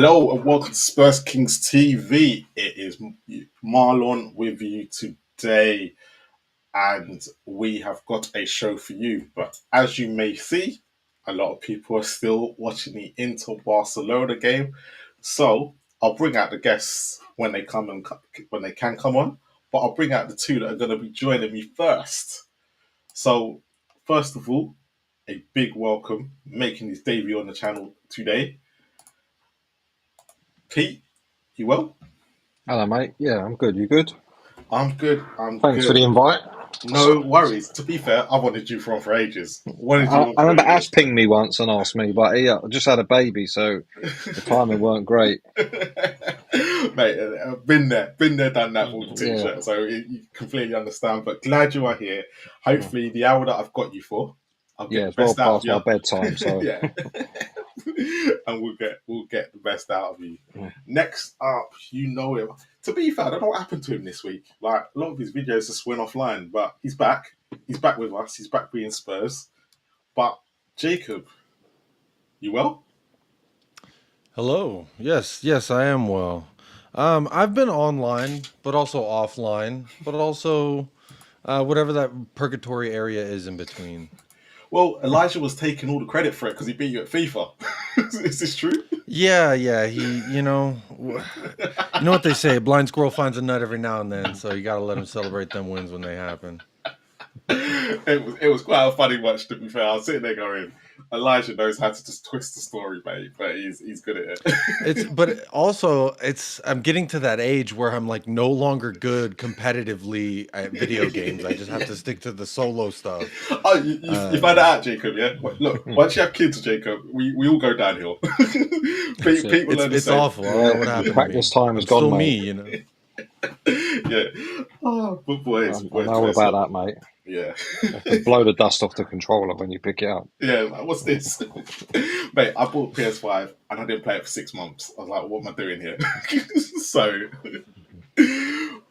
Hello and welcome to Spurs Kings TV. It is Marlon with you today, and we have got a show for you. But as you may see, a lot of people are still watching the Inter Barcelona game. So I'll bring out the guests when they when they can come on. But I'll bring out the two that are going to be joining me first. So first of all, a big welcome, making his debut on the channel today, Pete. You well? Hello, mate. Yeah, I'm good. You good? I'm good. I'm Thanks for good. the invite. No worries. To be fair, I wanted you for ages. Wanted you on I for remember Ash ages. pinged me once and asked me, but I just had a baby, so the timing weren't great. Mate, I've been there, done that with the Yeah. t-shirt. So you completely understand. But glad you are here. Hopefully, the hour that I've got you for, I'll get Yeah, the it's well best out of past my you. bedtime, so Yeah, and we'll get the best out of you. Next up, you know him. To be fair, I don't know what happened to him this week. Like a lot of his videos just went offline, but he's back. He's back with us. He's back being Spurs. But Jacob, you well? Hello. Yes, I am well. I've been online, but also offline, but also whatever that purgatory area is in between. Well, Elijah was taking all the credit for it because he beat you at FIFA. Is this true? Yeah. You know what they say: a blind squirrel finds a nut every now and then. So you got to let him celebrate them wins when they happen. It was quite a funny watch, to be fair. I was sitting there going, Elijah knows how to just twist the story, mate, but he's good at It's it. but also I'm getting to that age where I'm like no longer good competitively at video games. I just have Yeah. to stick to the solo stuff. Oh, you find that out, Jacob, yeah? Look, once you have kids, Jacob, we all go downhill. that's it. People learn the It's same. awful. I don't know Yeah, what happened to practice me. time is I'm gone, still me, mate. you know. Yeah. Oh, but I know all boys, about look. that, mate. Yeah. You have to blow the dust off the controller when you pick it up. Yeah, like, what's this? Mate, I bought PS5 and I didn't play it for 6 months. I was like, what am I doing here? So,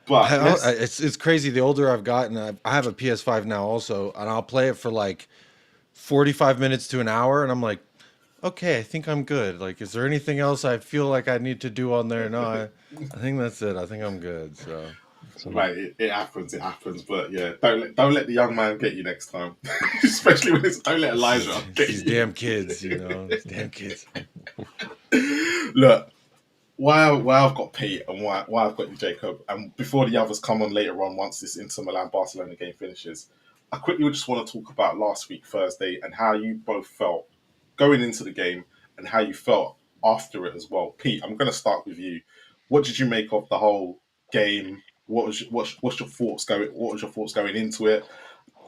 but let's. It's crazy. The older I've gotten, I have a PS5 now also, and I'll play it for like 45 minutes to an hour, and I'm like, okay, I think I'm good. Like, is there anything else I feel like I need to do on there? No, I think that's it. I think I'm good. So So, Mate, it happens. It happens. But yeah, don't let the young man get you next time. Especially when it's don't let Elijah it's get these you. damn kids, you know, these damn kids. Look, why I've got Pete and why I've got you, Jacob, and before the others come on later on, once this Inter Milan Barcelona game finishes, I quickly just want to talk about last week Thursday and how you both felt going into the game and how you felt after it as well. Pete, I'm going to start with you. What did you make of the whole game? What's your thoughts going? What was your thoughts going into it?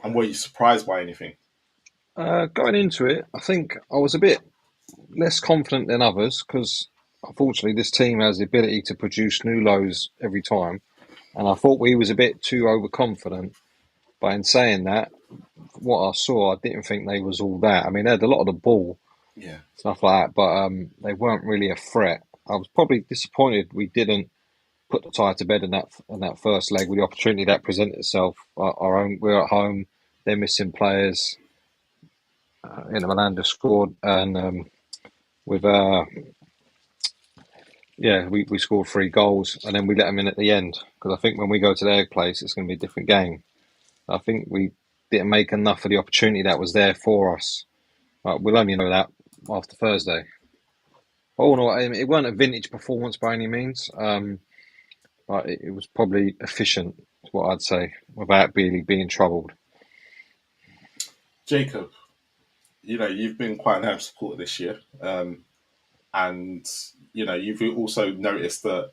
And were you surprised by anything? going into it, I think I was a bit less confident than others because unfortunately this team has the ability to produce new lows every time, and I thought we was a bit too overconfident. But in saying that, what I saw, I didn't think they was all that. I mean, they had a lot of the ball, Yeah, stuff like that, but they weren't really a threat. I was probably disappointed we didn't put the tie to bed in that first leg with the opportunity that presented itself. Our own, we're at home, they're missing players. Inter Milan just scored, and with yeah, we scored 3 goals, and then we let them in at the end because I think when we go to their place, it's going to be a different game. I think we didn't make enough of the opportunity that was there for us. We'll only know that after Thursday. Oh no, I mean, it weren't a vintage performance by any means, but it was probably efficient, is what I'd say, without really being troubled. Jacob, you've been quite an Ham supporter this year, and you've also noticed that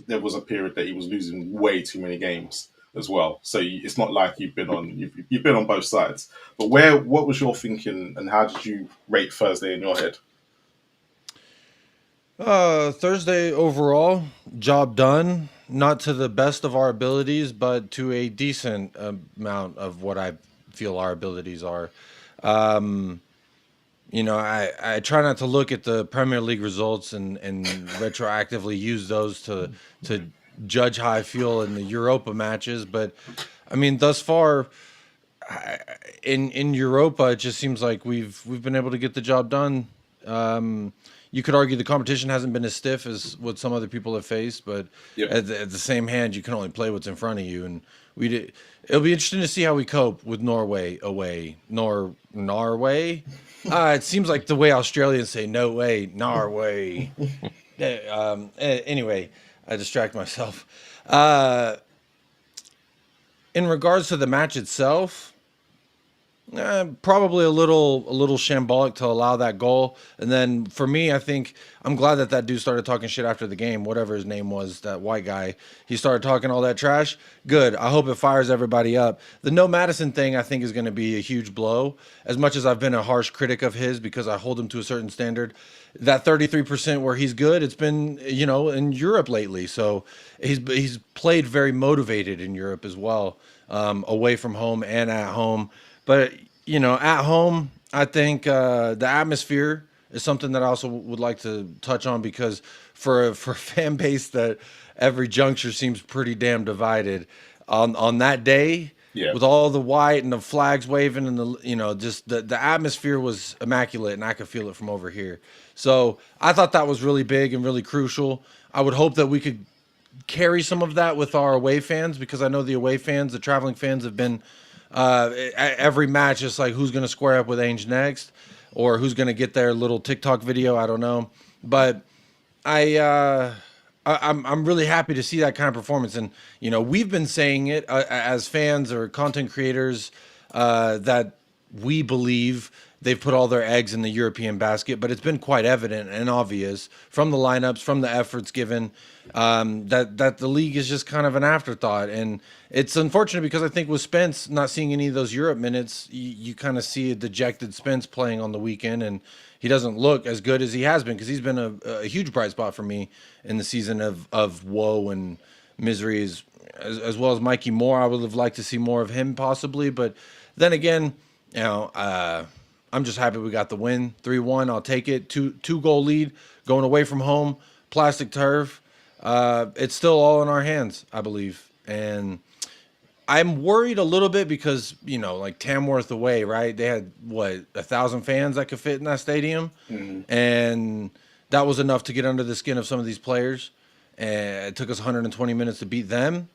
there was a period that he was losing way too many games as well. So it's not like you've been on both sides. But what was your thinking, and how did you rate Thursday in your head? Thursday overall, job done. Not to the best of our abilities, but to a decent amount of what I feel our abilities are. Um, I try not to look at the Premier League results and retroactively use those to judge how I feel in the Europa matches. But I mean, thus far in Europa, it just seems like we've been able to get the job done. you could argue the competition hasn't been as stiff as what some other people have faced, but Yep. at the same hand, you can only play what's in front of you, and we did. It'll be interesting to see how we cope with Norway away. Norway. It seems like the way Australians say "no way," Norway. Anyway, I distract myself. In regards to the match itself, probably a little shambolic to allow that goal. And then for me, I think I'm glad that dude started talking shit after the game, whatever his name was, that white guy. He started talking all that trash. Good. I hope it fires everybody up. The no Madison thing, I think, is going to be a huge blow. As much as I've been a harsh critic of his because I hold him to a certain standard, that 33% where he's good, it's been, in Europe lately. So he's played very motivated in Europe as well, away from home and at home. But at home, I think the atmosphere is something that I also would like to touch on, because for a fan base that every juncture seems pretty damn divided, on that day, Yeah. with all the white and the flags waving and just the atmosphere was immaculate, and I could feel it from over here. So I thought that was really big and really crucial. I would hope that we could carry some of that with our away fans, because I know the away fans, the traveling fans, have been at every match, it's like who's going to square up with Ainge next, or who's going to get their little TikTok video. I don't know, but I'm really happy to see that kind of performance. And we've been saying it as fans or content creators, that we believe they've put all their eggs in the European basket, but it's been quite evident and obvious from the lineups, from the efforts given, that the league is just kind of an afterthought. And it's unfortunate, because I think with Spence not seeing any of those Europe minutes, you kind of see a dejected Spence playing on the weekend, and he doesn't look as good as he has been, because he's been a huge bright spot for me in the season of woe and misery, as well as Mikey Moore. I would have liked to see more of him possibly, but then again, I'm just happy we got the win, 3-1. I'll take it. Two goal lead going away from home, plastic turf. It's still all in our hands, I believe, and I'm worried a little bit because, like Tamworth away, right? They had 1,000 fans that could fit in that stadium, and that was enough to get under the skin of some of these players. And it took us 120 minutes to beat them.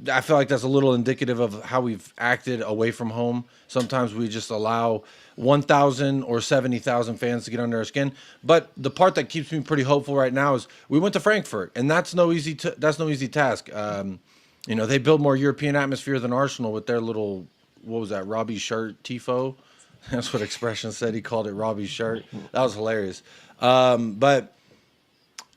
I feel like that's a little indicative of how we've acted away from home. Sometimes we just allow 1,000 or 70,000 fans to get under our skin. But the part that keeps me pretty hopeful right now is we went to Frankfurt, and that's no easy task. They build more European atmosphere than Arsenal with their little, what was that, Robbie's shirt tifo? That's what Expression said. He called it Robbie's shirt. That was hilarious. But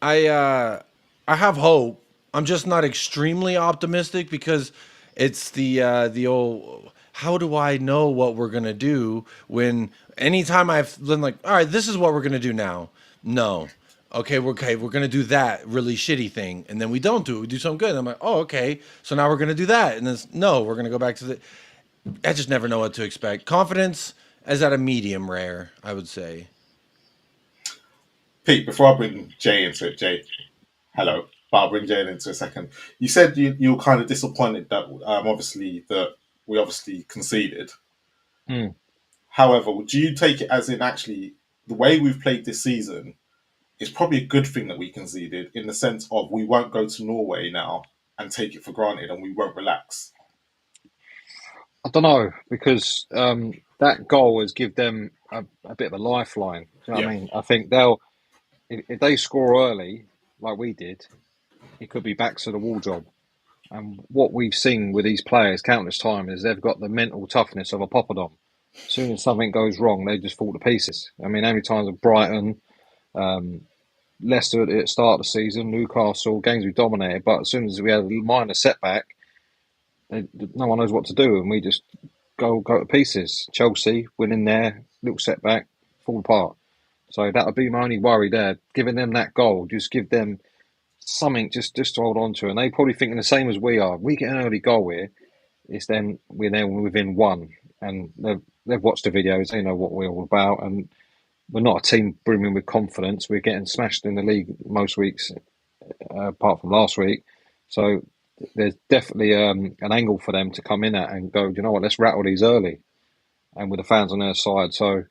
I have hope. I'm just not extremely optimistic, because it's the old, how do I know what we're gonna do, when anytime I've been like, all right, this is what we're gonna do now. No. Okay, we're gonna do that really shitty thing, and then we don't do it. We do something good. And I'm like, oh, okay. So now we're gonna do that, and then no, we're gonna go back to the. I just never know what to expect. Confidence is at a medium rare, I would say. Pete, before I bring Jay into it, Jay, hello. But I'll bring Jay into a second. You said you were kind of disappointed that that we obviously conceded. Mm. However, do you take it as in actually the way we've played this season? It's probably a good thing that we conceded, in the sense of we won't go to Norway now and take it for granted, and we won't relax. I don't know, because that goal has give them a bit of a lifeline. Do you know what I mean? I think if they score early, like we did, it could be back to the wall job. And what we've seen with these players countless times is they've got the mental toughness of a Poppadom. As soon as something goes wrong, they just fall to pieces. I mean, how many times have Brighton, Leicester at the start of the season, Newcastle, games we dominated, but as soon as we had a minor setback, no one knows what to do, and we just go to pieces. Chelsea winning there, little setback, fall apart. So that would be my only worry there. Giving them that goal, just give them something just to hold on to. And they probably thinking the same as we are. We get an early goal here, it's then we're then within one. And they've watched the videos, they know what we're all about. And we're not a team brimming with confidence. We're getting smashed in the league most weeks, apart from last week. So there's definitely an angle for them to come in at and go, you know what, let's rattle these early. And with the fans on their side. So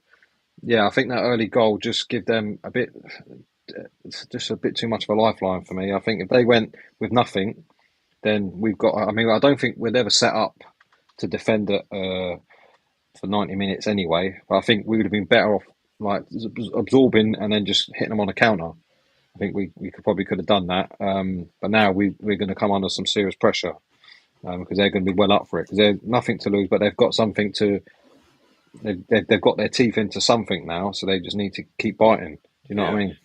Yeah, I think that early goal just give them a bit, it's just a bit too much of a lifeline for me. I think if they went with nothing, then we've got. I mean, I don't think we'd ever set up to defend it for 90 minutes anyway. But I think we would have been better off like absorbing and then just hitting them on a counter. I think we could have done that. But now we're going to come under some serious pressure because they're going to be well up for it because they're nothing to lose, but they've got something to. They've got their teeth into something now, so they just need to keep biting. Do you know what I Yeah. mean?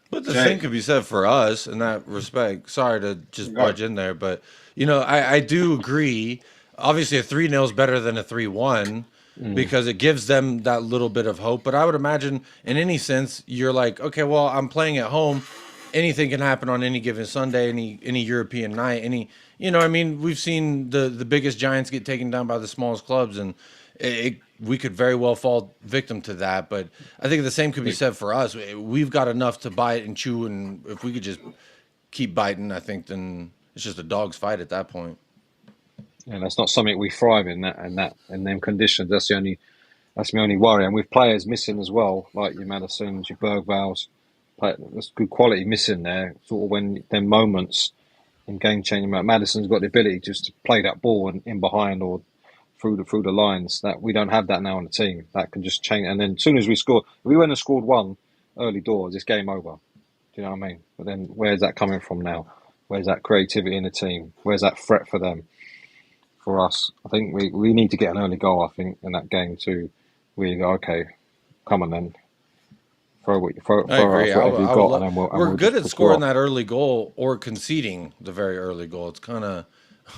But the same Jay, could be said for us in that respect. Sorry to just go. budge in there, but I do agree. Obviously, a 3-0 is better than a 3-1 Mm. because it gives them that little bit of hope. But I would imagine, in any sense, you're like, okay, well, I'm playing at home. Anything can happen on any given Sunday, any European night, I mean, we've seen the biggest giants get taken down by the smallest clubs, and we could very well fall victim to that. But I think the same could be said for us. We've got enough to bite and chew, and if we could just keep biting, I think then it's just a dog's fight at that point. And that's not something we thrive in them conditions. That's my only worry. And with players missing as well, like your Madisons, your Bergvals, there's good quality missing there. Sort of when them moments in game changing. Madison's got the ability just to play that ball and in behind or through the lines. That we don't have that now on the team. That can just change. And then as soon as we score, if we went and scored one early doors, it's game over. Do you know what I mean? But then where's that coming from now? Where's that creativity in the team? Where's that threat for them? For us, I think we need to get an early goal. I think in that game to really go, okay, come on then, I agree. throw whatever you've I would got, love. and We're we'll good just at score scoring off. that early goal or conceding the very early goal. It's kind of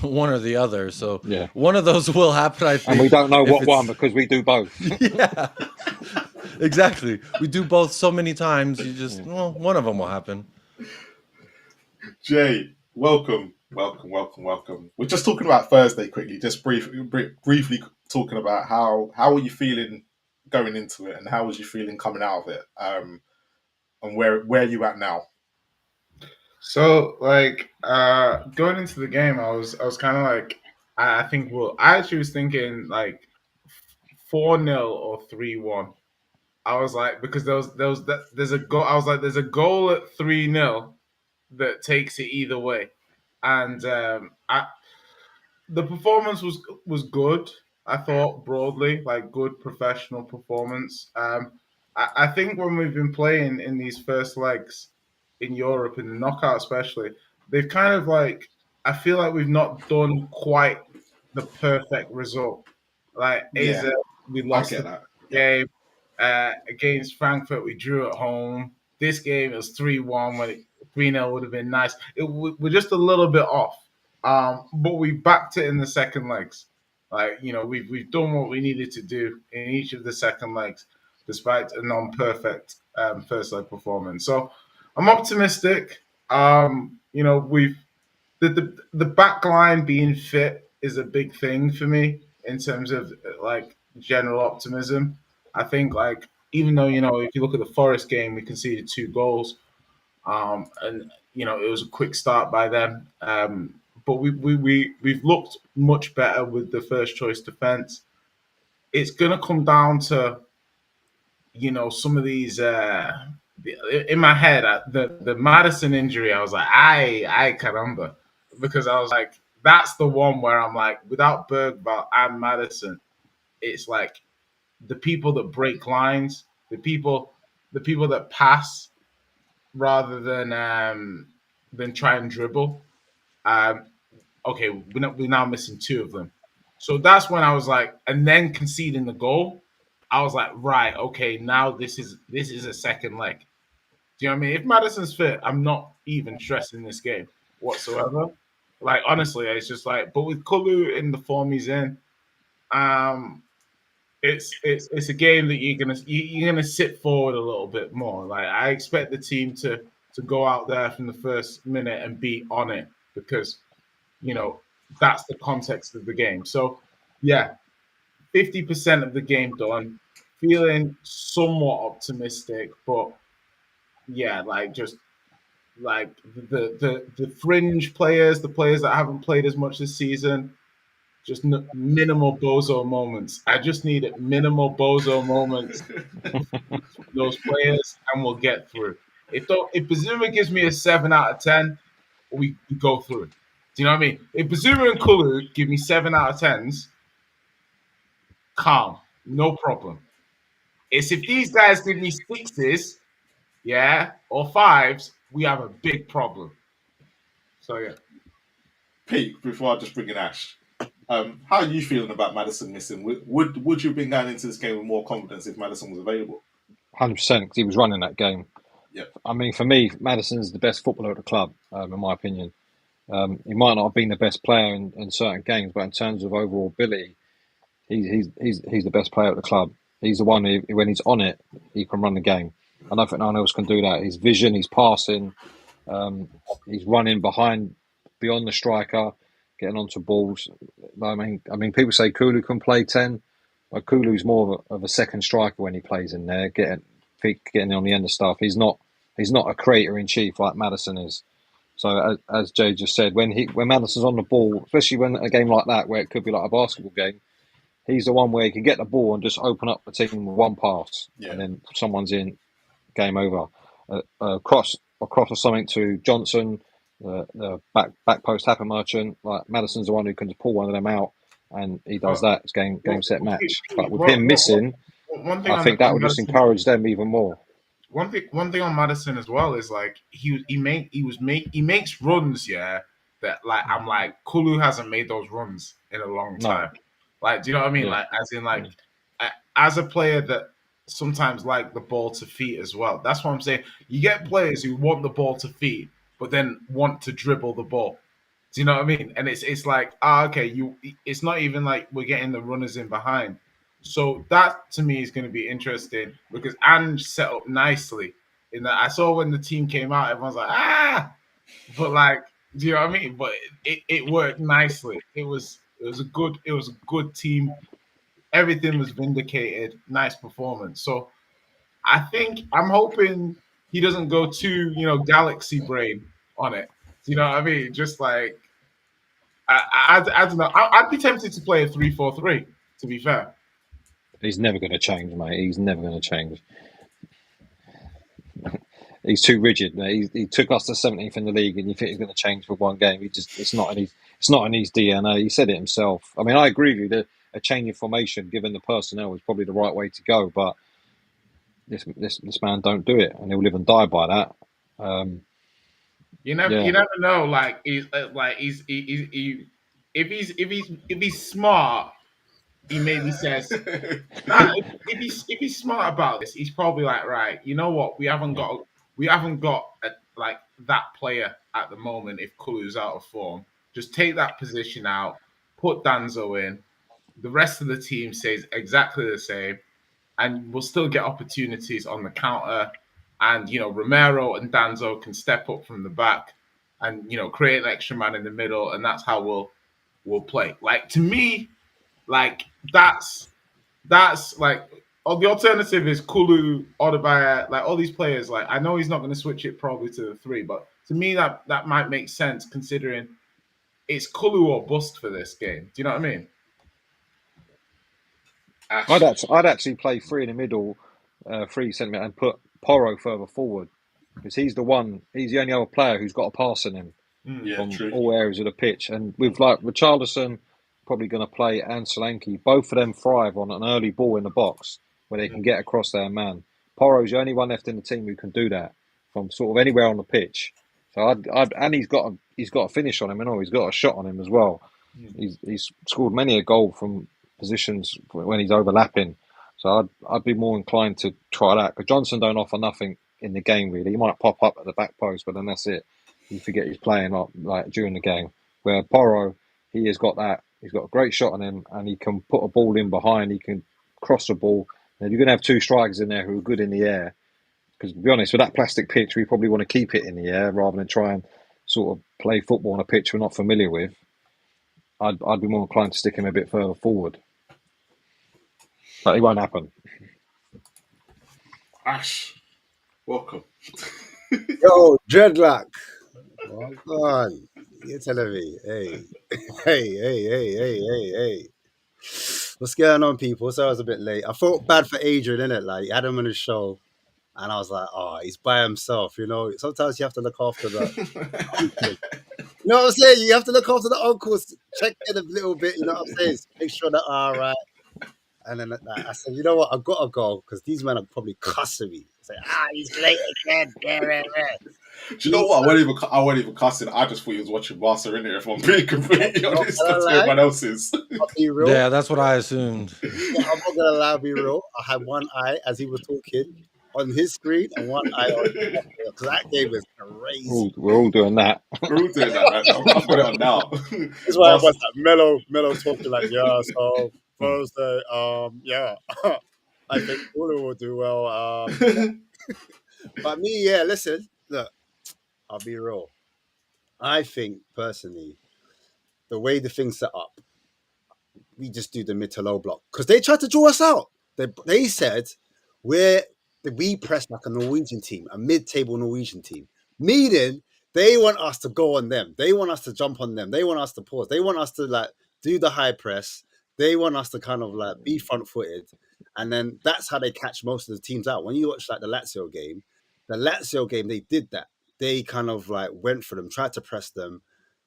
one or the other. So Yeah, one of those will happen, I and we think. don't know If what one it's because we do both. yeah, exactly. We do both so many times. You just Yeah. one of them will happen. Jay, welcome, welcome, welcome, welcome. We're just talking about Thursday quickly, just briefly talking about how are you feeling going into it, and how was you feeling coming out of it, and where are you at now? So like going into the game, I was kind of like I think well I actually was thinking like 4-0 or 3-1. I was like because there's a goal. I was like there's a goal at 3-0 that takes it either way, and the performance was good. I thought broadly, like good professional performance. I think when we've been playing in these first legs in Europe, in the knockout especially, they've kind of like I feel like we've not done quite the perfect result. Like AZ, Yeah, we I lost get the that. Yeah, game. Against Frankfurt, we drew at home. This game it was 3-1 when 3-0 would have been nice. We're just a little bit off. But we backed it in the second legs. Like, we've done what we needed to do in each of the second legs, despite a non-perfect first leg performance. So I'm optimistic. We've the back line being fit is a big thing for me in terms of like general optimism. I think like even though if you look at the Forest game, we conceded 2 goals, and it was a quick start by them. But we've looked much better with the first choice defense. It's going to come down to some of these. In my head, the Madison injury, I was like, I caramba, because I was like, that's the one where I'm like, without Bergvall and Madison, it's like the people that break lines, the people that pass rather than try and dribble. Um, okay, we're now missing 2 of them. So that's when I was like, and then conceding the goal, I was like, right, okay, now this is a second leg. Do you know what I mean? If Madison's fit, I'm not even stressing this game whatsoever. Like honestly, it's just like, but with Kulu in the form he's in, um, it's a game that you're gonna sit forward a little bit more. Like I expect the team to go out there from the first minute and be on it because you know that's the context of the game. So yeah, 50% of the game done. Feeling somewhat optimistic, but yeah, like just like the fringe players, the players that haven't played as much this season, just minimal bozo moments. I just need minimal bozo moments from those players, and we'll get through. If Bazuma gives me a 7 out of 10, we go through. Do you know what I mean? If Bazuma and Kulu give me 7 out of 10s, calm, no problem. It's if these guys give me 6s, yeah, or 5s, we have a big problem. So yeah. Pete, before I just bring in Ash, how are you feeling about Maddison missing? Would you have been going into this game with more confidence if Maddison was available? 100% because he was running that game. Yep. I mean, for me, Maddison's the best footballer at the club, in my opinion. He might not have been the best player in certain games, but in terms of overall ability, he's the best player at the club. He's the one who, when he's on it, he can run the game. I don't think no one else can do that. His vision, his passing, he's running beyond the striker, getting onto balls. I mean, people say Kulu can play 10, but Kulu's more of a second striker when he plays in there, getting on the end of stuff. He's not a creator in chief like Maddison is. So as Jay just said, when Maddison's on the ball, especially when a game like that where it could be like a basketball game, he's the one where he can get the ball and just open up the team with one pass, and then someone's in, game over. Cross or something to Johnson, the back post happen merchant. Like Maddison's the one who can just pull one of them out, and he does that. It's game set match. But with him missing, I think that would just encourage them even more. One thing on Maddison as well is like he makes runs, yeah. That like I'm like Kulu hasn't made those runs in a long time. Like, do you know what I mean? Yeah. Like, as in like, as a player that sometimes like the ball to feet as well. That's what I'm saying. You get players who want the ball to feet, but then want to dribble the ball. Do you know what I mean? And it's like, okay, it's not even like we're getting the runners in behind. So that to me is going to be interesting because Ange set up nicely. In that, I saw when the team came out, everyone's like, but like, do you know what I mean? But it worked nicely. It was a good team. Everything was vindicated. Nice performance. So I think I'm hoping he doesn't go too, galaxy brain on it. Do you know what I mean? Just like I don't know. I'd be tempted to play a 3-4-3. To be fair. He's never going to change, mate. He's never going to change. He's too rigid. He took us to 17th in the league, and you think he's going to change for one game? It's not in his DNA. He said it himself. I mean, I agree with you that a change in formation, given the personnel, is probably the right way to go. But this man don't do it, and he'll live and die by that. You never know. Like if he's smart, he maybe says, if he's smart about this, he's probably like, right, you know what? We haven't got like that player at the moment. If Kulu's out of form, just take that position out, put Danzo in. The rest of the team stays exactly the same, and we'll still get opportunities on the counter. And Romero and Danzo can step up from the back, and create an extra man in the middle, and that's how we'll play. Like, to me, like that's like, the alternative is Kulu, Odebayer, like all these players. Like, I know he's not going to switch it probably to the 3, but to me that might make sense considering it's Kulu or bust for this game. Do you know what I mean? I'd actually play 3 in the middle, 3 centre, and put Porro further forward because he's the only other player who's got a pass in him from all areas of the pitch. And with like Richarlison probably going to play and Solanke, both of them thrive on an early ball in the box where they can get across their man. Porro's the only one left in the team who can do that from sort of anywhere on the pitch. So and he's got a finish on him, and he's got a shot on him as well. He's scored many a goal from positions when he's overlapping. So I'd be more inclined to try that because Johnson don't offer nothing in the game really. He might pop up at the back post, but then that's it. You forget he's playing up like during the game. Where Porro, he has got that. He's got a great shot on him, and he can put a ball in behind. He can cross the ball. And you're going to have 2 strikers in there who are good in the air. Because to be honest, with that plastic pitch, we probably want to keep it in the air rather than try and sort of play football on a pitch we're not familiar with. I'd be more inclined to stick him a bit further forward. But it won't happen. Ash, welcome. Yo, dreadlock. Oh, God. You're telling me, hey, hey. What's going on, people? So I was a bit late. I felt bad for Adrian, innit? Like, he had him on his show, and I was like, oh, he's by himself, you know? Sometimes you have to look after the uncles. You know what I'm saying? You have to look after the uncles, check in a little bit, you know what I'm saying? Make sure they're all right. And then I said, you know what? I've got to go because these men are probably cussing me. Say, he's late again. Do you know what? I wasn't even cussing. I just thought he was watching Barca in there. If I'm being completely honest, that's what everyone else is. I'll be real. Yeah, that's what I assumed. Yeah, I'm not gonna lie, be real. I had one eye as he was talking on his screen and one eye on because that game was crazy. We're all doing that. We're all doing that, man. I've got it on now. That's why I was like mellow talking like, yeah, so Thursday, yeah. I think Ulu will do well. But me, yeah, listen, look, I'll be real. I think personally, the way the thing's set up, we just do the mid to low block because they tried to draw us out. They said we press like a Norwegian team, a mid-table Norwegian team, meaning they want us to go on them. They want us to jump on them. They want us to pause. They want us to like do the high press. They want us to kind of like be front-footed, and then that's how they catch most of the teams out. When you watch like the Lazio game, they did that. They kind of like went for them, tried to press them,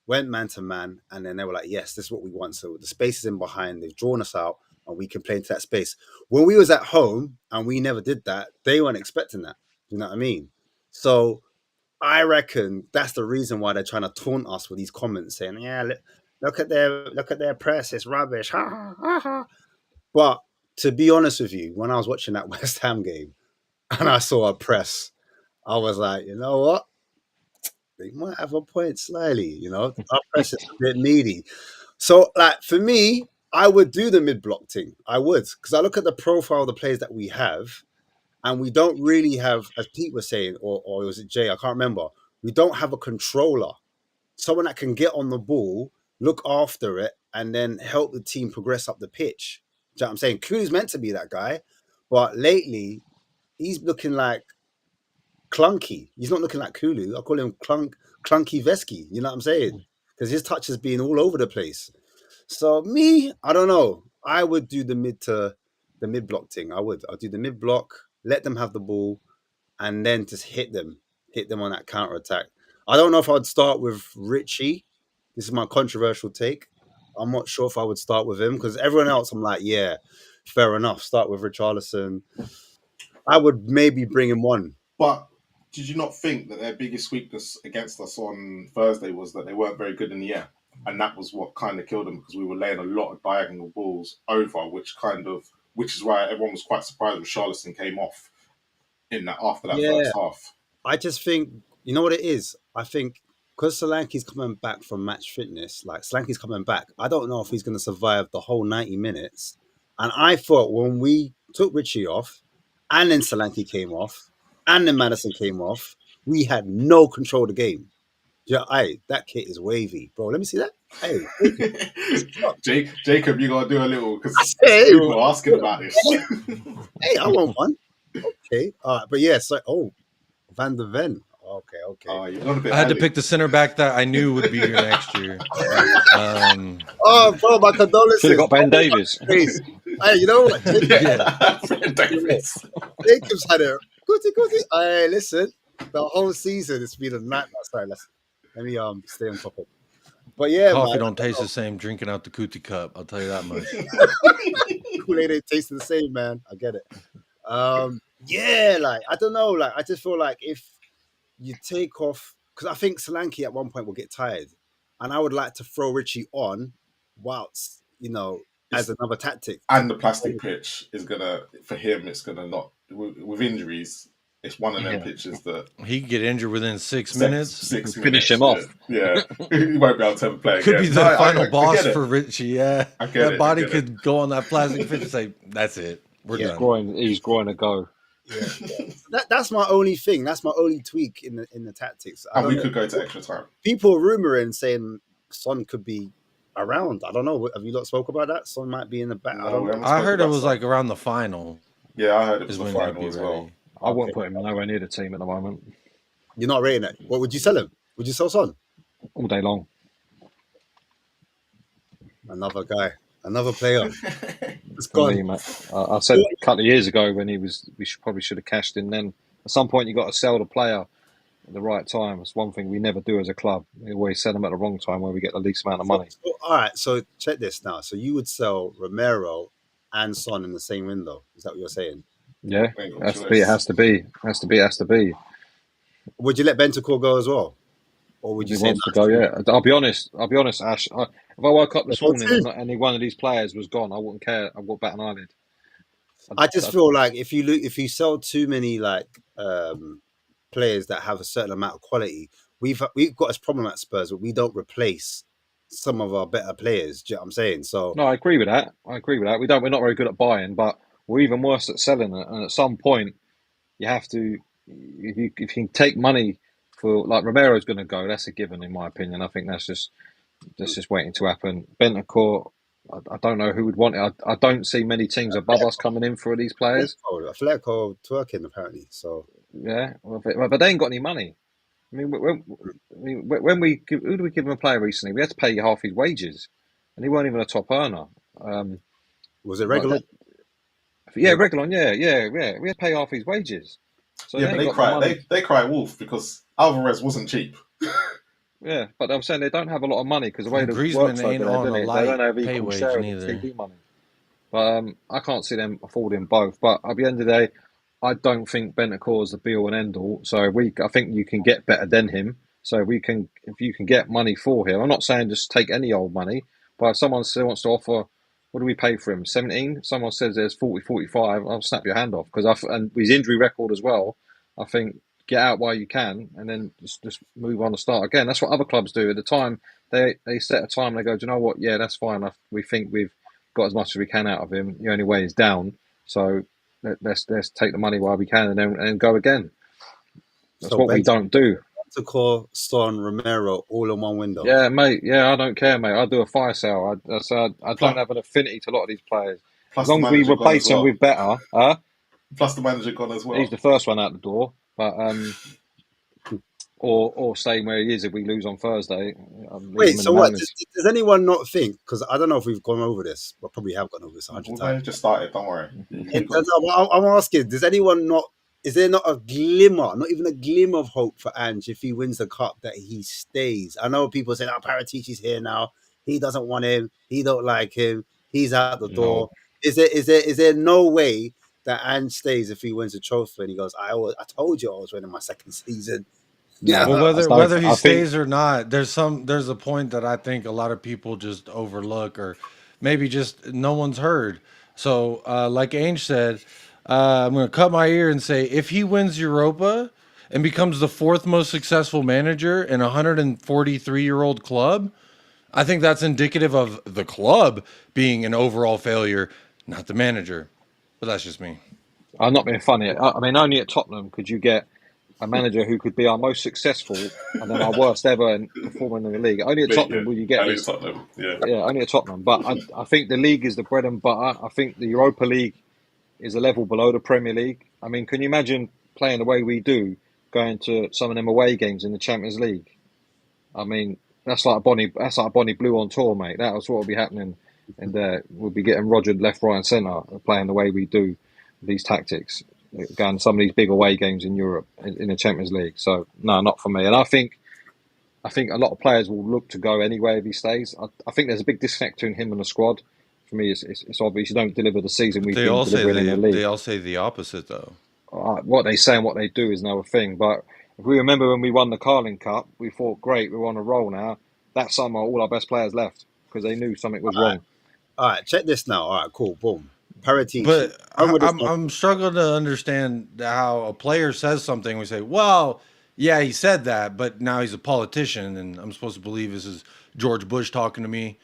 went man to man, and then they were like, yes, this is what we want. So the space is in behind, they've drawn us out, and we can play into that space. When we was at home and we never did that, they weren't expecting that. You know what I mean? So I reckon that's the reason why they're trying to taunt us with these comments saying, yeah, look at their press, it's rubbish. Ha, ha, ha, ha. But to be honest with you, when I was watching that West Ham game and I saw a press, I was like, you know what? They might have a point slightly, you know. Our press is a bit meaty. So, like, for me, I would do the mid-block thing. I would. Because I look at the profile of the players that we have, and we don't really have, as Pete was saying, or was it Jay? I can't remember. We don't have a controller. Someone that can get on the ball, look after it, and then help the team progress up the pitch. Do you know what I'm saying? Ku's meant to be that guy, but lately, he's looking like clunky. He's not looking like Kulu. I call him clunky Vesky. You know what I'm saying? Because his touch has been all over the place. So me, I don't know. I would do the mid block thing. I'll do the mid block, let them have the ball, and then just hit them on that counter attack. I don't know if I'd start with Richie. This is my controversial take. I'm not sure if I would start with him because everyone else, I'm like, yeah, fair enough. Start with Richarlison. I would maybe bring him on. But did you not think that their biggest weakness against us on Thursday was that they weren't very good in the air? And that was what kind of killed them because we were laying a lot of diagonal balls over, which is why everyone was quite surprised when Charleston came off after that first half. I just think, you know what it is? I think because Solanke's coming back from match fitness, like Solanke's coming back, I don't know if he's going to survive the whole 90 minutes. And I thought when we took Richie off and then Solanke came off and then Madison came off, we had no control of the game. Yeah, that kit is wavy, bro. Let me see that. Hey, Jacob, you gotta do a little because people are asking about this. Hey, I want one. Okay, all right, but yeah. So, Van der Ven. Okay. Oh, you're not a bit I had to early. pick the center back that I knew would be here next year. Bro, my condolences. Should have got Ben Davies. Hey, you know what? Ben Davies. Jacob's had a goody. Hey, listen, the whole season it's been a nightmare. Sorry, let me stay on topic. But yeah, coffee man, don't taste the same drinking out the cootie cup. I'll tell you that much. Kool-Aid ain't tasting the same, man. I get it. Yeah, like I don't know, like I just feel like if you take off, because I think Solanke at one point will get tired, and I would like to throw Richie on whilst as another tactic. And the plastic pitch is for him. It's gonna not with injuries. It's one of them pitches that he could get injured within 6 minutes. Finish him off. Yeah, he won't be able to ever play again. Could be the final boss for Richie. Yeah, that body could go on that plastic pitch and say, "That's it, we're done." He's growing a go. Yeah. That's my only thing. That's my only tweak in the tactics. And we could go to extra time. People are rumoring saying Son could be around. I don't know. Have you lot spoke about that? Son might be in the back. I heard it was like around the final. Yeah, I heard it was the final as well. I wouldn't put him nowhere near the team at the moment. You're not rating it. What would you sell him? Would you sell Son? All day long. Another guy, another player. It's For gone. me, mate. I said a couple of years ago when probably should have cashed in then. At some point, you got to sell the player at the right time. It's one thing we never do as a club. We always sell them at the wrong time where we get the least amount of money. All right, so check this now. So you would sell Romero and Son in the same window. Is that what you're saying? Yeah, Ain't got has to be. It choice. has to be. Has to be. Would you let Bentancur go as well, or would If you he say wants to go, yeah. I'll be honest. Ash. If I woke up this morning and not any one of these players was gone, I wouldn't care. I would bat an eyelid. I just feel like if you sell too many players that have a certain amount of quality, we've got this problem at Spurs where we don't replace some of our better players. Do you know what I'm saying? So No, I agree with that. We're not very good at buying, but we're even worse at selling it. And at some point, you have to, if you can take money for, like Romero's going to go, that's a given in my opinion. I think that's just waiting to happen. Bentancur, I don't know who would want it. I don't see many teams above us coming in for these players. Atletico twerking apparently. So yeah, but they ain't got any money. I mean, when who do we give him a player recently? We had to pay half his wages, and he weren't even a top earner. Was it regular? Yeah, Reguilon. Yeah. We had to pay half his wages. So yeah, but they cry wolf because Alvarez wasn't cheap. Yeah, but I'm saying they don't have a lot of money because the way the Griezmann works ain't over there, on a they light don't have pay equal wage share of the neither. TV money. But I can't see them affording both. But at the end of the day, I don't think Bentancur is the be all and end all. So I think you can get better than him. So if you can get money for him, I'm not saying just take any old money. But if someone still wants to offer, what do we pay for him? 17? Someone says there's 40, 45. I'll snap your hand off and with his injury record as well. I think get out while you can, and then just move on and start again. That's what other clubs do. At the time, they set a time and they go, do you know what? Yeah, that's fine. We think we've got as much as we can out of him. The only way is down. So let's take the money while we can and go again. That's what we don't do. Bentancur, Son, Romero, all in one window. Yeah, mate. Yeah, I don't care, mate. I do a fire sale. I don't have an affinity to a lot of these players. As long as we replace them with better. Plus the manager gone as well. He's the first one out the door. But or staying where he is if we lose on Thursday. Wait, so what? Does anyone not think? Because I don't know if we've gone over this, but probably have gone over this 100 times. We've just started. Don't worry. I'm asking. Does anyone not? Is there not a glimmer, not even a glimmer of hope for Ange if he wins the cup that he stays? I know people say, "Oh, Paratici's here now. He doesn't want him. He don't like him. He's out the door." Is there no way that Ange stays if he wins the trophy and he goes, I told you I was winning my second season. Yeah. Well, whether he stays or not, there's a point that I think a lot of people just overlook, or maybe just no one's heard. So, like Ainge said, I'm going to cut my ear and say if he wins Europa and becomes the fourth most successful manager in a 143-year-old club, I think that's indicative of the club being an overall failure, not the manager. But that's just me. I'm not being funny. I mean, only at Tottenham could you get a manager who could be our most successful and then our worst ever in performing in the league. Only at Tottenham will you get this. Tottenham, yeah, only at Tottenham. But I think the league is the bread and butter. I think the Europa League is a level below the Premier League. I mean, can you imagine playing the way we do, going to some of them away games in the Champions League? I mean, that's like Bonnie Blue on tour, mate. That was what will be happening, and we'll be getting Rogered left, right, and centre, playing the way we do these tactics, going to some of these big away games in Europe in the Champions League. So no, not for me. And I think a lot of players will look to go anyway if he stays. I think there's a big disconnect between him and the squad. For me, it's obvious you don't deliver the season we've been delivering in the league. They all say the opposite, though. What they say and what they do is another thing. But if we remember when we won the Carling Cup, we thought, great, we're on a roll now. That summer, all our best players left because they knew something was wrong. All right, check this now. All right, cool, boom. Paratici. But I'm struggling to understand how a player says something. We say, well, yeah, he said that, but now he's a politician, and I'm supposed to believe this is George Bush talking to me.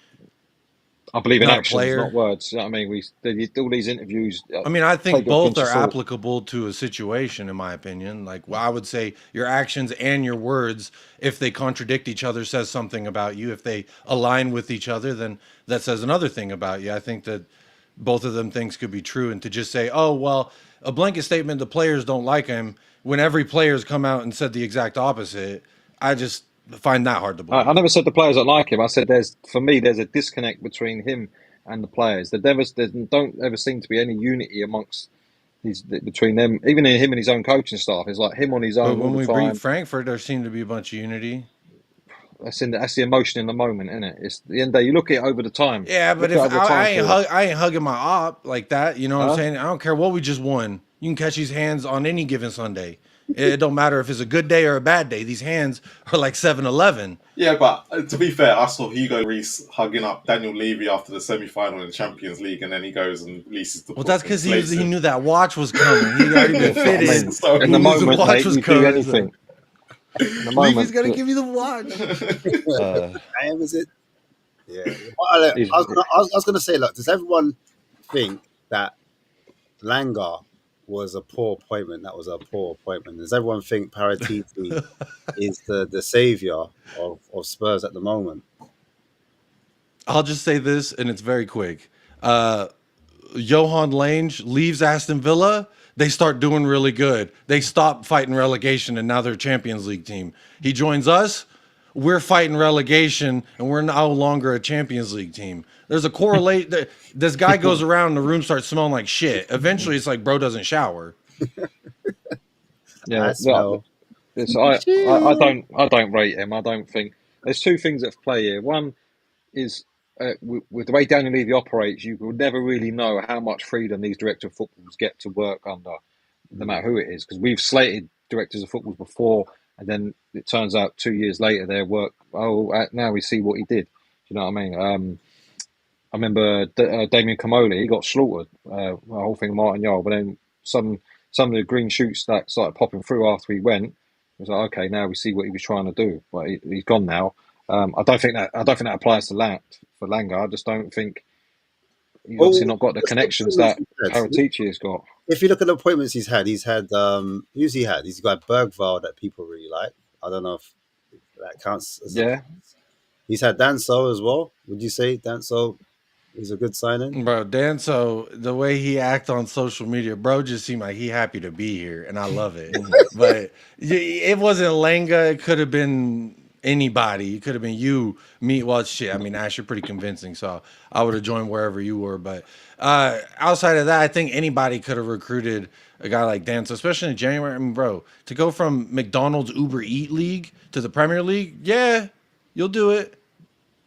I believe in actions, not words. You know what I mean? All these interviews. I mean, I think both are applicable to a situation, in my opinion. Like, well, I would say your actions and your words, if they contradict each other, says something about you. If they align with each other, then that says another thing about you. I think that both of them things could be true. And to just say, oh, well, a blanket statement, the players don't like him, when every player's come out and said the exact opposite, find that hard to I believe. never said the players don't like him. I said there's a disconnect between him and the players. There don't ever seem to be any unity amongst between them, even in him and his own coaching staff. It's like him on his But own all when the we beat time. Frankfurt, there seemed to be a bunch of unity. That's the emotion in the moment, isn't it? It's the end of the day. You look at it over the time. Yeah, but Look at if it over the time period. I ain't hugging my op like that, you know what I'm Huh? saying? I don't care what we just won. You can catch these hands on any given Sunday. It don't matter if it's a good day or a bad day. These hands are like 7-Eleven. Yeah, but to be fair, I saw Hugo Reese hugging up Daniel Levy after the semi-final in the Champions League, and then he goes and releases the Well, book that's and because slates he him. knew that watch was coming. He already been That's what I fitted. mean. So In He the knew the moment, watch mate, was you do coming. So. anything. In the Levy's moment, gonna give you the watch. Is it? Yeah. Well, he's, I was gonna say, look, does everyone think that Langer was a poor appointment? That was a poor appointment. Does everyone think Paratiti is the savior of Spurs at the moment? I'll just say this, and it's very quick. Johan Lange leaves Aston Villa. They start doing really good. They stop fighting relegation, and now they're a Champions League team. He joins us. We're fighting relegation, and we're no longer a Champions League team. There's a correlate. This guy goes around, and the room starts smelling like shit. Eventually, it's like bro doesn't shower. yeah. I smell. I don't rate him. I don't think there's two things at play here. One is with the way Daniel Levy operates, you will never really know how much freedom these director of footballs get to work under, no matter who it is. Because we've slated directors of footballs before, and then it turns out 2 years later their work. Oh, now we see what he did. Do you know what I mean? I remember Damien Comoli. He got slaughtered. The whole thing, Martin Yole. But then some of the green shoots that started popping through after he went. It was like, okay, now we see what he was trying to do. But he's gone now. I don't think that applies to for Langer. I just don't think he's obviously Well, not got the what's the connections appointments that he's had? Paratici has got. If you look at the appointments he's had who's he had? He's got Bergvall that people really like. I don't know if that counts as Yeah, he's had Danso as well. Would you say Danso is a good signing? Bro, Dan, so the way he act on social media, bro, just seemed like he happy to be here, and I love it. But it wasn't Lenga. It could have been anybody. It could have been you, me. Well, shit. I mean, Ash, you're pretty convincing, so I would have joined wherever you were. But outside of that, I think anybody could have recruited a guy like Dan. So especially in January, I mean, bro, to go from McDonald's Uber Eat League to the Premier League, yeah, you'll do it.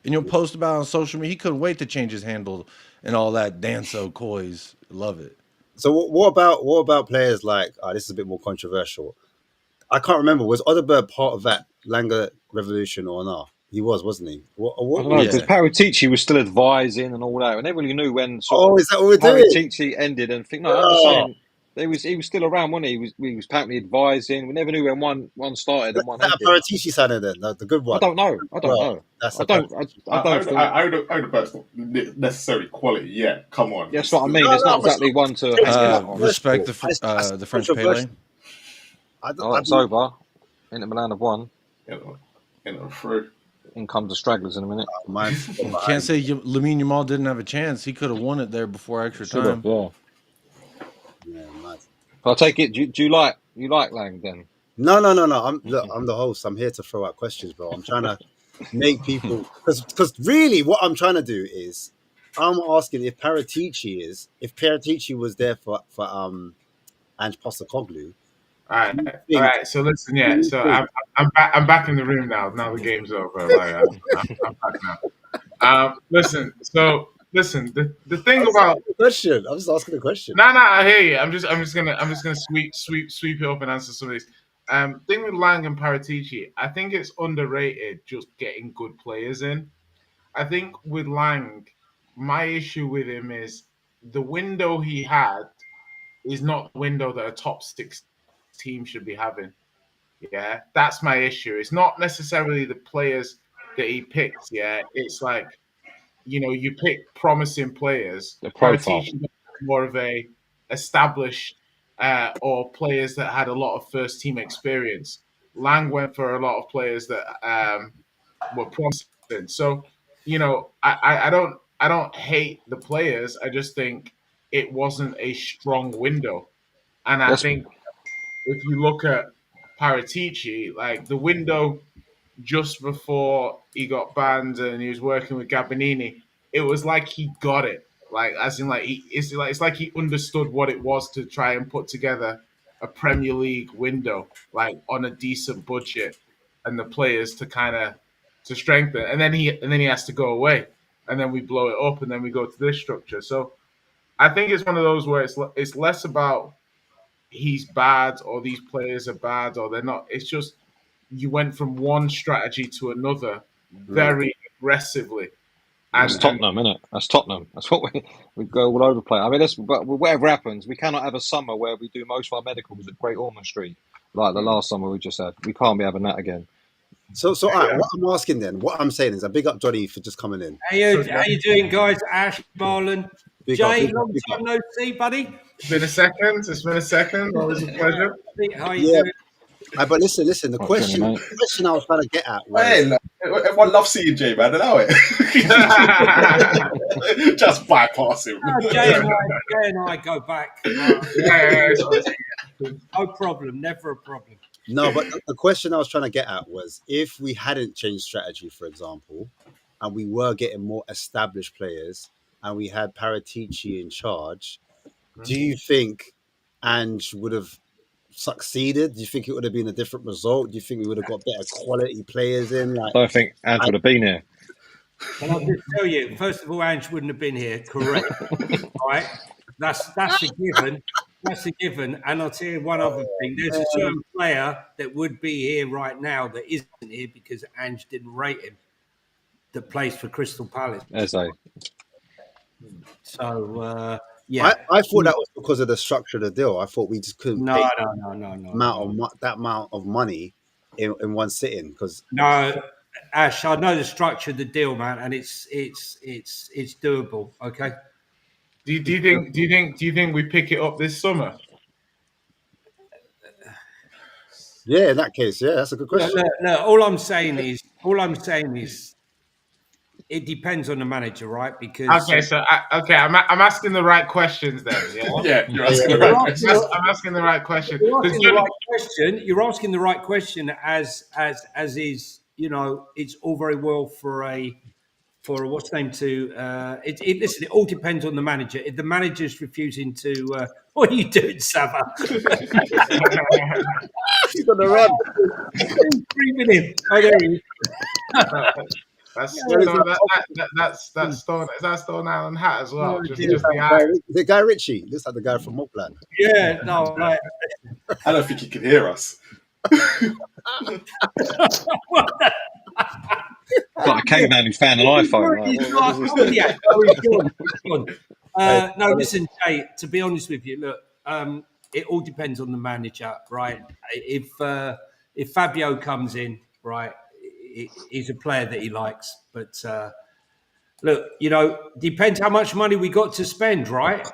And you'll post about it on social media. He couldn't wait to change his handle and all that Danso coys. Love it. So what about players like this is a bit more controversial. I can't remember, was Odeberg part of that Langer revolution or not? He was, wasn't he? I What don't know because Yeah. Paratici was still advising and all that, and everybody knew when sort Oh, of is that what we're doing? Paratici ended. And think, no, I'm just Oh, saying he was still around, wasn't he? He was apparently advising. We never knew when one started and is one that a ended. Paratici signing then? The good I one. don't know. I don't Well, know. that's I a don't. Paratici. I don't think. Odeberg's not necessarily quality. Yeah, come on. That's He's what I still mean. No, It's not no, exactly one to hang your hat on. Respect controversial. That's the French Pele. controversial. I don't, Oh, I it's don't, over. Inter Milan have won. you know, through. In comes the stragglers in a minute. mind. Can't say Lamine Yamal didn't have a chance. He could have won it there before extra Should have, time. yeah. Yeah, mad. But I take it. Do you like Lang then? No. I'm the host. I'm here to throw out questions, bro. I'm trying to make people because really what I'm trying to do is I'm asking if Paratici was there for Ange Postecoglou. All right. So listen, yeah. So I'm back in the room now. Now the game's over. Like I'm back now. Listen. So listen. The thing about I'm just asking a question. no, I hear you. I'm just gonna sweep it up and answer some of these. Thing with Lang and Paratici, I think it's underrated just getting good players in. I think with Lang, my issue with him is the window he had is not the window that a top six team should be having. Yeah, that's my issue. It's not necessarily the players that he picks. Yeah, it's like you pick promising players. The profile. Paratici more of a established or players that had a lot of first team experience. Lang went for a lot of players that were promising. So I don't hate the players. I just think it wasn't a strong window, and I That's think if you look at Paratici, like the window just before he got banned and he was working with Gabonini, it was like he got it. Like as in like it's like he understood what it was to try and put together a Premier League window like on a decent budget and the players to kind of to strengthen. And then he has to go away. And then we blow it up and then we go to this structure. So I think it's one of those where it's less about he's bad or these players are bad or they're not. It's just you went from one strategy to another very aggressively. That's And Tottenham, isn't it? That's Tottenham. That's what we go all over the place. I mean, but whatever happens, we cannot have a summer where we do most of our medicals at Great Ormond Street, like the last summer we just had. We can't be having that again. So all right, what I'm asking then, what I'm saying is, I big up Johnny for just coming in. How you doing, guys? Ash, Marlon, Big Jay, up, long big time up. no see, buddy. it's been a second. It's been a second. Always a pleasure. How you Yeah. doing? But listen. The Right, question Johnny, mate. I was trying to get at was, Hey, look, everyone loves seeing Jay, man. Allow it. Just bypass him. Jay and I go back. No problem, never a problem. no, but the question I was trying to get at was, if we hadn't changed strategy, for example, and we were getting more established players, and we had Paratici in charge, do you think Ange would have succeeded? Do you think it would have been a different result? Do you think we would have got better quality players in? Like, I don't think Ange would have been here. Well, I'll just tell you, first of all, Ange wouldn't have been here, correct? Right? That's a given. That's a given. And I'll tell you one other thing. There's a certain player that would be here right now that isn't here because Ange didn't rate him, that plays for Crystal Palace. Eze. So, yeah. I thought that was because of the structure of the deal. I thought we just couldn't pay No. that amount of money in one sitting, because No, Ash, I know the structure of the deal, man, and it's doable. Okay. Do you think we pick it up this summer? yeah, in that case, yeah, that's a good question. Look, all I'm saying is, it depends on the manager, right? Because I'm asking the right questions then. Yeah, Yeah, you're asking the right question. I'm asking the right question. You're asking the right question as is, it's all very well for what's the name to listen, it all depends on the manager. If the manager's refusing to what are you doing, Sava? He's on the run. 3 minutes. Oh, there he is. That's Stone Island Hat as well. Just Is the eye. it Guy Ritchie? Looks like the guy from Mopland. Yeah, no, right. I don't think he can hear us. Like a caveman who found an iPhone. Like, No, listen, Jay, to be honest with you, look, it all depends on the manager, right? If Fabio comes in, right, he's a player that he likes. But look, depends how much money we got to spend, right?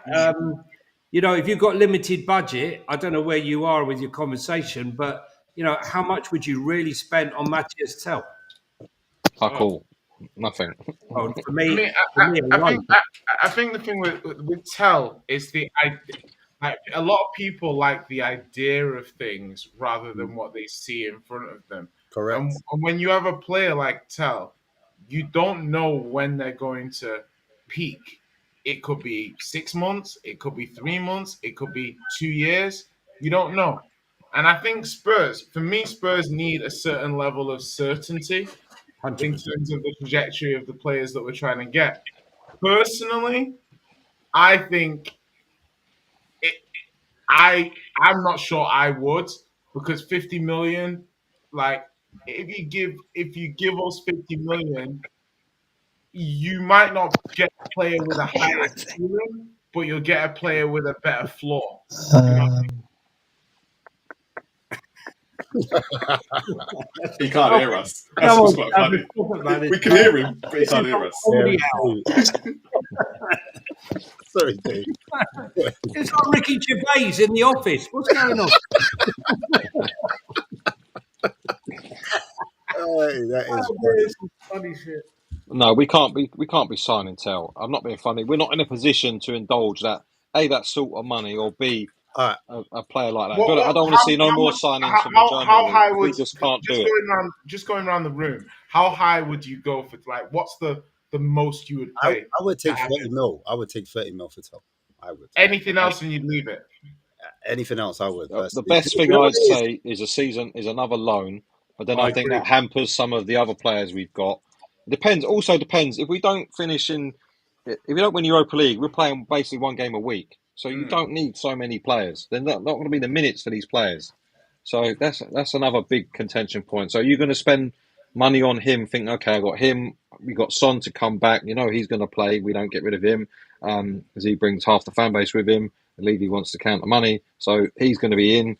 If you've got limited budget, I don't know where you are with your conversation, but, how much would you really spend on Matthias Tell? fuck all. Nothing. Well, for me, I think the thing with Tell is like a lot of people like the idea of things rather than what they see in front of them. Correct. And when you have a player like Tell, you don't know when they're going to peak. It could be 6 months, it could be 3 months, it could be 2 years. You don't know. And I think Spurs need a certain level of certainty 100%. in terms of the trajectory of the players that we're trying to get. Personally, I think I'm not sure I would, because 50 million, like if you give us 50 million, you might not get a player with a higher ceiling, but you'll get a player with a better floor. He can't hear us. That's what's quite funny. We can hear him, but he can't hear us. Sorry, Dave. It's like Ricky Gervais in The Office. What's going on? That is Funny shit. No, we can't be signing Tell. I'm not being funny. We're not in a position to indulge that, A, that sort of money, or B, All right. a player like that. But I don't want to see no more signings from the German league. high We would just can't do it. just going around the room? How high would you go for? Like, what's the most you would pay? I would take 30 mil. I would take 30 mil for Tom. I would. Anything else, and you'd leave it. Anything else, I would. The best thing I'd say is a season is another loan, but then I think that hampers some of the other players we've got. It depends. Also depends if we don't finish in. If we don't win Europa League, we're playing basically one game a week, so you don't need so many players. They're not going to be the minutes for these players. So that's another big contention point. So you're going to spend money on him, think, okay, I got him. We got Son to come back. You know he's going to play. We don't get rid of him because he brings half the fan base with him. Levy wants to count the money, so he's going to be in.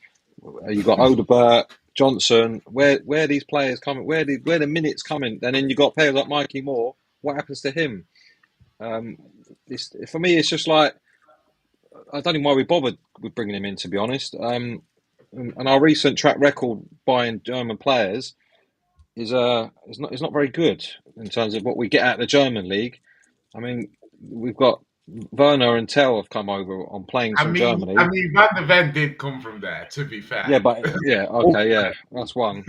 You've got Odegaard, Johnson. Where are these players coming? Where the minutes coming? And then you've got players like Mikey Moore. What happens to him? For me, it's just like I don't know why we bothered with bringing him in. To be honest, and our recent track record buying German players is not very good in terms of what we get out of the German league. I mean, we've got Werner and Tell have come over on planes from Germany. I mean, Van de Ven did come from there, to be fair. Yeah, but okay, that's one.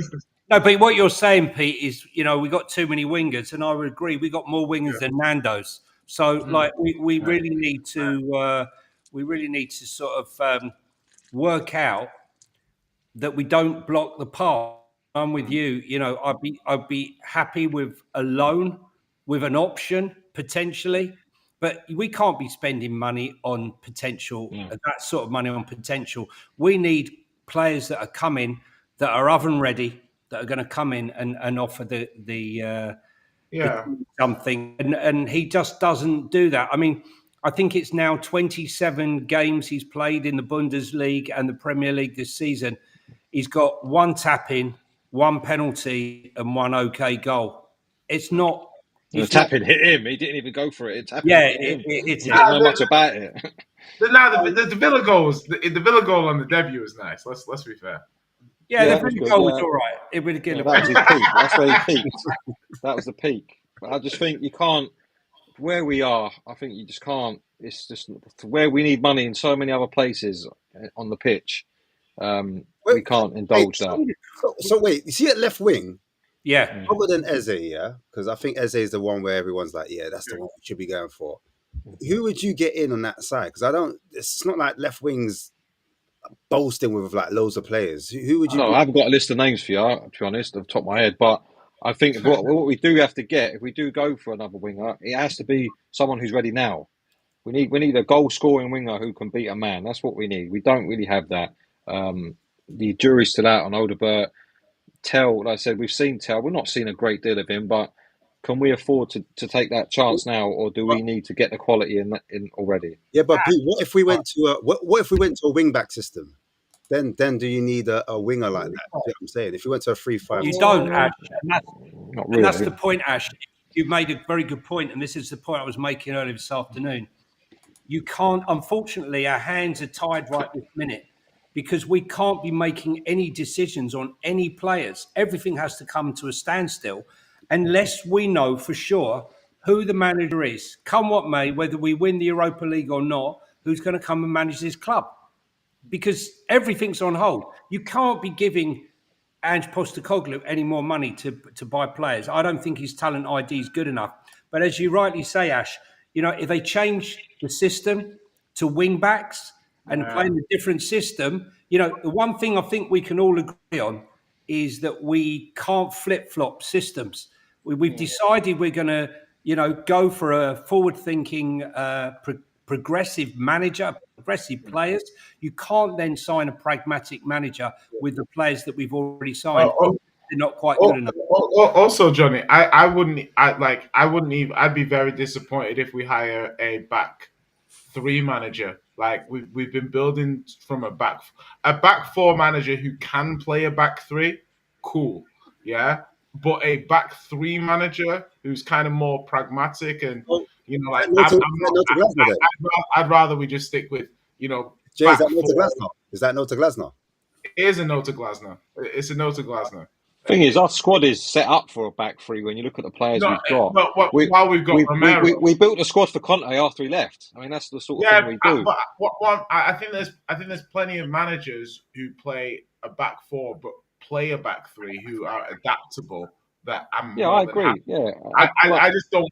No, but what you're saying, Pete, is we got too many wingers, and I would agree. We got more wingers than Nando's. So, like, we really need to sort of work out that we don't block the path. I'm with you. I'd be happy with a loan, with an option potentially, but we can't be spending money on potential. That sort of money on potential. We need players that are coming, that are oven ready, that are going to come in and offer the something, and he just doesn't do that. I mean, I think it's now 27 games he's played in the Bundesliga and the Premier League this season. He's got one tap-in, one penalty, and one okay goal. It's not... The tap-in hit him. He didn't even go for it. It he didn't know much about it. The Villa goals, the Villa goal on the debut was nice. Let's be fair. Yeah, the Villa goal was all right. It would that was his peak. That's where he peaked. That was the peak. But I just think you can't... Where we are, I think you just can't... It's just where we need money in so many other places on the pitch. We can't indulge that. So wait, you see at left wing? Yeah. Other than Eze, yeah? Because I think Eze is the one where everyone's like, yeah, that's the one we should be going for. Who would you get in on that side? Because it's not like left wing's boasting with like loads of players. Who would you? No, I haven't got a list of names for you, to be honest, off the top of my head. But I think what we do have to get, if we do go for another winger, it has to be someone who's ready now. We need a goal scoring winger who can beat a man. That's what we need. We don't really have that. The jury's still out on Odegaard. Tell, like I said, we've seen Tell. We're not seeing a great deal of him, but can we afford to take that chance now, or do we need to get the quality in already? Yeah, but Pete, what if we went to a wing back system? Then do you need a winger like that? You know what I'm saying? If you went to a 3-5, you don't, Ash. Not really. And that's the point, Ash. You've made a very good point, and this is the point I was making earlier this afternoon. You can't, unfortunately, our hands are tied right this minute because we can't be making any decisions on any players. Everything has to come to a standstill unless we know for sure who the manager is. Come what may, whether we win the Europa League or not, who's going to come and manage this club. Because everything's on hold. You can't be giving Ange Postecoglou any more money to buy players. I don't think his talent ID is good enough. But as you rightly say, Ash, if they change the system to wing backs and play in a different system, the one thing I think we can all agree on is that we can't flip-flop systems. We've decided we're going to, go for a forward-thinking, progressive manager, progressive players. You can't then sign a pragmatic manager with the players that we've already signed. They're not quite good enough. Also, Johnny, I'd be very disappointed if we hire a back three manager. Like we've been building from a back four manager who can play a back three. Cool, yeah. But a back three manager who's kind of more pragmatic and I'd rather we just stick with Jay, is that no to Glasner? Is that no to Glasner? It is a no to Glasner. It's a no to Glasner. Thing is, our squad is set up for a back three. When you look at the players we've got, while we've got Romero, we built a squad for Conte after he left. I mean, that's the sort of thing we do. But I think there's plenty of managers who play a back four, but play a back three who are adaptable. That I'm Yeah, more I than agree. happy. Yeah, I just don't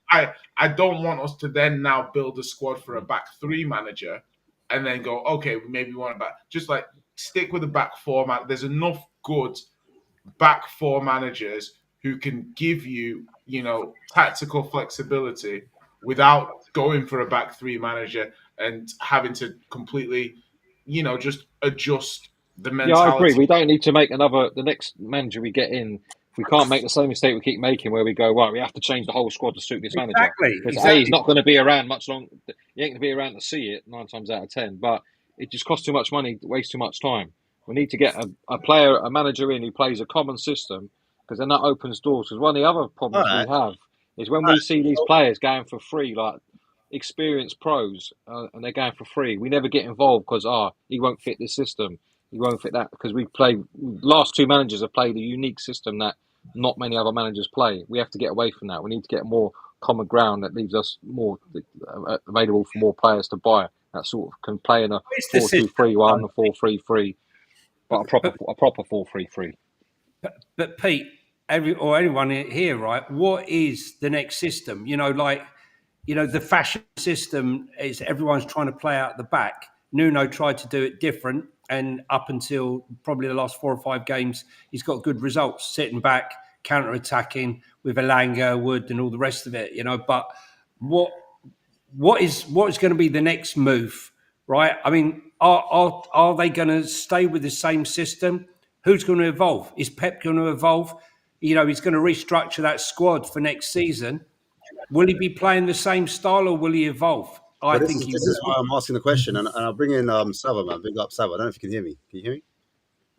I don't want us to then now build a squad for a back three manager and then go, okay, maybe we want to back. Just like stick with the back four man. There's enough good back four managers who can give you, tactical flexibility without going for a back three manager and having to completely, just adjust the yeah, I agree. mentality. We don't need to make the next manager we get in. We can't make the same mistake we keep making, where we go, right, we have to change the whole squad to suit this manager. Because he's not going to be around much long. He ain't going to be around to see it 9 times out of 10. But it just costs too much money, wastes too much time. We need to get a manager in who plays a common system, because then that opens doors. Because one of the other problems we have is when we see these players going for free, like experienced pros, and they're going for free, we never get involved because he won't fit this system. He won't fit that, because last 2 managers have played a unique system that not many other managers play. We have to get away from that. We need to get more common ground that leaves us more available for more players to buy. That sort of can play in a 4-2-3-1, a 4-3-3, but a proper 4-3-3. But Pete, anyone here, right? What is the next system? The fashion system is everyone's trying to play out the back. Nuno tried to do it different, and up until probably the last 4 or 5 games, he's got good results, sitting back, counter-attacking with Elanga, Wood, and all the rest of it. But what is going to be the next move, right? I mean, are they going to stay with the same system? Who's going to evolve? Is Pep going to evolve? He's going to restructure that squad for next season. Will he be playing the same style, or will he evolve? This is why I'm asking the question, and I'll bring in Sava, man. Big up Sava. I don't know if you can hear me. Can you hear me,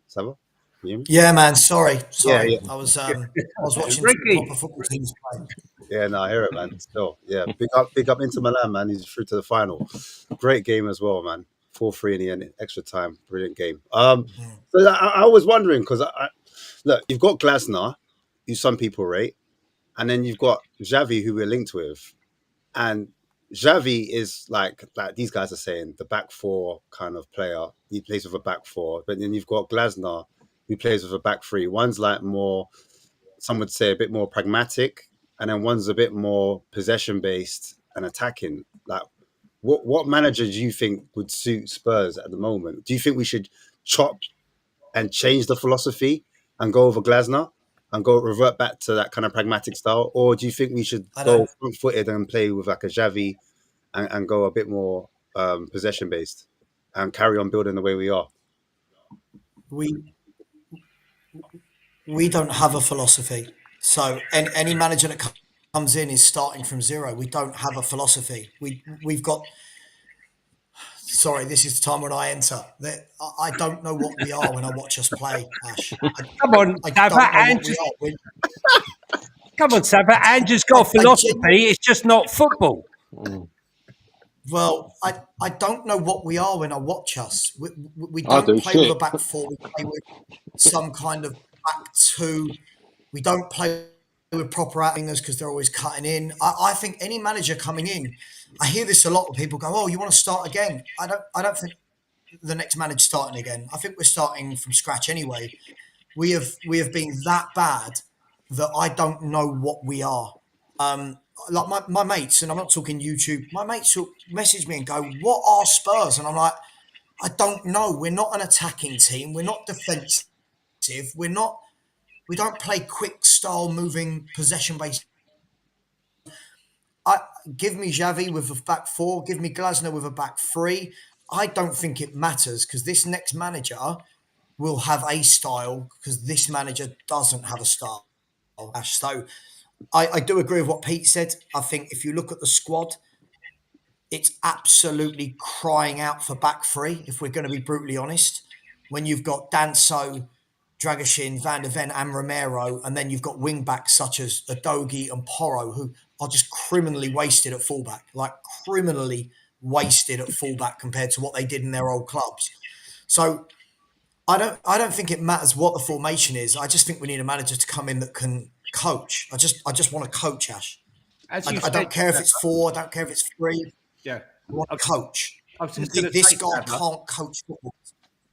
Sava? Can you hear me? Yeah, man. Sorry. Yeah. I was watching some proper football teams play. Yeah, no, I hear it, man. Still, yeah. Big up Inter Milan, man. He's through to the final. Great game as well, man. 4-3 in the end, extra time. Brilliant game. So I was wondering, because look, you've got Glasner, who some people rate, and then you've got Xavi, who we're linked with, and Xavi is like these guys are saying, the back four kind of player. He plays with a back four, but then you've got Glasner, who plays with a back three. One's like more, some would say, a bit more pragmatic, and then one's a bit more possession based and attacking. Like, what manager do you think would suit Spurs at the moment? Do you think we should chop and change the philosophy and go over Glasner and revert back to that kind of pragmatic style, or do you think we should go front footed and play with like a Xavi and go a bit more possession based and carry on building the way we are? We don't have a philosophy. So any manager that comes in is starting from zero. We don't have a philosophy. We've got. Sorry, this is the time when I enter. I don't know what we are when I watch us play, Ash. Come on, Sava. Andrew's got a philosophy. It's just not football. Well, I don't know what we are when I watch us. We don't play with a back four. We play with some kind of back two. We don't play with proper outwingers because they're always cutting in. I think any manager coming in, I hear this a lot when people go, "Oh, you want to start again?" I don't think the next manager's starting again. I think we're starting from scratch anyway. We have been that bad that I don't know what we are. Like my mates, and I'm not talking YouTube, my mates will message me and go, "What are Spurs?" And I'm like, I don't know. We're not an attacking team. We're not defensive. We don't play quick style moving possession based. Give me Xavi with a back four, give me Glasner with a back three. I don't think it matters because this next manager will have a style because this manager doesn't have a style. So I do agree with what Pete said. I think if you look at the squad, it's absolutely crying out for back three, if we're going to be brutally honest. When you've got Danso, Dragoshin, Van der Ven and Romero, and then you've got wing backs such as Adogi and Porro, who are just criminally wasted at fullback, compared to what they did in their old clubs. So I don't think it matters what the formation is. I just think we need a manager to come in that can coach. I just want to coach, Ash. As you I said, don't care if it's 4. I don't care if it's 3. yeah. I want I, to coach. I was And just going to this say, guy can't coach football.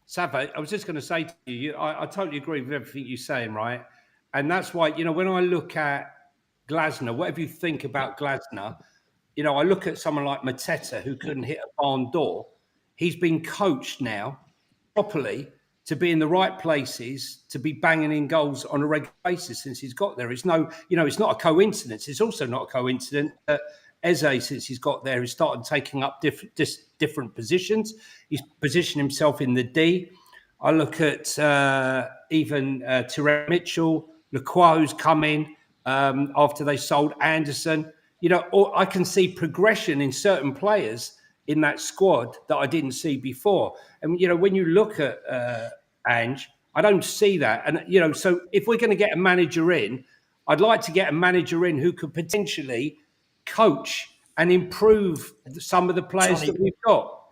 Savo, I was just going to say to you, I totally agree with everything you're saying, right? And that's why, when I look at Glasner, whatever you think about Glasner, I look at someone like Mateta who couldn't hit a barn door. He's been coached now properly to be in the right places, to be banging in goals on a regular basis since he's got there. It's it's not a coincidence. It's also not a coincidence that Eze, since he's got there, has started taking up different positions. He's positioned himself in the D. I look at even Terrell Mitchell, Lacroix's come in after they sold Anderson. Or I can see progression in certain players in that squad that I didn't see before. And, when you look at Ange, I don't see that. And, so if we're going to get a manager in, I'd like to get a manager in who could potentially coach and improve some of the players that we've got.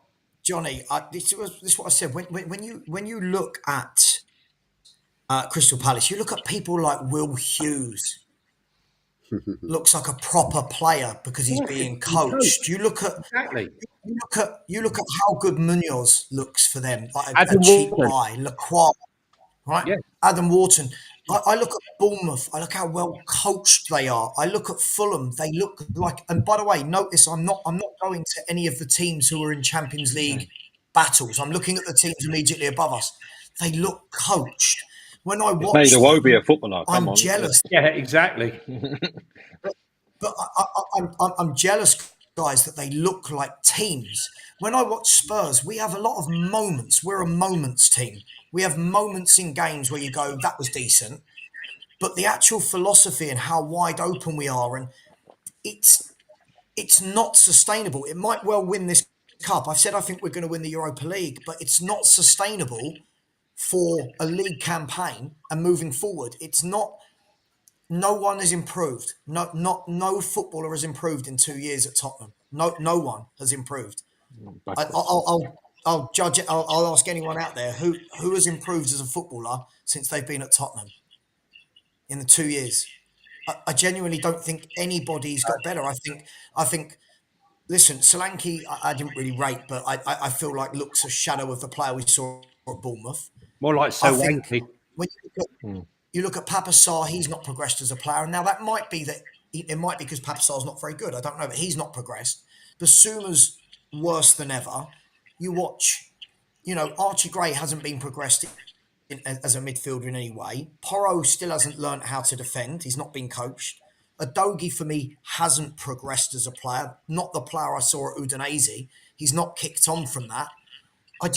Johnny, this is what I said. When you look at Crystal Palace, you look at people like Will Hughes. Looks like a proper player because he's being coached. You look at Exactly. you look at how good Munoz looks for them, like a Adam cheap Wharton. guy. Lacroix, right? Yeah. Adam Wharton. I look at Bournemouth. I look how well coached they are. I look at Fulham. They look like. And by the way, notice I'm not going to any of the teams who are in Champions League battles. I'm looking at the teams immediately above us. They look coached. When I watch, made Iwobi a footballer. Come I'm on. jealous. Yeah, exactly. But I'm jealous, guys, that they look like teams. When I watch Spurs, we have a lot of moments. We're a moments team. We have moments in games where you go, that was decent. But the actual philosophy and how wide open we are, and it's not sustainable. It might well win this cup. I've said I think we're going to win the Europa League, but it's not sustainable for a league campaign and moving forward. It's not. No one has improved. No footballer has improved in 2 years at Tottenham. No one has improved. I'll judge it. I'll ask anyone out there who has improved as a footballer since they've been at Tottenham in the 2 years. I genuinely don't think anybody's got better. I think. Listen, Solanke, I didn't really rate, but I feel like looks a shadow of the player we saw at Bournemouth. More like I think Solanke. when you look at Papa Sarr, he's not progressed as a player. Now that might be that it might be because Papa Sarr's not very good. I don't know, but he's not progressed. Basuma's worse than ever. You watch, Archie Gray hasn't been progressed as a midfielder in any way. Porro still hasn't learnt how to defend. He's not been coached. Adogi for me hasn't progressed as a player. Not the player I saw at Udinese. He's not kicked on from that. I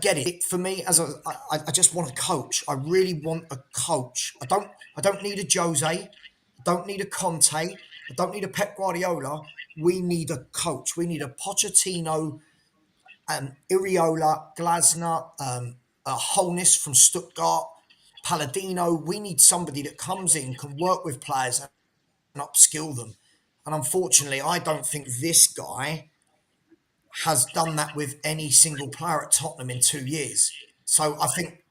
get it. For me, I just want a coach. I really want a coach. I don't need a Jose. I don't need a Conte. I don't need a Pep Guardiola. We need a coach. We need a Pochettino, Iriola, Glasner, a Holness from Stuttgart, Palladino. We need somebody that comes in, can work with players and upskill them. And unfortunately, I don't think this guy has done that with any single player at Tottenham in 2 years. So I think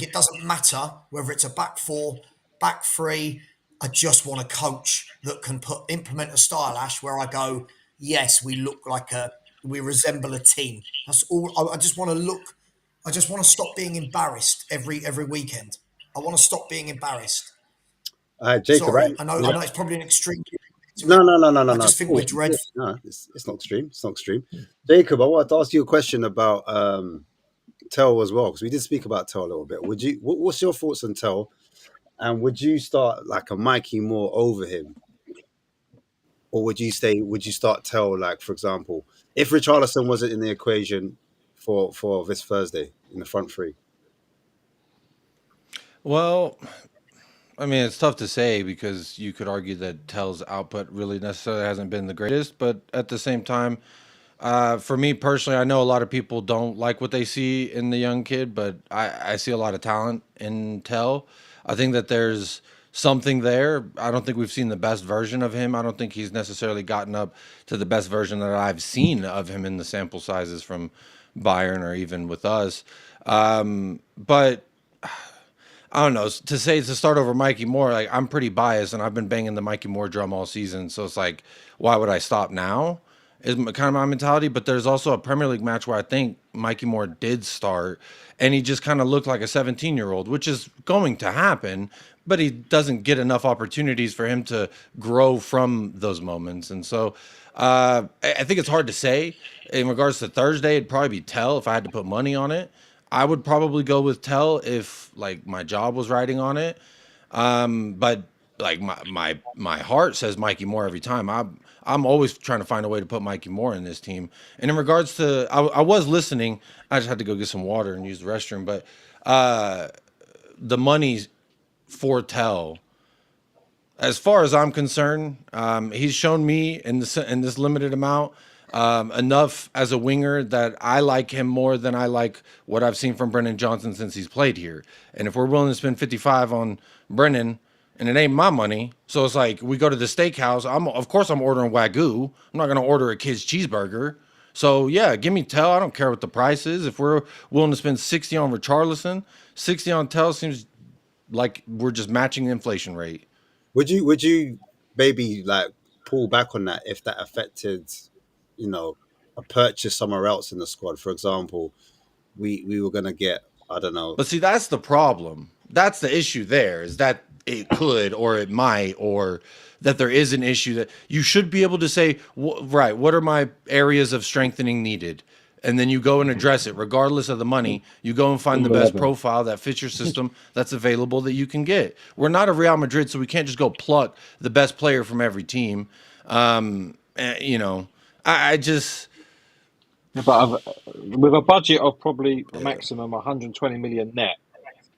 it doesn't matter whether it's a back 4, back 3. I just want a coach that can implement a style, Ash, where I go, yes, we resemble a team. That's all. I just want to look. I just want to stop being embarrassed every weekend. I want to stop being embarrassed. Jacob, Sorry, right? I know it's probably an extreme. No. I just think we're dreadful. No, it's not extreme. It's not extreme. Jacob, I wanted to ask you a question about Tell as well, because we did speak about Tell a little bit. What's your thoughts on Tell, and would you start like a Mikey Moore over him, or would you start Tell, like, for example, if Richarlison wasn't in the equation for this Thursday in the front three? Well, I mean, it's tough to say because you could argue that Tell's output really necessarily hasn't been the greatest, but at the same time, for me personally, I know a lot of people don't like what they see in the young kid, but I see a lot of talent in Tell. I think that there's something there. I don't think we've seen the best version of him. I don't think he's necessarily gotten up to the best version that I've seen of him in the sample sizes from Bayern or even with us. But I don't know. To say to start over Mikey Moore, like I'm pretty biased, and I've been banging the Mikey Moore drum all season. So it's like, why would I stop now? Is kind of my mentality. But there's also a Premier League match where I think Mikey Moore did start, and he just kind of looked like a 17-year-old, which is going to happen. But he doesn't get enough opportunities for him to grow from those moments, and so I think it's hard to say. In regards to Thursday, it'd probably be Tell if I had to put money on it. I would probably go with Tell if like my job was riding on it. But like my heart says Mikey Moore every time. I'm always trying to find a way to put Mikey Moore in this team. And in regards to, I was listening. I just had to go get some water and use the restroom. But the money's for Tell. As far as I'm concerned, he's shown me in this limited amount enough as a winger that I like him more than I like what I've seen from Brennan Johnson since he's played here. And if we're willing to spend 55 on Brennan, and it ain't my money, so it's like we go to the steakhouse. Of course I'm ordering Wagyu. I'm not gonna order a kid's cheeseburger. So yeah, give me Tell. I don't care what the price is. If we're willing to spend 60 on Richarlison, 60 on Tell seems like we're just matching the inflation rate. Would you maybe like pull back on that if that affected, a purchase somewhere else in the squad? For example, we were gonna get, I don't know. But see, that's the problem. That's the issue there, is that it could or it might, or that there is an issue that you should be able to say, right, what are my areas of strengthening needed? And then you go and address it regardless of the money. You go and find the best profile that fits your system that's available that you can get. We're not a Real Madrid, so we can't just go pluck the best player from every team. I just. But with a budget of probably a maximum 120 million net,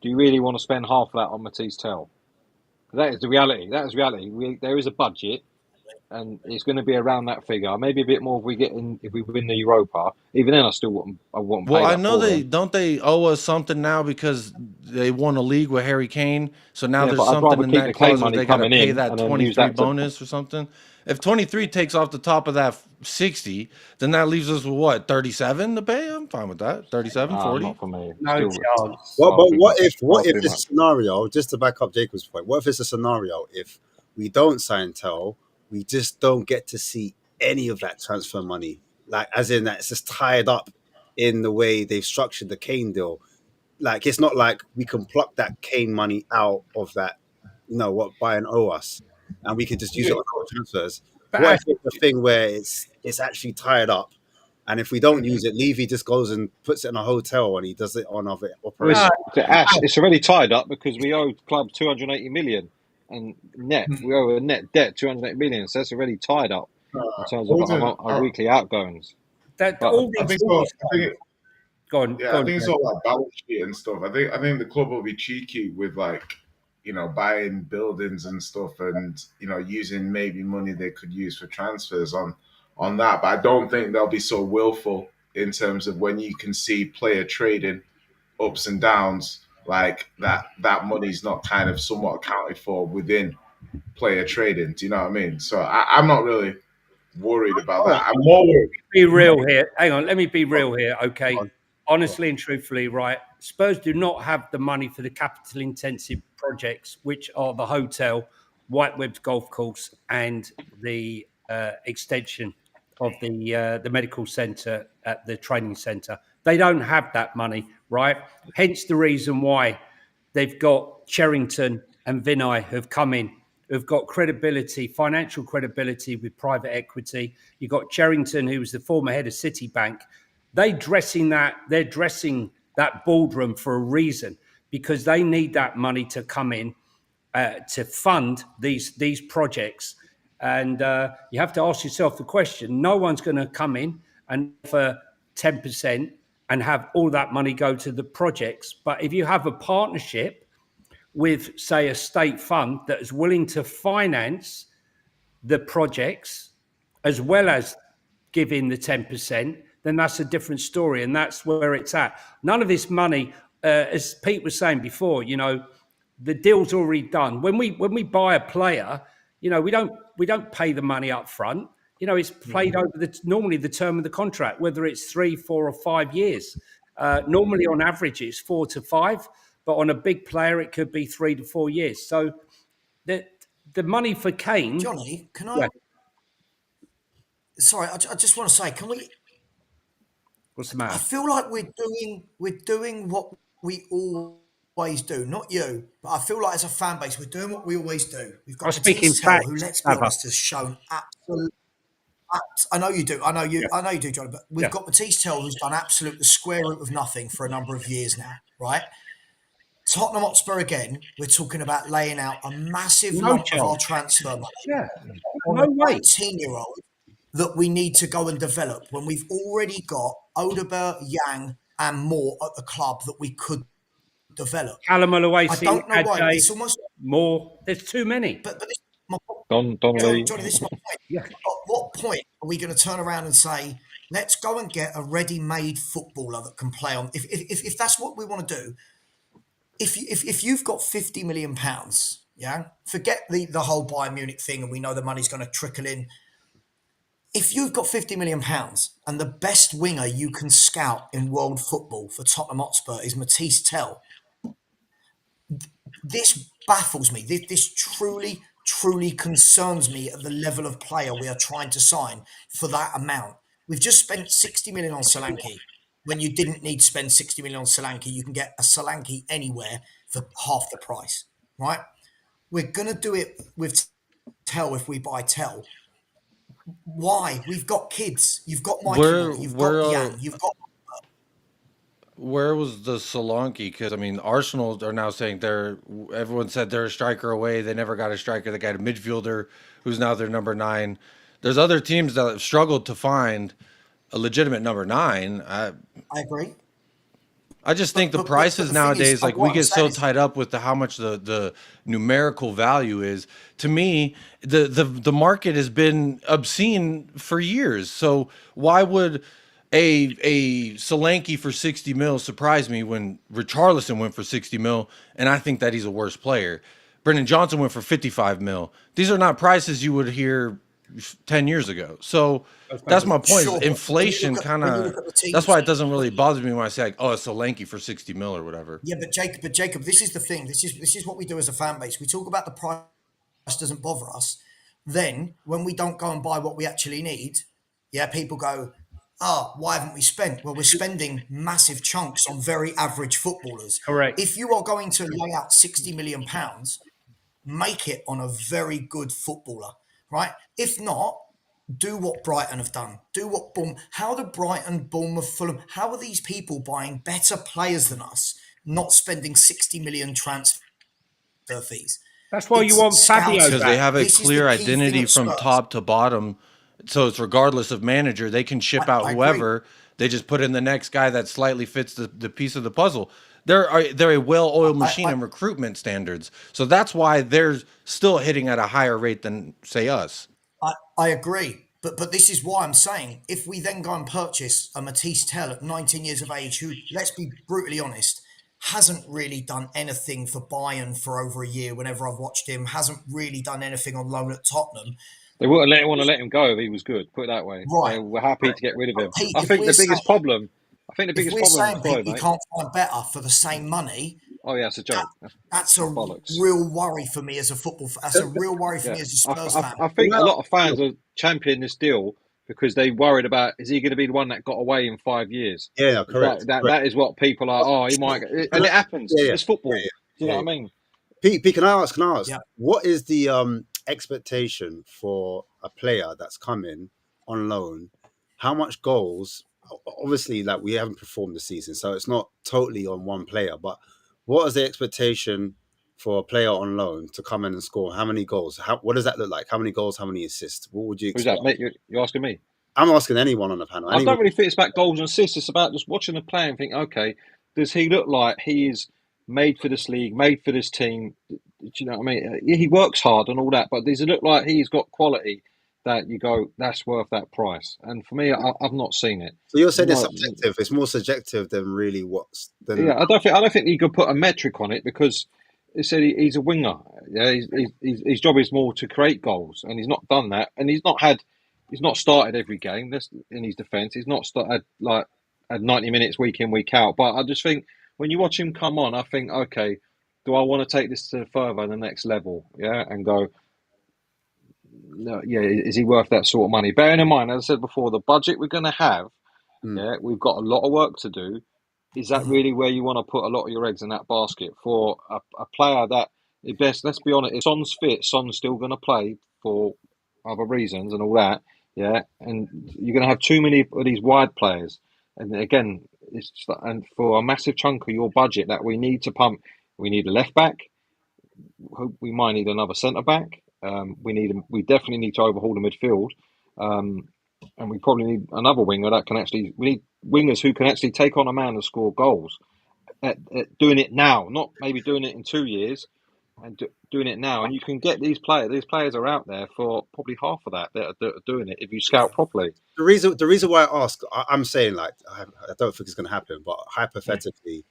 do you really want to spend half of that on Matisse Tell? That is the reality. That is reality. There is a budget, and it's going to be around that figure. Maybe a bit more if we win the Europa. Even then, I want. Well, I know they owe us something now because they won a league with Harry Kane. So now there's something in that clause where they got to pay that 23 bonus or something. If 23 takes off the top of that 60, then that leaves us with what, 37 to pay? I'm fine with that. 37, 40. Not for me. No chance. Well, but what if this scenario, just to back up Jacob's point, what if it's a scenario if we don't sign Tell, we just don't get to see any of that transfer money, like as in that it's just tied up in the way they've structured the Kane deal. Like it's not like we can pluck that Kane money out of that, what Bayern owe us, and we can just use it on our transfers. But what if it's a thing where it's actually tied up, and if we don't use it, Levy just goes and puts it in a hotel and he does it on other operations? It's already tied up because we owe club 280 million, and net we owe a net debt 280 million, so that's already tied up in terms of our weekly outgoings. Go on. I think it's all like balance sheet and stuff. I think the club will be cheeky with buying buildings and stuff, and using maybe money they could use for transfers on that. But I don't think they'll be so willful in terms of when you can see player trading ups and downs like that. That money's not kind of somewhat accounted for within player trading. Do you know what I mean? So I'm not really worried about that. I'm more worried. Be real here. Hang on, let me be real here, okay? Honestly and truthfully, right? Spurs do not have the money for the capital-intensive projects, which are the hotel, Whitewebb's golf course, and the extension of the medical centre at the training centre. They don't have that money, right? Hence the reason why they've got Cherrington and Vinay who've come in, who've got credibility, financial credibility with private equity. You've got Cherrington, who was the former head of Citibank. They're dressing that boardroom for a reason, because they need that money to come in to fund these projects. And you have to ask yourself the question, no one's going to come in and offer 10% and have all that money go to the projects. But if you have a partnership with, say, a state fund that is willing to finance the projects as well as giving the 10%, then that's a different story. And that's where it's at. None of this money, as Pete was saying before, the deal's already done. When we buy a player, we don't pay the money up front. It's played over normally the term of the contract, whether it's 3, 4, or 5 years. Normally, on average, it's 4 to 5, but on a big player, it could be 3 to 4 years. So the money for Kane, Johnny, can I? Yeah. Sorry, I just want to say, can we? What's the matter? I feel like we're doing what we always do. Not you, but I feel like as a fan base, we're doing what we always do. We've got Matisse Tell, who, let's be honest, has shown absolute. I know you do. I know you. Yeah. I know you do, Johnny. But we've got Matisse Tell, who's done absolute the square root of nothing for a number of years now, right? Tottenham Hotspur again. We're talking about laying out a massive lump of our transfer money. Yeah, on a 19-year-old that we need to go and develop when we've already got Odegaard, Yang, and more at the club that we could develop. Callum Oluwasi, I don't know why. It's almost more. There's too many. But this is my Johnny, this is my point. Yeah. At what point are we going to turn around and say, let's go and get a ready-made footballer that can play on? If that's what we want to do, if you've got £50 million, yeah, forget the whole Bayern Munich thing, and we know the money's going to trickle in. If you've got £50 million and the best winger you can scout in world football for Tottenham Hotspur is Matisse Tell, this baffles me. This truly, truly concerns me at the level of player we are trying to sign for that amount. We've just spent 60 million on Solanke when you didn't need to spend 60 million on Solanke. You can get a Solanke anywhere for half the price, right? We're going to do it with Tell if we buy Tell. Why? We've got kids. You've got Mikey. You've got Yang. You've got. Where was the Solanke? Because I mean, Arsenal are now saying everyone said they're a striker away. They never got a striker. They got a midfielder who's now their number 9. There's other teams that have struggled to find a legitimate number 9. I agree. I just think the prices nowadays, like we get so tied up with how much the numerical value is. To me, the market has been obscene for years. So why would a Solanke for 60 mil surprise me when Richarlison went for 60 mil, and I think that he's a worse player? Brendan Johnson went for 55 mil. These are not prices you would hear 10 years ago. So that's my point. Sure. Inflation kind of, that's why it doesn't really bother me when I say, like, oh, it's Solanke for 60 mil or whatever. Yeah, but Jacob, this is the thing. This is what we do as a fan base. We talk about the price doesn't bother us. Then when we don't go and buy what we actually need, yeah, people go, why haven't we spent? Well, we're spending massive chunks on very average footballers. Correct. If you are going to lay out £60 million, make it on a very good footballer, right? If not, do what Brighton have done. Do what Bournemouth. How do Brighton, Bournemouth, Fulham, how are these people buying better players than us, not spending 60 million transfer fees? That's why you want Fabio back. Because they have a clear identity from top to bottom. So it's regardless of manager, they can ship out whoever. They just put in the next guy that slightly fits the piece of the puzzle. They're a well-oiled machine in recruitment standards. So that's why they're still hitting at a higher rate than, say, us. I agree. But this is why I'm saying, if we then go and purchase a Matisse Tell at 19 years of age, who, let's be brutally honest, hasn't really done anything for Bayern for over a year whenever I've watched him, hasn't really done anything on loan at Tottenham. They wouldn't want to let him go if he was good, put it that way. Right. They were happy to get rid of him. I think the biggest problem we can't find better for the same money. Oh yeah, it's a joke. That's a real worry for me as a football fan. That's a real worry for me as a Spurs fan. I think a lot of fans are championing this deal because they worried about, is he going to be the one that got away in 5 years? Yeah, correct. That is what people are. He might, and it happens. Yeah. It's football. Yeah. Do you know what I mean? Pete, can I ask? Yeah. What is the expectation for a player that's coming on loan? How much goals? Obviously, like, we haven't performed this season, so it's not totally on one player. But what is the expectation for a player on loan to come in and score? How many goals? What does that look like? How many goals? How many assists? What would you expect? Who's that, mate? You're asking me? I'm asking anyone on the panel. I don't really think it's about goals and assists. It's about just watching the player and think, okay, does he look like he is made for this league, made for this team? Do you know what I mean? He works hard and all that, but does it look like he's got quality that you go, that's worth that price? And for me, I've not seen it. So you're saying it's subjective. It's more subjective than really what's. Yeah, I don't think you could put a metric on it, because he said he's a winger. Yeah, his job is more to create goals, and he's not done that, and he's not had he's not started every game. That's in his defence. He's not started like at 90 minutes week in, week out. But I just think when you watch him come on, I think, okay, do I want to take this to further the next level? Yeah, and go, no, yeah, is he worth that sort of money? Bearing in mind, as I said before, the budget we're going to have, yeah, we've got a lot of work to do. Is that really where you want to put a lot of your eggs in that basket for a player that, let's be honest, if Son's fit, Son's still going to play for other reasons and all that, yeah, and you're going to have too many of these wide players. And again, it's just, and for a massive chunk of your budget that we need to pump, we need a left back, we might need another centre back. We definitely need to overhaul the midfield, and we probably need another winger that can actually. We need wingers who can actually take on a man and score goals. At doing it now, not maybe doing it in 2 years, and doing it now. And you can get these players. These players are out there for probably half of that are doing it if you scout properly. The reason why I ask, I'm saying like I don't think it's going to happen, but hypothetically,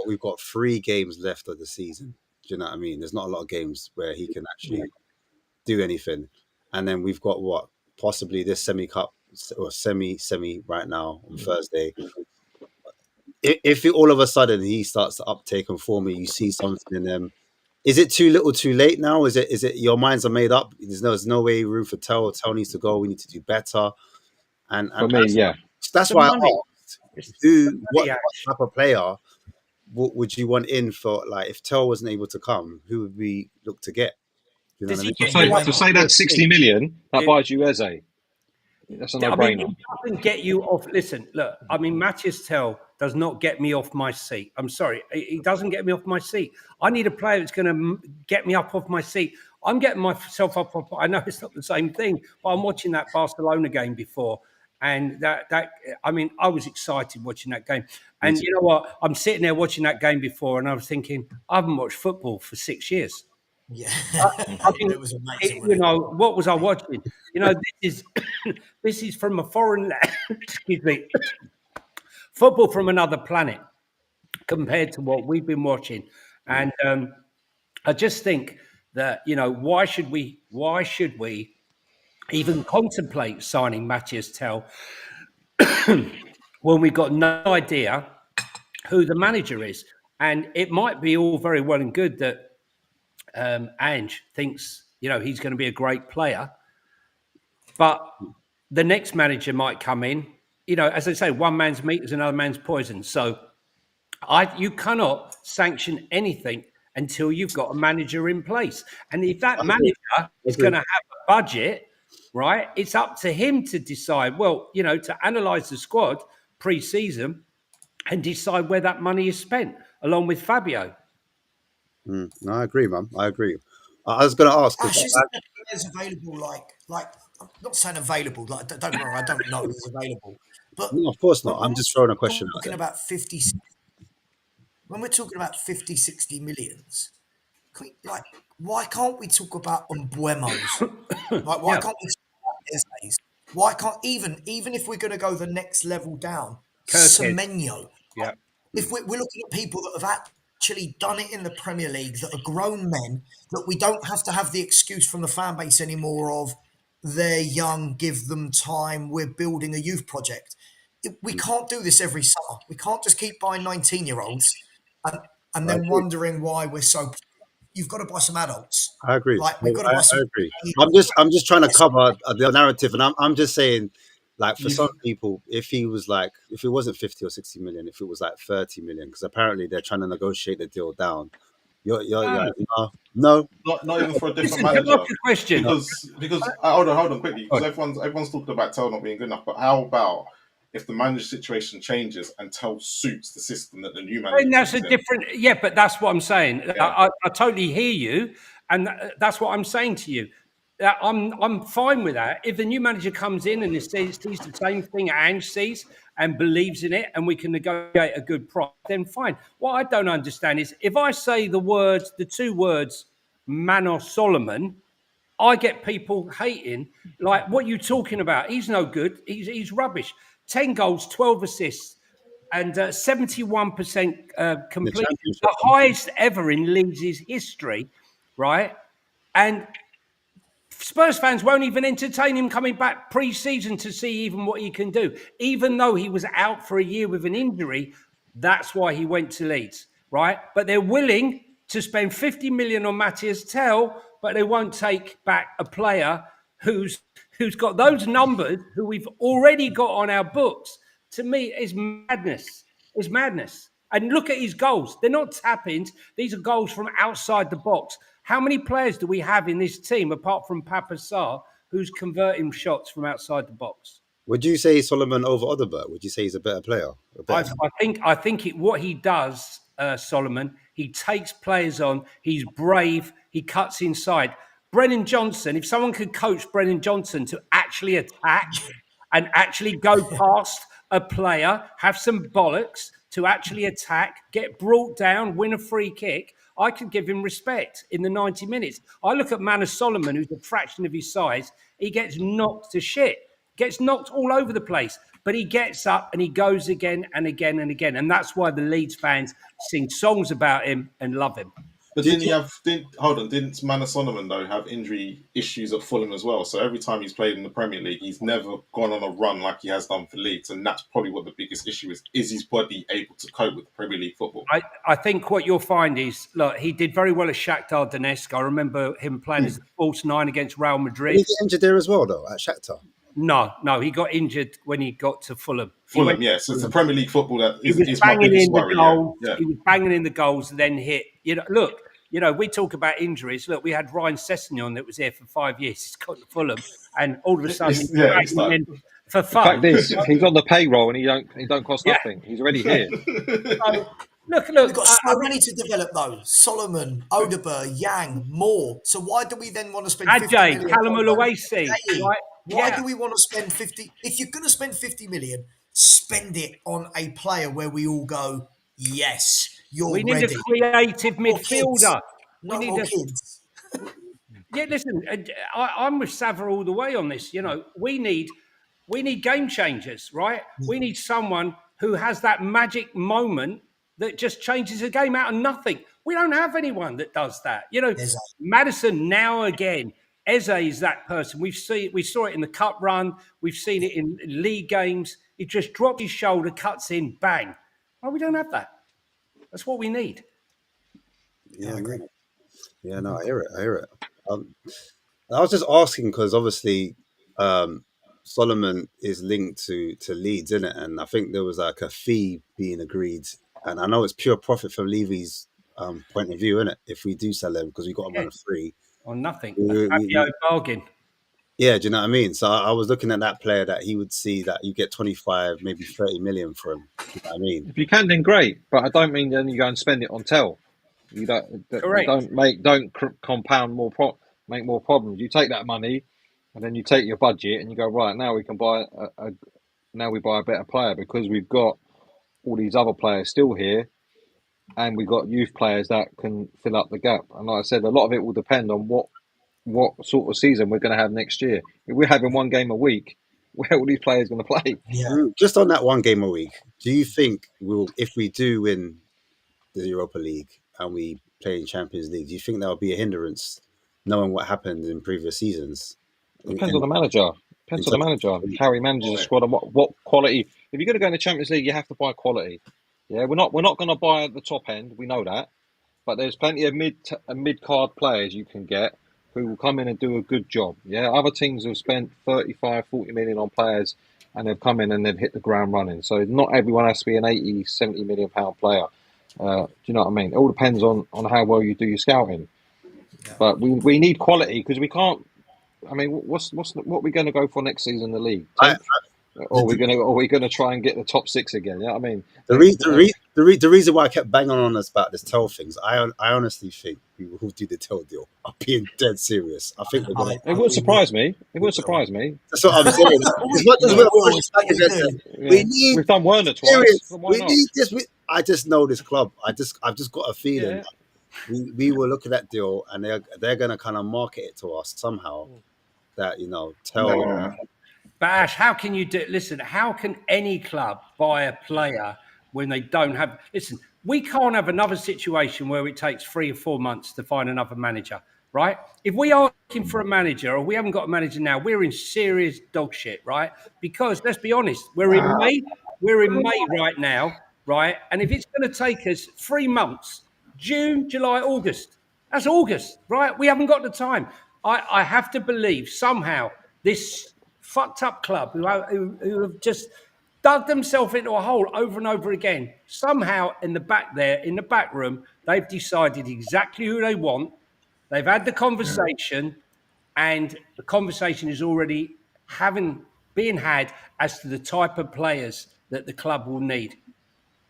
we've got 3 games left of the season. Do you know what I mean? There's not a lot of games where he can actually do anything, and then we've got what possibly this semi-cup or semi right now on Thursday. If all of a sudden he starts to uptake and form, you see something in them. Is it too little, too late now? Is it your minds are made up? There's no way room for Tell. Tell needs to go. We need to do better. And for me, that's why I asked, what type of player would you want in for, like, if Tell wasn't able to come, who would we look to get? You know what I mean? To say that 60 million, that buys you Eze. That's a no-brainer. It doesn't get you off. Listen, look, Matthias Tell does not get me off my seat. I'm sorry. He doesn't get me off my seat. I need a player that's going to get me up off my seat. I'm getting myself up. I know it's not the same thing, but I'm watching that Barcelona game before. And I was excited watching that game. And you know what? I'm sitting there watching that game before, and I was thinking, I haven't watched football for 6 years. Yeah, it was amazing. What was I watching? This is from a foreign land. Excuse me, football from another planet compared to what we've been watching. And I just think that why should we even contemplate signing Matthias Tell when we've got no idea who the manager is? And it might be all very well and good that Ange thinks he's going to be a great player, but the next manager might come in. As I say, one man's meat is another man's poison. So you cannot sanction anything until you've got a manager in place. And if that manager is going to have a budget, right, it's up to him to decide. Well, to analyse the squad pre-season and decide where that money is spent, along with Fabio. No, I agree, man. I agree. I was going to ask. Players available, like I'm not saying available. Like, don't get me wrong, I don't know who's available, but no, of course not. I'm just throwing a question. Talking about 50. When we're talking about 50, 60 millions, why can't we talk about Mbuemo's? Like, why can't we talk about Eze's? Why can't even if we're going to go the next level down, Semenyo? Yeah. If we're looking at people that have actually done it in the Premier League, that are grown men, that we don't have to have the excuse from the fan base anymore of they're young, give them time, we're building a youth project. We can't do this every summer. We can't just keep buying 19-year-olds and then wondering why we're so. You've got to buy some adults. I agree. Like, we've got to buy some. I agree. I'm just trying to cover the narrative, and I'm just saying, like, for some people, if it wasn't 50 or 60 million, if it was like 30 million, because apparently they're trying to negotiate the deal down. You're no, not even for a different manager. Question. Because hold on quickly, because everyone's talking about Tell not being good enough, but how about if the manager situation changes and Tell suits the system that the new manager? And that's a different. Yeah, but that's what I'm saying. Yeah. I totally hear you, and that's what I'm saying to you. I'm fine with that. If the new manager comes in and sees the same thing Ange sees and believes in it, and we can negotiate a good price, then fine. What I don't understand is if I say the 2 words, Manos Solomon, I get people hating. Like, what are you talking about? He's no good. He's rubbish. 10 goals, 12 assists, and 71% completion, the highest ever in Leeds' history, right? And Spurs fans won't even entertain him coming back pre-season to see even what he can do. Even though he was out for a year with an injury, that's why he went to Leeds, right? But they're willing to spend 50 million on Matthias Tell, but they won't take back a player who's got those numbers, who we've already got on our books. To me, it's madness. It's madness. And look at his goals. They're not tap-ins. These are goals from outside the box. How many players do we have in this team, apart from Papa Sarr, who's converting shots from outside the box? Would you say Solomon over Odegaard? Would you say he's a better player? I think what he does, Solomon, he takes players on. He's brave. He cuts inside. Brennan Johnson, if someone could coach Brennan Johnson to actually attack and actually go past a player, have some bollocks to actually attack, get brought down, win a free kick, I could give him respect in the 90 minutes. I look at Manus Solomon, who's a fraction of his size. He gets knocked to shit, gets knocked all over the place, but he gets up and he goes again and again and again. And that's why the Leeds fans sing songs about him and love him. But didn't Manus Solomon though have injury issues at Fulham as well? So every time he's played in the Premier League, he's never gone on a run like he has done for Leeds, and that's probably what the biggest issue is. Is his body able to cope with the Premier League football? I think what you'll find is, look, he did very well at Shakhtar Donetsk. I remember him playing as a false nine against Real Madrid. Did he get injured there as well, though, at Shakhtar? No, he got injured when he got to Fulham. Fulham, yes. So it's the Premier League football that is my banging biggest in worry. the goals. Yeah. He was banging in the goals, and then hit. We talk about injuries. Look, we had Ryan Sessegnon that was here for 5 years. He's got to Fulham, and all of a sudden, for fun. The fact is, he's on the payroll and he don't cost nothing. He's already here. Look. We've got so many to develop, though. Solomon, Odegaard, Yang, Moore. So why do we then want to spend 50 million? Callum Oluwasi, right? Why do we want to spend 50? If you're going to spend 50 million, spend it on a player where we all go, yes, you're ready. We need a creative midfielder. No more kids. Yeah, listen, I'm with Sava all the way on this. We need game changers, right? We need someone who has that magic moment that just changes the game out of nothing. We don't have anyone that does that. Maddison now again. Eze is that person. We saw it in the cup run. We've seen it in league games. He just drops his shoulder, cuts in, bang. Well, we don't have that. That's what we need. Yeah, I agree. Yeah, no, I hear it. I was just asking because obviously Solomon is linked to Leeds, isn't it? And I think there was like a fee being agreed. And I know it's pure profit from Levy's point of view, isn't it? If we do sell him because we got him on a free. On nothing. Bargain. Yeah, do you know what I mean? So I was looking at that player that he would see that you get 25, maybe 30 million for him. Do you know what I mean? If you can, then great. But I don't mean then you go and spend it on Tell. You don't compound make more problems. You take that money and then you take your budget and you go, right, now we can buy we buy a better player because we've got all these other players still here and we've got youth players that can fill up the gap. And like I said, a lot of it will depend on what sort of season we're going to have next year. If we're having one game a week, where are all these players going to play? Yeah. Just on that one game a week, do you think if we do win the Europa League and we play in Champions League, do you think that will be a hindrance knowing what happened in previous seasons? Depends on the manager. How he manages the squad and what quality. If you're going to go in the Champions League, you have to buy quality. Yeah, we're not going to buy at the top end. We know that, but there's plenty of mid-card players you can get who will come in and do a good job. Yeah, other teams have spent 35, 40 million on players and they've come in and they've hit the ground running. So not everyone has to be an 80, 70 million pound player. Do you know what I mean? It all depends on how well you do your scouting. Yeah. But we need quality because we can't. I mean, what are we going to go for next season in the league? Or are we going to try and get the top six again? Yeah, you know what I mean, the reason why I kept banging on us about this Tell things, I honestly think we will do the Tell deal. I'm being dead serious. I think we're going to. It wouldn't surprise me. That's what I'm saying. As much as we're pushing back against it, we've done Werner twice. We need this. I just know this club. I've just got a feeling. Yeah. We will look at that deal, and they're going to kind of market it to us somehow. That Tell. Yeah. But Ash, how can you do? Listen, how can any club buy a player when they don't have? Listen, we can't have another situation where it takes 3 or 4 months to find another manager. right? If we are looking for a manager, or we haven't got a manager now, we're in serious dog shit, right? Because let's be honest, we're in May. We're in May right now, right? And if it's going to take us 3 months, June, July, August, that's August, right? We haven't got the time. I have to believe somehow this fucked up club who have just dug themselves into a hole over and over again. Somehow in the back there, in the back room, they've decided exactly who they want. They've had the conversation, and the conversation is already being had as to the type of players that the club will need.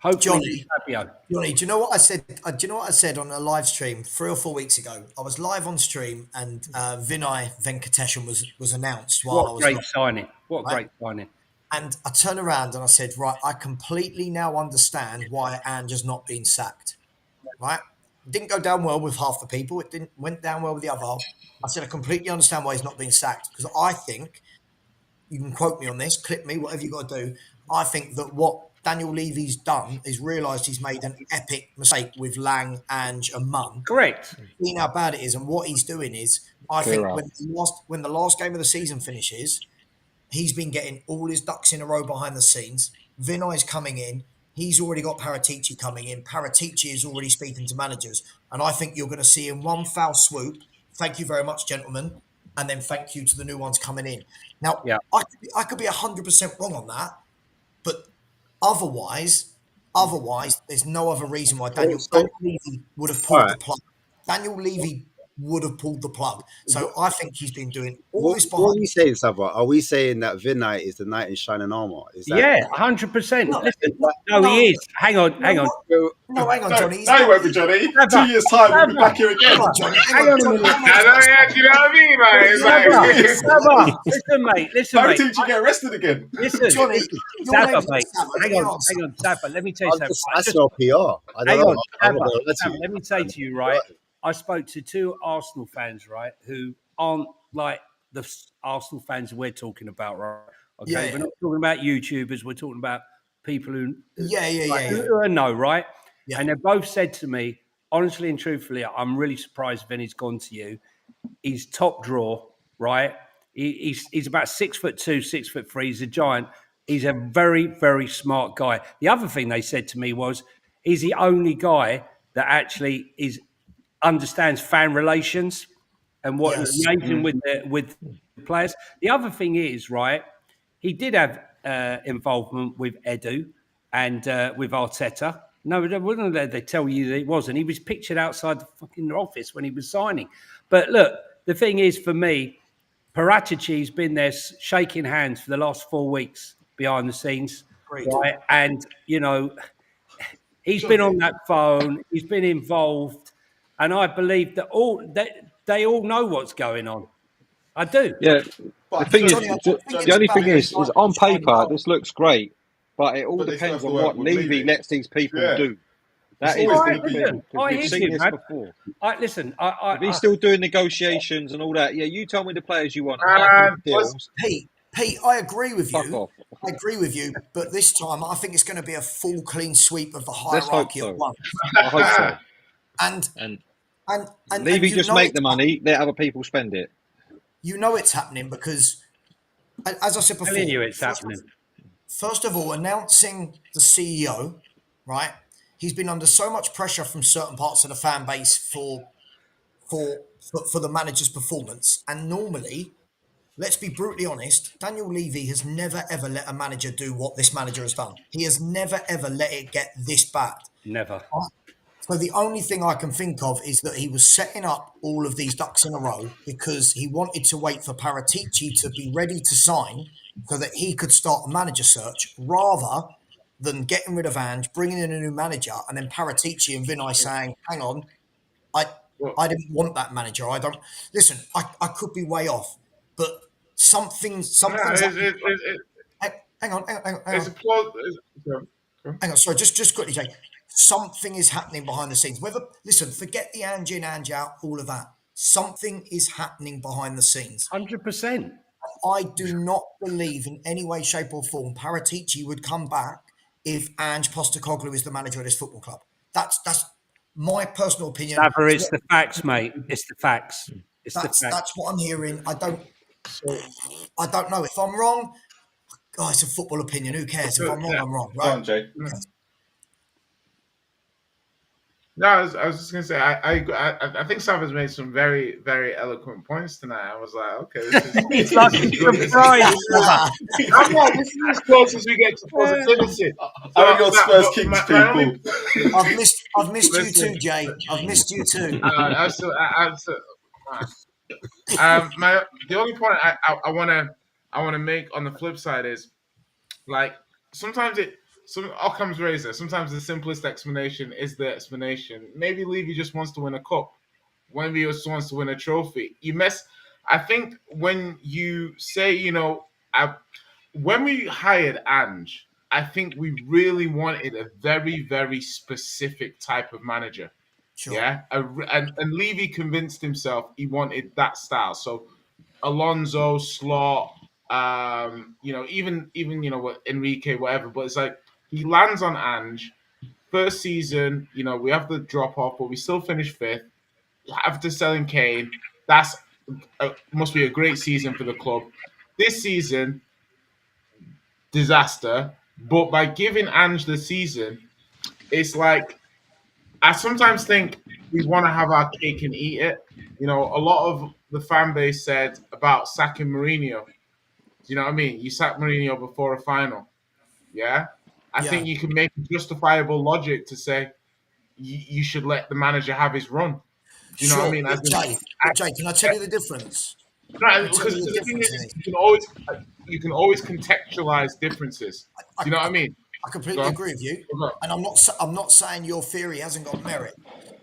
Hopefully, Fabio. Johnny, do you know what I said? Do you know what I said on a live stream 3 or 4 weeks ago? I was live on stream, and Vinay Venkateshan was announced while I was Great signing! What a right? great signing! And I turned around and I said, right, I completely now understand why Ange has not been sacked. Right? It didn't go down well with half the people. It didn't went down well with the other half. I said, I completely understand why he's not being sacked, because I think, you can quote me on this, clip me, whatever you got to do. I think that what Daniel Levy's done is realised he's made an epic mistake with Lang, Ange, and Munn. Correct. Seeing how bad it is, and what he's doing is, I think when the last game of the season finishes, he's been getting all his ducks in a row behind the scenes. Vinay's coming in. He's already got Paratici coming in. Paratici is already speaking to managers. And I think you're going to see in one foul swoop, thank you very much, gentlemen, and then thank you to the new ones coming in. Now, Yeah. I could be 100% wrong on that, but otherwise, there's no other reason why Daniel Levy would have pulled the plug. Daniel Levy would have pulled the plug. So I think he's been doing all this behind. What are we saying, Sava? Are we saying that Vinay is the knight in shining armor? Is that, Yeah, 100%. No, he is. Hang on. No, hang on, Johnny. No, he won't be, Johnny. 2 years' time, we'll be back here again. Hang on a minute. You know what I mean? Like, it's like, Listen, mate. Don't teach you get arrested again. Listen, Johnny, Zappa, mate. Hang on, Zappa. Let me tell you something. that's your PR. I don't know. Zappa, let me say to you, right? I spoke to 2 Arsenal fans, right, who aren't like the Arsenal fans we're talking about, right? Okay, Yeah. We're not talking about YouTubers. We're talking about people who Yeah. know, right? Yeah. And they both said to me, honestly and truthfully, I'm really surprised Vinny's gone to you. He's top draw, right? He's about 6'2", 6'3". He's a giant. He's a very, very smart guy. The other thing they said to me was, he's the only guy that actually understands fan relations and what liaising with the players. The other thing is, right, he did have involvement with Edu and with Arteta. No, they wouldn't they tell you that it wasn't. He was pictured outside the fucking office when he was signing. But look, the thing is, for me, Paratici's been there shaking hands for the last 4 weeks behind the scenes. Right? And, you know, he's been on that phone. He's been involved. And I believe that they all know what's going on. I do. Yeah. The only thing is on paper, this looks great, but it all depends on what Levy lets these people do. That is because we've seen this before. If he's still doing negotiations and all that, yeah, you tell me the players you want. Pete, I agree with you. I agree with you, but this time I think it's going to be a full clean sweep of the hierarchy at once. I hope so. And Levy just make the money, let other people spend it. You know it's happening because, as I said before, I'm telling you it's happening. First of all, announcing the CEO, right? He's been under so much pressure from certain parts of the fan base for the manager's performance. And normally, let's be brutally honest, Daniel Levy has never ever let a manager do what this manager has done. He has never ever let it get this bad. Never. So the only thing I can think of is that he was setting up all of these ducks in a row because he wanted to wait for Paratici to be ready to sign so that he could start a manager search rather than getting rid of Ange, bringing in a new manager, and then Paratici and Vinay saying, hang on, I didn't want that manager. I don't... Listen, I could be way off, but something's... Hang on. Hang on, sorry, just quickly, Jay. Something is happening behind the scenes. Listen, forget the Ange in, Ange out, all of that. Something is happening behind the scenes. 100%. I do not believe in any way, shape, or form Paratici would come back if Ange Postecoglou is the manager of this football club. That's my personal opinion. Sava, it's the facts, mate. It's the facts. It's the facts. That's what I'm hearing. I don't know if I'm wrong. Oh, it's a football opinion. Who cares? If I'm wrong, I'm wrong, Go right? on, Jay. No, I was just gonna say I think Sam has made some very, very eloquent points tonight. I was like, okay, this is It's like this is he's good. This is- surprised. I'm like, this is as close as we get to positivity. I got Spurs Kings my only- people. I've missed you Listen. too, Jay. I've missed you too. The only point I wanna make on the flip side is like sometimes some Occam's razor. Sometimes the simplest explanation is the explanation. Maybe Levy just wants to win a cup. Maybe he just wants to win a trophy. I think when you say, when we hired Ange, I think we really wanted a very, very specific type of manager. Sure. Yeah, and Levy convinced himself he wanted that style. So Alonso, Slot, even what Enrique, whatever. But it's like he lands on Ange. First season, we have the drop off, but we still finish fifth. After selling Kane, that's must be a great season for the club. This season, disaster. But by giving Ange the season, it's like I sometimes think we want to have our cake and eat it. A lot of the fan base said about sacking Mourinho. Do you know what I mean? You sack Mourinho before a final. Yeah? I think you can make a justifiable logic to say you should let the manager have his run. Do you know what I mean? Jay, can I tell you the difference? Right, because the thing is, you can always contextualize differences. Do you know what I mean? I completely agree with you, and I'm not saying your theory hasn't got merit,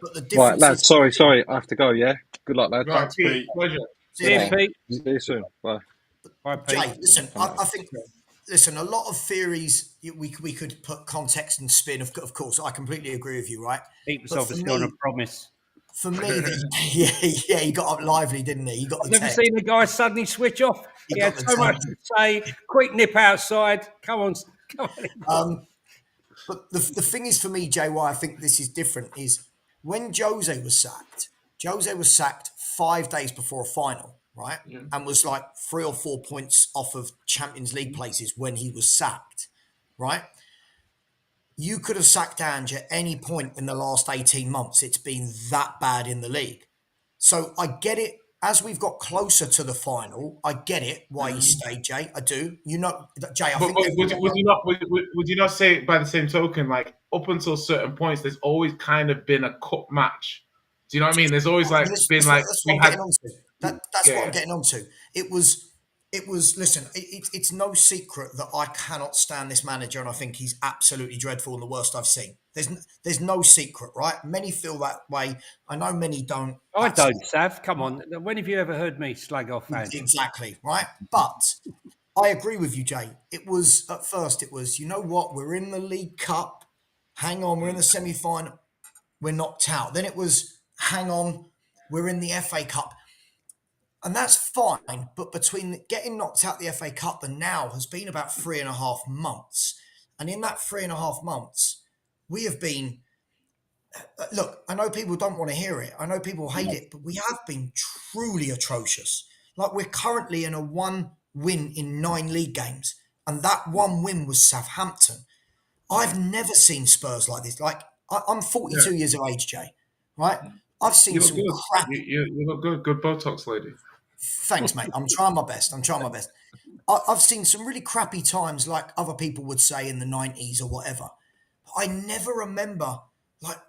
but the difference. Right, lads. Sorry, I have to go. Yeah, good luck, lads. Right, Pete, pleasure. See you, Pete. See you soon. Bye. Bye, Pete. Jay, listen, I think. Listen, a lot of theories we could put context and spin. Of course, I completely agree with you. Right? Pete was obviously on a promise. For me, he got up lively, didn't he? He got the. I've never seen a guy suddenly switch off. He had so much to say. Quick nip outside. Come on. But the thing is, for me, Jay, why I think this is different is when Jose was sacked 5 days before a final, right? Yeah. And was like 3 or 4 points off of Champions League places when he was sacked, right? You could have sacked Ange at any point in the last 18 months. It's been that bad in the league. So I get it. As we've got closer to the final, I get it why he stayed, Jay. I do. Jay, I think... Would you not say, by the same token, like, up until certain points, there's always kind of been a cup match? Do you know what I mean? There's always, that's what I'm getting onto. It was. Listen, it's no secret that I cannot stand this manager, and I think he's absolutely dreadful and the worst I've seen. There's no secret, right? Many feel that way. I know many don't. I don't, Sav. Come on. When have you ever heard me slag off Ange? Exactly, right? But I agree with you, Jay. At first, you know what? We're in the League Cup. Hang on, we're in the semi-final. We're knocked out. Then it was, hang on, we're in the FA Cup. And that's fine, but between getting knocked out the FA Cup and now has been about 3.5 months. And in that 3.5 months, we have been... Look, I know people don't want to hear it. I know people hate it, but we have been truly atrocious. Like, we're currently in a 1 win in 9 league games, and that 1 win was Southampton. I've never seen Spurs like this. Like, I'm 42 years of age, Jay, right? I've seen some crap. You look good. Good Botox, lady. Thanks, mate. I'm trying my best. I've seen some really crappy times, like other people would say in the 90s or whatever. I never remember, like,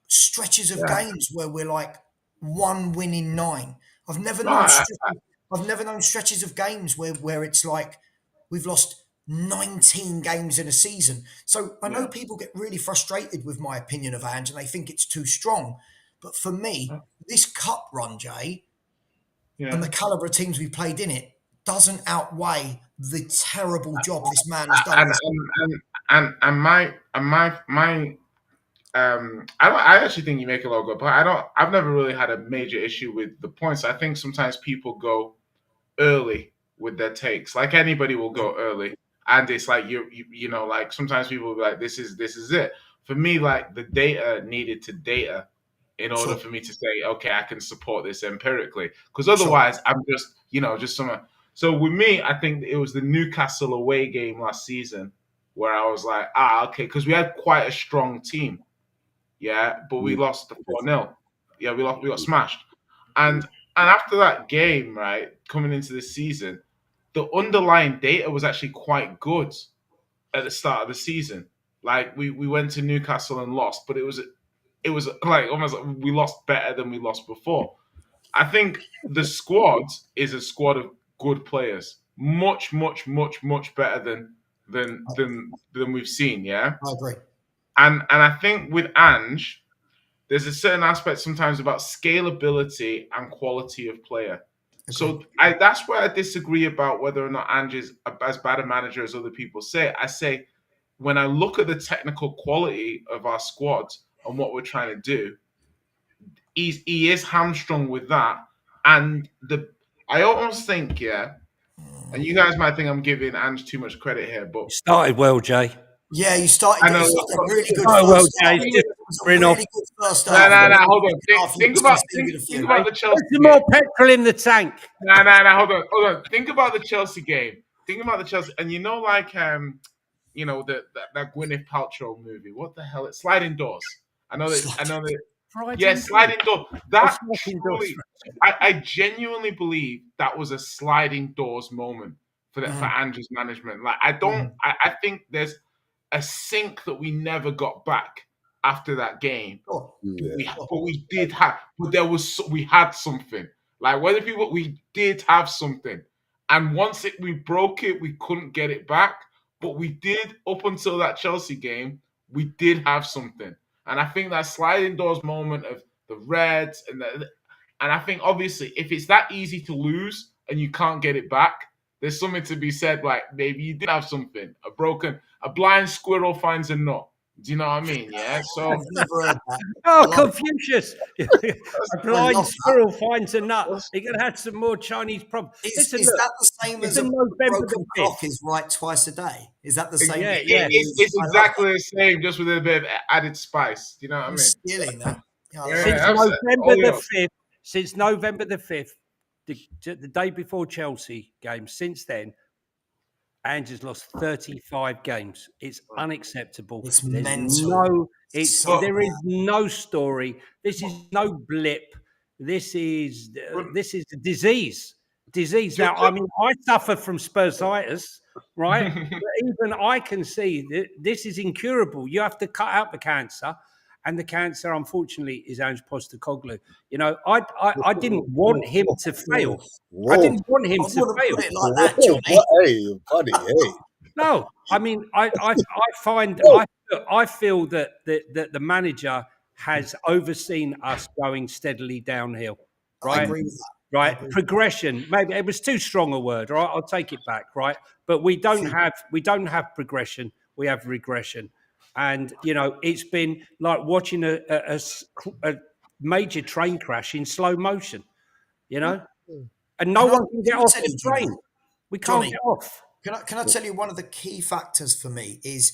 stretches of games where we're like 1 win in 9. I've never known stretches of games where it's like we've lost 19 games in a season. So I know people get really frustrated with my opinion of Ange and they think it's too strong. But for me, this cup run, Jay, and the calibre of teams we played in it doesn't outweigh the terrible job this man has done. I actually think you make a lot of good points. I've never really had a major issue with the points. I think sometimes people go early with their takes. Like, anybody will go early, and it's like you know, like, sometimes people will be like, this is it. for me, like the data needed to data in order for me to say, okay, I can support this empirically. Because otherwise, I'm just, just someone. So with me, I think it was the Newcastle away game last season where I was like, okay, because we had quite a strong team, yeah, but we lost the 4-0. Yeah, we got smashed. And after that game, right, coming into the season, the underlying data was actually quite good at the start of the season. Like we went to Newcastle and lost, but it was like almost like we lost better than we lost before. I think the squad is a squad of good players, much, much, much, much better than we've seen. Yeah, I agree. And I think with Ange, there's a certain aspect sometimes about scalability and quality of player. So that's where I disagree about whether or not Ange is as bad a manager as other people say. I say when I look at the technical quality of our squad and what we're trying to do, he is hamstrung with that. And I almost think, yeah, and you guys might think I'm giving Ange too much credit here, but You started well, Jay. Yeah, you started a really good well, first Jay, half. just bring off. Really good first No, half. hold on. Think about the Chelsea Put some more petrol in the tank. No, hold on. Think about the Chelsea game. Think about the Chelsea, and like that Gwyneth Paltrow movie. What the hell? It's Sliding Doors. I know that. Yeah, sliding door. That truly, I genuinely believe that was a sliding doors moment for Ange's management. Like I think there's a sink that we never got back after that game. But we did have, we had something. Like whether we did have something, and once we broke it, we couldn't get it back. But we did up until that Chelsea game. We did have something. And I think that sliding doors moment of the Reds and I think obviously if it's that easy to lose and you can't get it back, there's something to be said. Like maybe you did have something, a blind squirrel finds a nut. Do you know what I mean? Yeah. So I've never heard that. Oh, Confucius! A blind squirrel finds a nut. You're going to have some more Chinese problems. Is that the same as a broken clock is right twice a day? Is that the same? Yeah. It's exactly the same, just with a bit of added spice. Do you know what I mean? Stealing that. Since November the 5th, the day before Chelsea game, since then, Ange has lost 35 games. It's unacceptable. It's mental. There is no story. This is no blip. This is a disease. Now, I mean, I suffer from Spursitis, right? But even I can see that this is incurable. You have to cut out the cancer. And the cancer, unfortunately, is Ange Postecoglou. I didn't want him to fail. Whoa. I didn't want him to fail. Put it like that, Johnny. Hey, buddy, hey. No, I mean, I feel that the manager has overseen us going steadily downhill. Right? I agree with that. Right, progression. Maybe it was too strong a word. Right, I'll take it back. Right, but we don't have progression. We have regression. And, it's been like watching a major train crash in slow motion, and no one can get off the train. We can't get off. Can I tell you one of the key factors for me is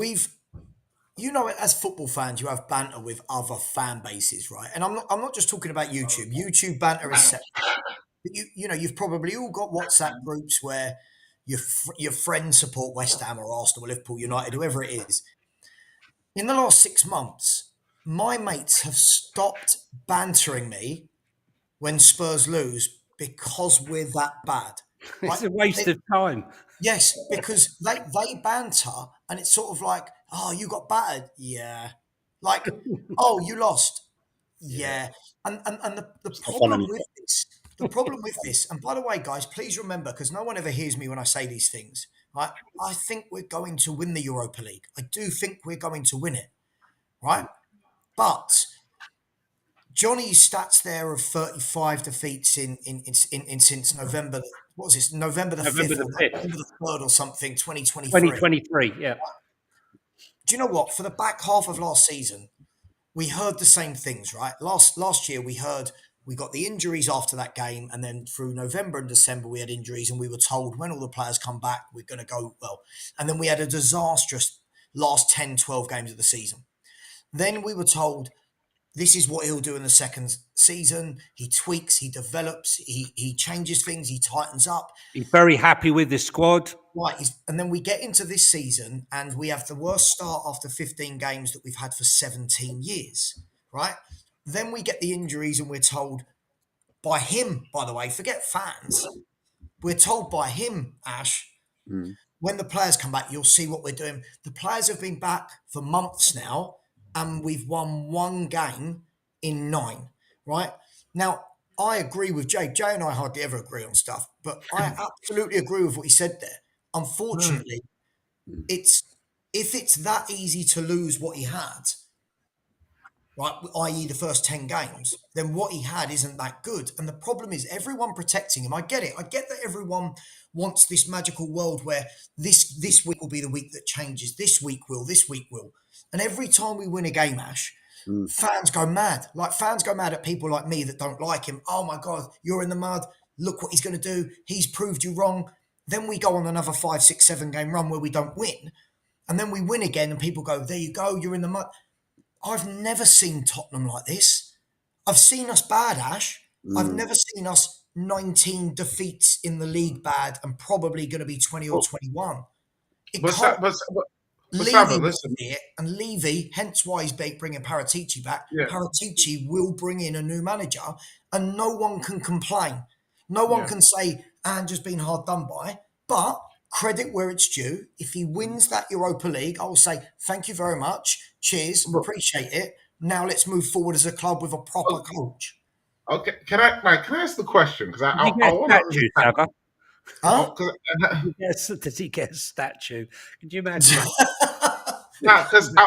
as football fans, you have banter with other fan bases, right? And I'm not just talking about YouTube. YouTube banter is separate. You've probably all got WhatsApp groups where your friends support West Ham or Arsenal, Liverpool, United, whoever it is. In the last 6 months, my mates have stopped bantering me when Spurs lose because we're that bad. It's a waste of time. Yes, because they banter and it's sort of like, oh, you got battered. Yeah. Like, oh, you lost. Yeah. And the problem with this, and by the way, guys, please remember, because no one ever hears me when I say these things, right? I think we're going to win the Europa League. I do think we're going to win it, right? But Johnny's stats there of 35 defeats in since November. What was this? November the 5th, November the 3rd or something, 2023. 2023, yeah. Do you know what? For the back half of last season, we heard the same things, right? Last year, we heard we got the injuries after that game, and then through November and December, we had injuries, and we were told when all the players come back, we're going to go well. And then we had a disastrous last 10, 12 games of the season. Then we were told this is what he'll do in the second season. He tweaks, he develops, he changes things, he tightens up. He's very happy with the squad. Right. And then we get into this season and we have the worst start after 15 games that we've had for 17 years. Right. Then we get the injuries and we're told by him, by the way, forget fans. We're told by him, Ash, when the players come back, you'll see what we're doing. The players have been back for months now, and we've won one game in 9, right? Now, I agree with Jay. Jay and I hardly ever agree on stuff, but I absolutely agree with what he said there. Unfortunately, if it's that easy to lose what he had, right, i.e. the first 10 games, then what he had isn't that good. And the problem is everyone protecting him. I get it. I get that everyone wants this magical world where this week will be the week that changes. This week will. And every time we win a game, Ash, fans go mad. Like fans go mad at people like me that don't like him. Oh my God, you're in the mud. Look what he's going to do. He's proved you wrong. Then we go on another 5, 6, 7 game run where we don't win. And then we win again and people go, there you go, you're in the mud. I've never seen Tottenham like this. I've seen us bad, Ash. I've never seen us 19 defeats in the league bad and probably going to be 20 or 21. Levy listen. And Levy, hence why he's bringing Paratici back. Yeah. Paratici will bring in a new manager and no one can complain. No one can say Andrew's been hard done by, but credit where it's due. If he wins that Europa League, I will say thank you very much. Cheers. Appreciate it. Now let's move forward as a club with a proper coach. Okay, can I ask the question? Because I want to. Huh? Yes, does he get a statue? Could you imagine? Because I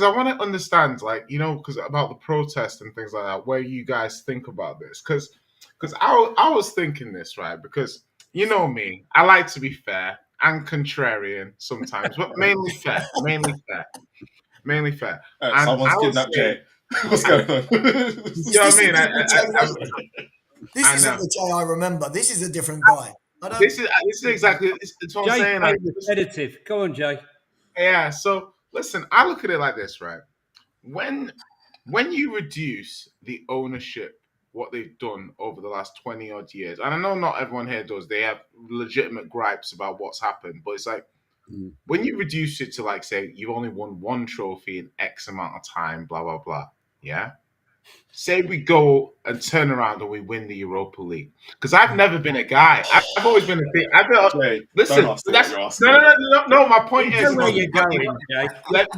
want to understand, like, you know, because about the protest and things like that, where you guys think about this. Because I was thinking this, right? Because you know me, I like to be fair and contrarian sometimes, but mainly fair. Someone's kidnapped Jay. What's going on? You know what I mean? This isn't the Jay I remember. This is a different guy. This is exactly it's what I'm saying. Repetitive. Go on, Jay. Yeah. So listen, I look at it like this, right? When you reduce the ownership, what they've done over the last 20 odd years, and I know not everyone here does. They have legitimate gripes about what's happened, but it's like when you reduce it to, like, say you've only won one trophy in X amount of time, blah blah blah. Yeah. Say we go and turn around and we win the Europa League. Because I've never been a guy. I've always been a thing. Listen, no. My point is, where you're going, Jay.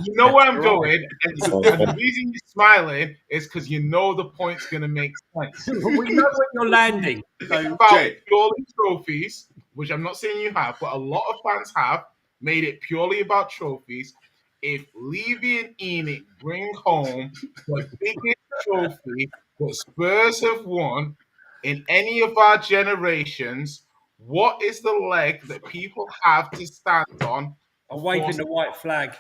You know where I'm going, and the reason you're smiling is because you know the point's going to make sense. We know where you're landing. So, about purely trophies, which I'm not saying you have, but a lot of fans have made it purely about trophies. If Levy and Enoch bring home the biggest trophy that Spurs have won in any of our generations, what is the leg that people have to stand on? I'm waving the white flag.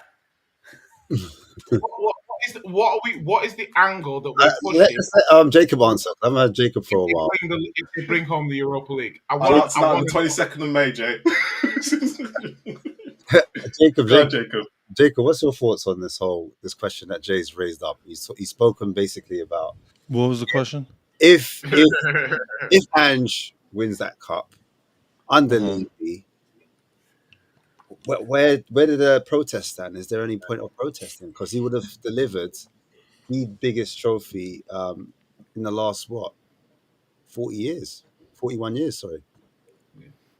What is the angle that we're pushing? Let Jacob answer. I haven't heard Jacob for a while. If they bring home the Europa League, I want the 22nd of May, Jay. Jacob, what's your thoughts on this question that Jay's raised up? He's spoken basically about what was the question? If Ange wins that cup under Levy, where did the protest stand? Is there any point of protesting? Because he would have delivered the biggest trophy in the last 41 years, sorry.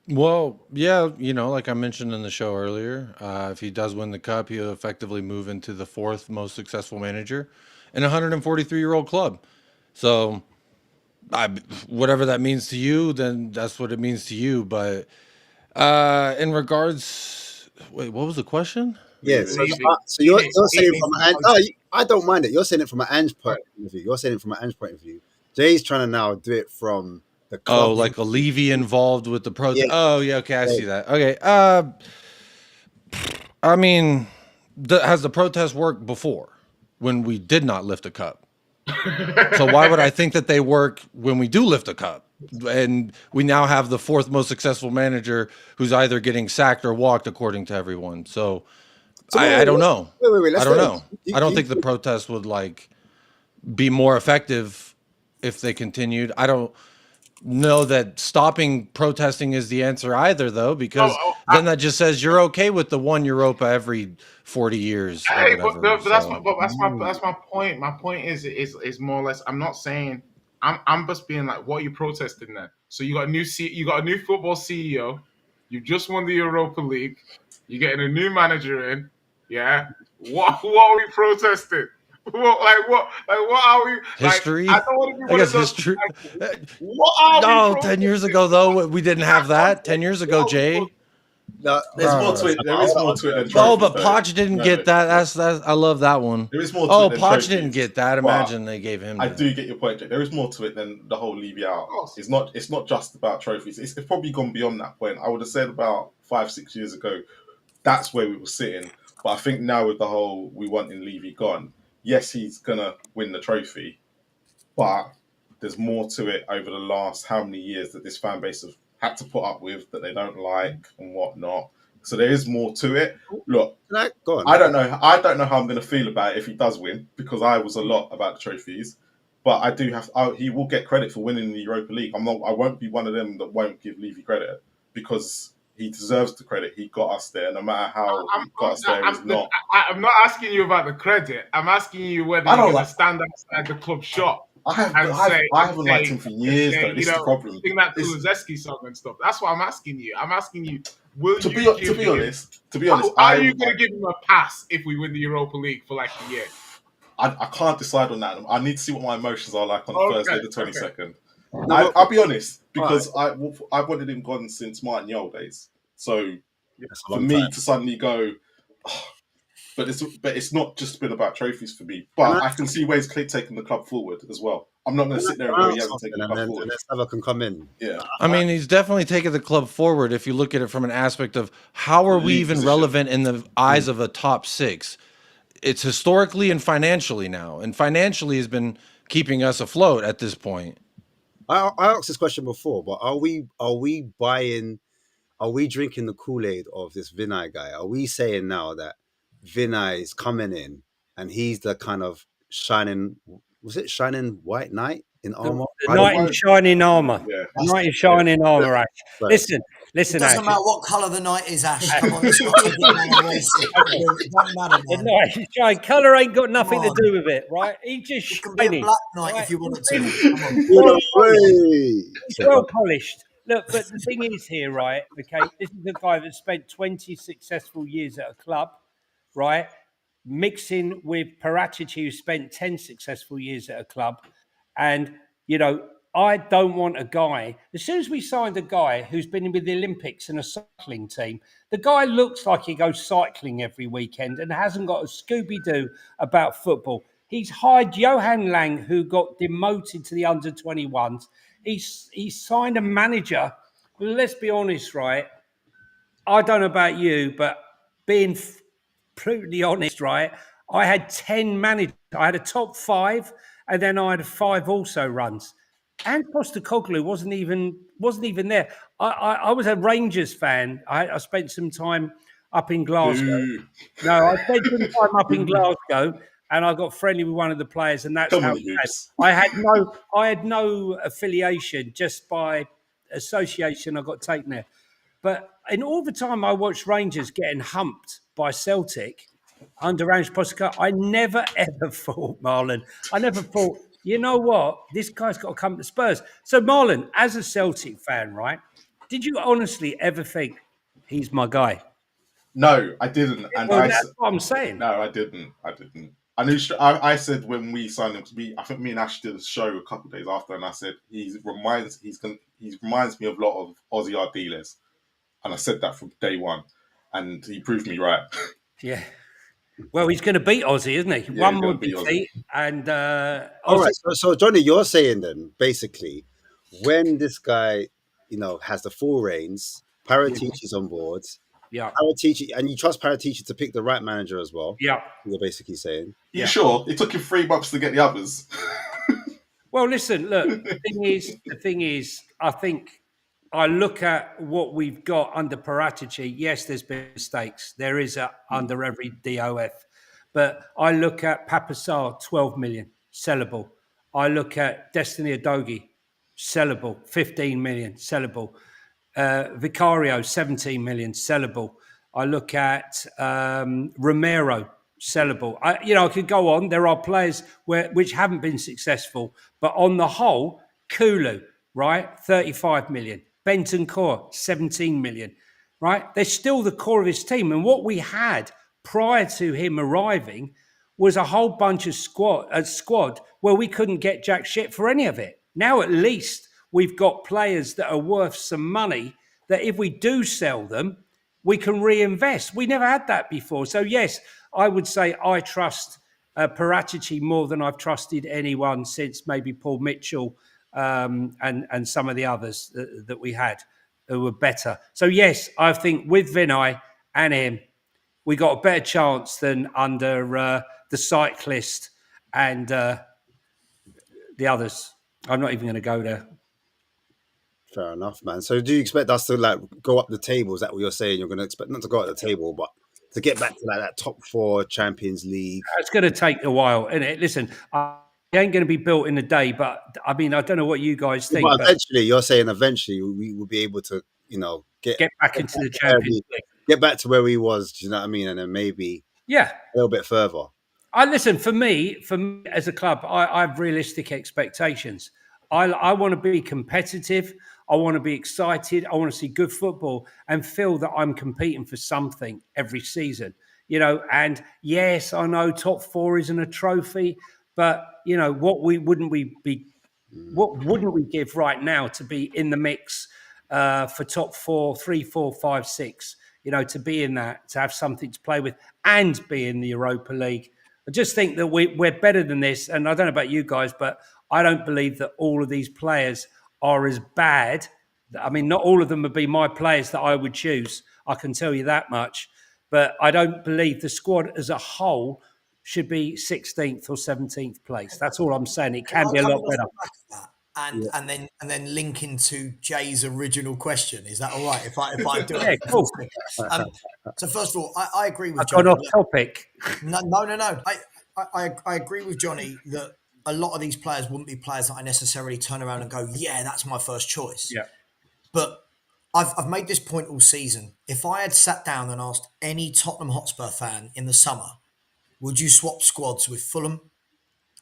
Well, yeah, you know, like I mentioned in the show earlier, if he does win the cup, he'll effectively move into the 4th most successful manager in a 143-year-old club. So, whatever that means to you, then that's what it means to you. But in regards, wait, what was the question? Yeah, so you're saying from an I don't mind it. You're saying it from an Ange point of view. Jay's trying to now do it from the club. Oh, like a Levy involved with the protest. Yeah. Oh, yeah. Okay, I see that. Okay. I mean, has the protest worked before when we did not lift a cup? So why would I think that they work when we do lift a cup? and we now have the fourth most successful manager who's either getting sacked or walked, according to everyone. So I don't know. Wait. I Let's don't stay. know. I don't think the protest would like be more effective if they continued. I don't know that stopping protesting is the answer either, though, because then that just says you're okay with the one Europa every 40 years or Hey, whatever. but that's So, my point. My point is more or less. I'm not saying. I'm just being like, what are you protesting then? So you got a new football CEO. You just won the Europa League. You're getting a new manager in. Yeah. What are we protesting? What are we like? I history, don't want to be I one of guess those. history. What are we No, 10 years protesting? ago, though, we didn't have that. 10 years ago, What are we Jay. No, There's more to Bruh. it. There is more to it than Oh, trophies, but though. Poch didn't No, get that. That's I love that one. there is more to Oh, it than Poch didn't trophies. get that. But Imagine they gave him I that. do get your point, Jake. There is more to it than the whole Levy out. course. It's not just about trophies. It's probably gone beyond that point. I would have said about 5-6 years ago, that's where we were sitting. But I think now with the whole we wanting Levy gone, yes, he's gonna win the trophy, but there's more to it over the last how many years that this fan base have had to put up with that they don't like and whatnot. So there is more to it. Look, go on. I don't know. I don't know how I'm going to feel about it if he does win, because I was a lot about the trophies. But I do have. He will get credit for winning the Europa League. I'm not. I won't be one of them that won't give Levy credit, because he deserves the credit. He got us there. No matter how he got us there, is not. I'm not asking you about the credit. I'm asking you whether I you're don't going like- to stand outside the club shop I and haven't liked him for years, though. This is the problem. sing that It's- Kulusevski song and stuff. That's what I'm asking you. I'm asking you, will to you be give him, honest, are you going to give him a pass if we win the Europa League for like a year? I can't decide on that. I need to see what my emotions are like on Thursday the 22nd. No, I'll be honest, because I wanted him gone since Martin Yole days. So that's a for long me time. to suddenly go, but it's not just been about trophies for me. But I can see where he's taking the club forward as well. I'm not going to sit there and go, he hasn't taken the club forward. And then Salah can come in. Yeah, I mean, he's definitely taken the club forward if you look at it from an aspect of how are we League even position. relevant in the eyes of a top six? It's historically and financially now, and financially has been keeping us afloat at this point. I asked this question before, but are we buying? Are we drinking the Kool-Aid of this Vinay guy? Are we saying now that Vinay is coming in and he's the kind of shining white knight in armor? The knight in shining armor. Yeah. The knight in shining armor, Ash. Right. Listen, It doesn't Ash. matter what colour the night is, Ash. Come on, let's not take it down racist. It doesn't matter, The man. knight in shining. Colour ain't got nothing Come to do with it, right? He just It can be a shining. black night right? if you want it to. Come on. No way. He's well polished. Look, but the thing is here, right? Okay, this is a guy that spent 20 successful years at a club, right? Mixing with Paratici, who spent 10 successful years at a club. And, you know, I don't want a guy. As soon as we signed a guy who's been with the Olympics and a cycling team, the guy looks like he goes cycling every weekend and hasn't got a Scooby-Doo about football. He's hired Johan Lang, who got demoted to the under-21s. He's signed a manager. Well, let's be honest, right? I don't know about you, but being brutally honest, right? I had 10 managers. I had a top 5, and then I had 5 also runs. And Postecoglou wasn't even there. I was a Rangers fan. I spent some time up in Glasgow. Ooh. No, I spent some time up in Glasgow, and I got friendly with one of the players, and that's Come how on, it Hoops. had. I had no affiliation, just by association. I got taken there. But in all the time I watched Rangers getting humped by Celtic under Ange Postecoglou, I never ever thought, Marlon, you know what? This guy's got to come to Spurs. So, Marlon, as a Celtic fan, right, did you honestly ever think he's my guy? No, I didn't. And Well, that's what I'm saying. No, I didn't. I knew. I said when we signed him, because I think me and Ash did a show a couple of days after, and I said he reminds me of a lot of Ozzy Ardiles, and I said that from day one, and he proved me right. Yeah. Well, he's going to beat Ozzy, isn't he? Yeah, One he's more gonna beat defeat, and All Ozzy. right. So Johnny, you're saying then basically when this guy, has the full reins, Paratici's on board. Yeah. Paratici, and you trust Paratici to pick the right manager as well. Yeah. You're basically saying. You sure? It took him 3 months to get the others. Well, listen, look, the thing is, I think I look at what we've got under Paratici. Yes, there's been mistakes. There is under every DOF. But I look at Papasar, 12 million, sellable. I look at Destiny Adogi, sellable, 15 million, sellable. Vicario, 17 million, sellable. I look at Romero, sellable. I could go on. There are players which haven't been successful, but on the whole, Kulu, right, 35 million. Bentancur, 17 million, right? They're still the core of his team. And what we had prior to him arriving was a whole bunch of squad where we couldn't get jack shit for any of it. Now at least we've got players that are worth some money that if we do sell them, we can reinvest. We never had that before. So yes, I would say I trust Paratici more than I've trusted anyone since maybe Paul Mitchell and some of the others that we had who were better. So yes, I think with Vinay and him, we got a better chance than under the cyclist and the others. I'm not even going to go there. Fair enough, man. So do you expect us to like go up the table? Is that what you're saying? You're going to expect not to go up the table, but to get back to like that top 4 Champions League? It's going to take a while, isn't it? Listen, it ain't going to be built in a day, but I mean, I don't know what you guys think. But eventually, you're saying eventually we will be able to, get back into the Champions League. Get back to where we was, do you know what I mean? And then maybe a little bit further. Listen, for me as a club, I have realistic expectations. I want to be competitive. I want to be excited. I want to see good football and feel that I'm competing for something every season. And yes, I know top 4 isn't a trophy, but what wouldn't we give right now to be in the mix for top 4, 3, 4, 5, 6? To be in that, to have something to play with, and be in the Europa League. I just think that we're better than this. And I don't know about you guys, but I don't believe that all of these players are as bad. I mean, not all of them would be my players that I would choose. I can tell you that much. But I don't believe the squad as a whole should be 16th or 17th place. That's all I'm saying. It can be a lot better. And then link into Jay's original question. Is that all right? If I do it, cool. So first of all, I agree with Johnny. Johnny. Off topic. No. I agree with Johnny that a lot of these players wouldn't be players that I necessarily turn around and go, yeah, that's my first choice. Yeah. But I've made this point all season. If I had sat down and asked any Tottenham Hotspur fan in the summer, would you swap squads with Fulham,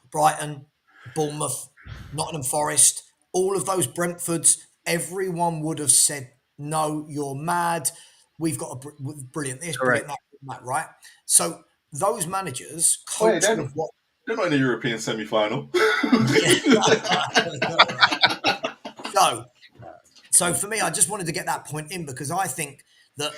Brighton, Bournemouth, Nottingham Forest, all of those Brentfords? Everyone would have said, no, you're mad. We've got a brilliant this, Correct. brilliant that, right? So those managers they're not in the European semi-final. So for me, I just wanted to get that point in because I think that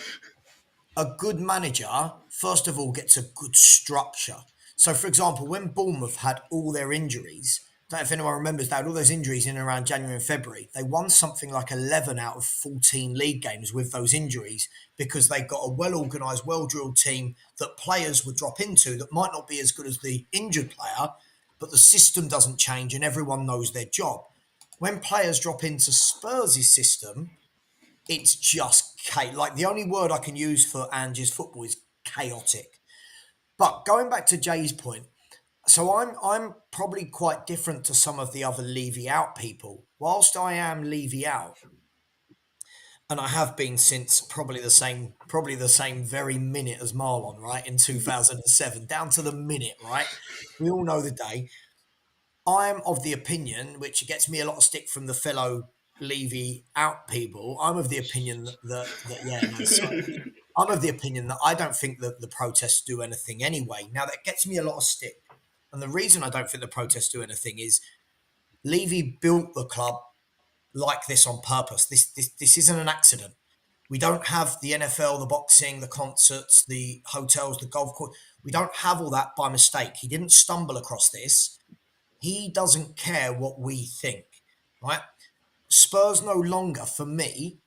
a good manager, first of all, gets a good structure. So, for example, when Bournemouth had all their injuries, I don't know if anyone remembers, they had all those injuries in and around January and February. They won something like 11 out of 14 league games with those injuries because they got a well-organised, well-drilled team that players would drop into that might not be as good as the injured player, but the system doesn't change and everyone knows their job. When players drop into Spurs' system, it's just like the only word I can use for Ange's football is chaotic. But going back to Jay's point, so I'm probably quite different to some of the other Levy out people. Whilst I am Levy out, and I have been since probably the same very minute as Marlon, right, in 2007, down to the minute, right? We all know the day. I'm of the opinion, which gets me a lot of stick from the fellow Levy out people. I'm of the opinion I'm of the opinion that I don't think that the protests do anything anyway. Now that gets me a lot of stick. And the reason I don't think the protests do anything is Levy built the club like this on purpose. This isn't an accident. We don't have the NFL, the boxing, the concerts, the hotels, the golf course. We don't have all that by mistake. He didn't stumble across this. He doesn't care what we think, right? Spurs no longer, for me,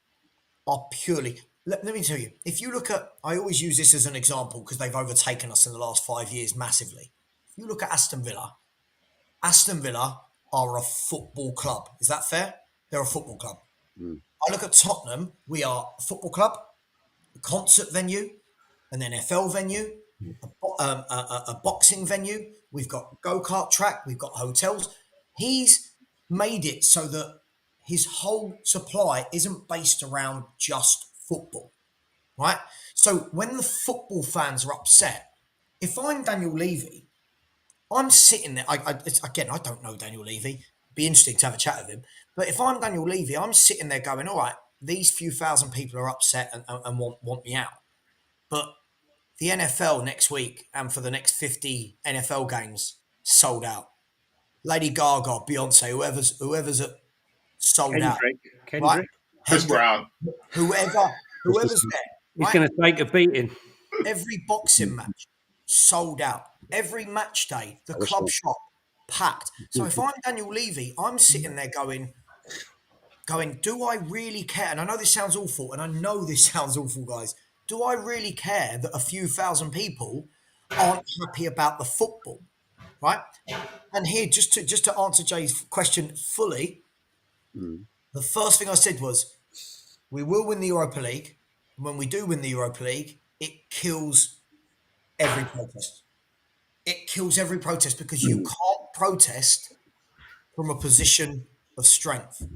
are purely... Let me tell you, if you look at... I always use this as an example because they've overtaken us in the last 5 years massively. If you look at Aston Villa are a football club. Is that fair? they're a football club. Mm. I look at Tottenham, we are a football club, a concert venue, an NFL venue, a boxing venue. We've got go-kart track, we've got hotels. He's made it so that his whole supply isn't based around just football, right? So when the football fans are upset, if I'm Daniel Levy, I'm sitting there. Again, I don't know Daniel Levy. Be interesting to have a chat with him. But if I'm Daniel Levy, I'm sitting there going, all right, these few thousand people are upset and want me out. But the NFL next week and for the next 50 NFL games sold out. Lady Gaga, Beyonce, whoever's sold out, right? Kendrick. Chris Brown. Whoever's there, He's right? going to take a beating. Every boxing match sold out. Every match day, the club shop packed. So if I'm Daniel Levy, I'm sitting there going, do I really care? And I know this sounds awful, and I know this sounds awful, guys. Do I really care that a few thousand people aren't happy about the football, right? And here, just to answer Jay's question fully, the first thing I said was, we will win the Europa League. And when we do win the Europa League, it kills every protest. It kills every protest because you can't protest from a position of strength.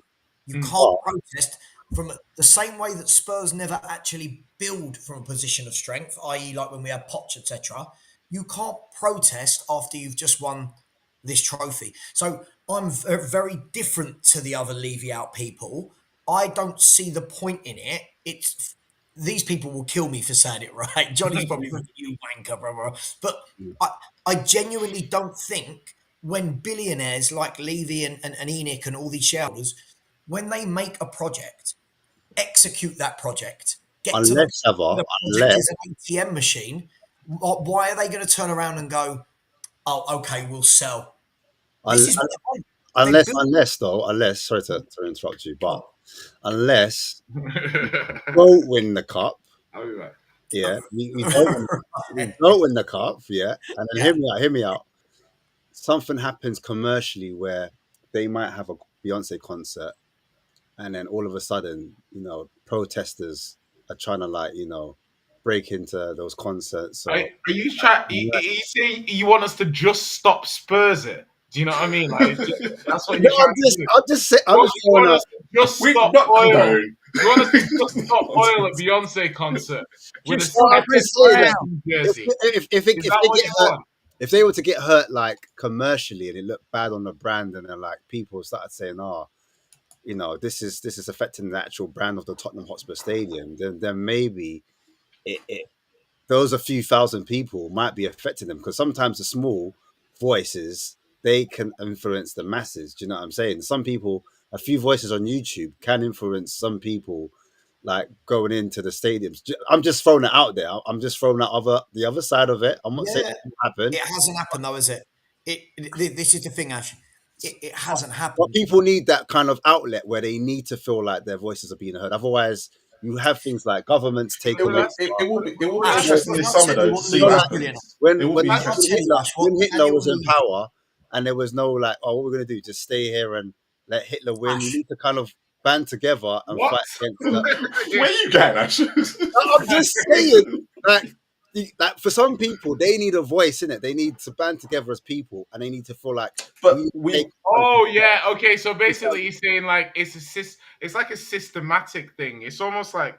You can't protest from the same way that Spurs never actually build from a position of strength, i.e. like when we had Poch, etc. You can't protest after you've just won this trophy. So I'm very different to the other Levy out people. I don't see the point in it. It's these people will kill me for saying it, right? Johnny's probably looking at you wanker, brother. But I genuinely don't think when billionaires like Levy and Enoch and all these shareholders, when they make a project, execute that project, get to the project is an ATM machine, why are they going to turn around and go, oh, okay, we'll sell? This is what they want. Unless, sorry to interrupt you, but unless you don't win the cup, yeah, you don't win the cup, yeah, and then hear me out. Something happens commercially where they might have a Beyonce concert, and then all of a sudden, protesters are trying to break into those concerts. So, are you saying you want us to just stop Spurs it? Do you know what I mean? Like, that's what you're trying to do. I'm just showing up. Just stop oil. You want us to just stop oil at Beyonce concert with a jersey? If they were to get hurt like commercially and it looked bad on the brand, and then like people started saying, this is affecting the actual brand of the Tottenham Hotspur Stadium, then maybe those a few thousand people might be affecting them, because sometimes the small voices, they can influence the masses. Do you know what I'm saying? Some people, a few voices on YouTube can influence some people, like going into the stadiums. I'm just throwing it out there. I'm just throwing out the other side of it. I'm not saying it won't happen. It hasn't happened though, is it? This is the thing, Ash. It hasn't happened. But people need that kind of outlet where they need to feel like their voices are being heard. Otherwise, you have things like governments take away. It will be interesting in some of those scenes. When Hitler was in power and there was no what we're going to do? Just stay here and let Hitler win? You need to kind of band together and fight against that. Where you going, Ash? I'm just saying, that for some people, they need a voice in it. They need to band together as people, and they need to feel like. Okay. So basically, he's saying like it's like a systematic thing. It's almost like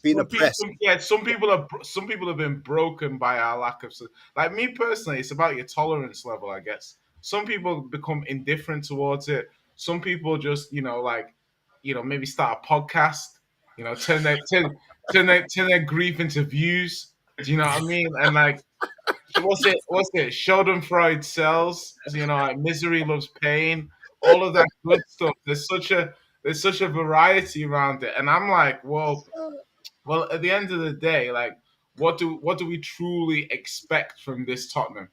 being oppressed. Some people have been broken by our lack of. Like me personally, it's about your tolerance level, I guess. Some people become indifferent towards it. Some people just maybe start a podcast. Turn their grief into views. Do you know what I mean? And like, what's it? Schadenfreude sells. Like misery loves pain. All of that good stuff. There's such a variety around it, and I'm like, well, at the end of the day, like, what do we truly expect from this Tottenham?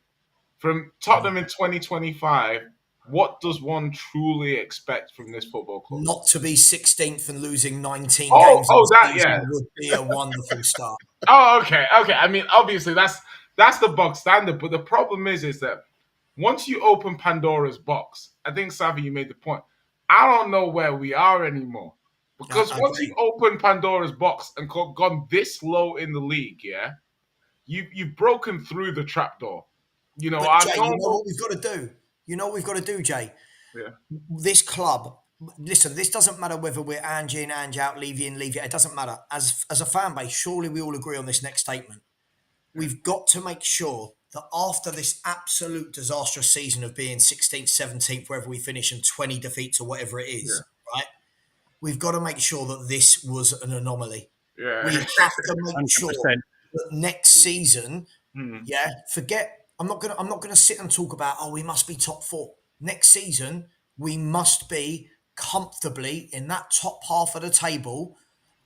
From Tottenham in 2025, what does one truly expect from this football club? Not to be 16th and losing 19 games would be a wonderful start. Oh, okay. I mean, obviously that's the box standard, but the problem is that once you open Pandora's box, I think Savi, you made the point. I don't know where we are anymore. Because I once agree. you've opened Pandora's box and gone this low in the league, yeah, you've broken through the trapdoor. You know, But our Jay, you know normal. what we've got to do? You know what we've got to do, Jay? Yeah. This club, listen, this doesn't matter whether we're Angie in, Angie out, Levy in, Levy out. It doesn't matter. As a fan base, surely we all agree on this next statement. We've got to make sure that after this absolute disastrous season of being 16th, 17th, wherever we finish, and 20 defeats or whatever it is, right? We've got to make sure that this was an anomaly. Yeah. We have to make sure 100%. that next season, Mhm. forget. I'm not gonna sit and talk about. Oh, we must be top four next season. We must be comfortably in that top half of the table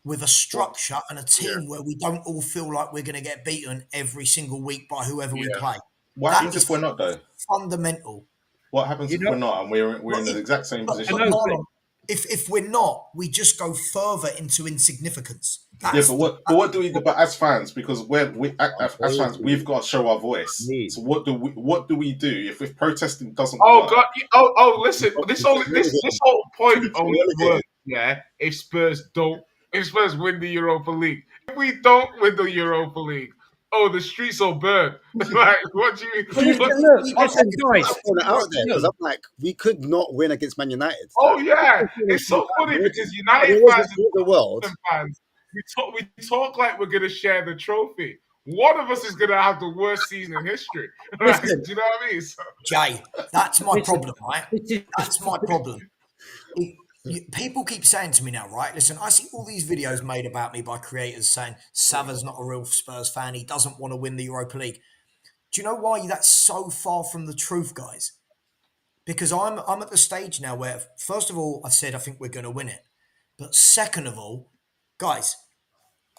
with a structure and a team where we don't all feel like we're going to get beaten every single week by whoever we Yeah. play. What That happens is if we're not, though? fundamental. What happens You if know- we're not and we're in the But exact same But position? Marlon, if we're not, we just go further into insignificance. Yeah, That's but what do we do? But as fans, because as fans, we've got to show our voice. Need. So what do we do if protesting doesn't Oh work? God! Listen. This whole point only works. Yeah, if Spurs win the Europa League. If we don't win the Europa League, oh, the streets will burn. Like, what do you? Listen, guys. I put it out there because I'm like, we could not win against Man United. Oh yeah, it's so funny because United It was fans the world. and fans, we talk like we're gonna share the trophy. One of us is gonna have the worst season in history. Right? Do you know what I mean? So, Jay. That's my problem, right? This is- That's my problem. People keep saying to me now, right? Listen, I see all these videos made about me by creators saying Sava's not a real Spurs fan. He doesn't want to win the Europa League. Do you know why that's so far from the truth, guys? Because I'm at the stage now where, first of all, I've said I think we're going to win it, but second of all, guys,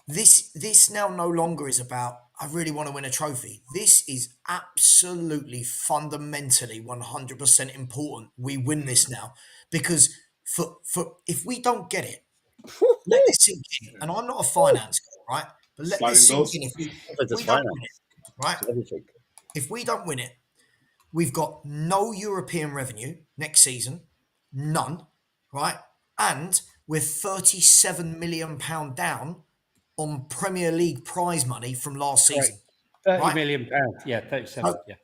this now no longer is about I really want to win a trophy. This is absolutely fundamentally 100% important. We win this now because for if we don't get it, let this sink in. And I'm not a finance guy, right? But let this Sliding sink doors? in. If It's we don't finance. win it, right? Everything. If we don't win it, we've got no European revenue next season, none, right? And we're £37 million down on Premier League prize money from last season. 30 Right. million pounds. Yeah, 37. Oh. Yeah.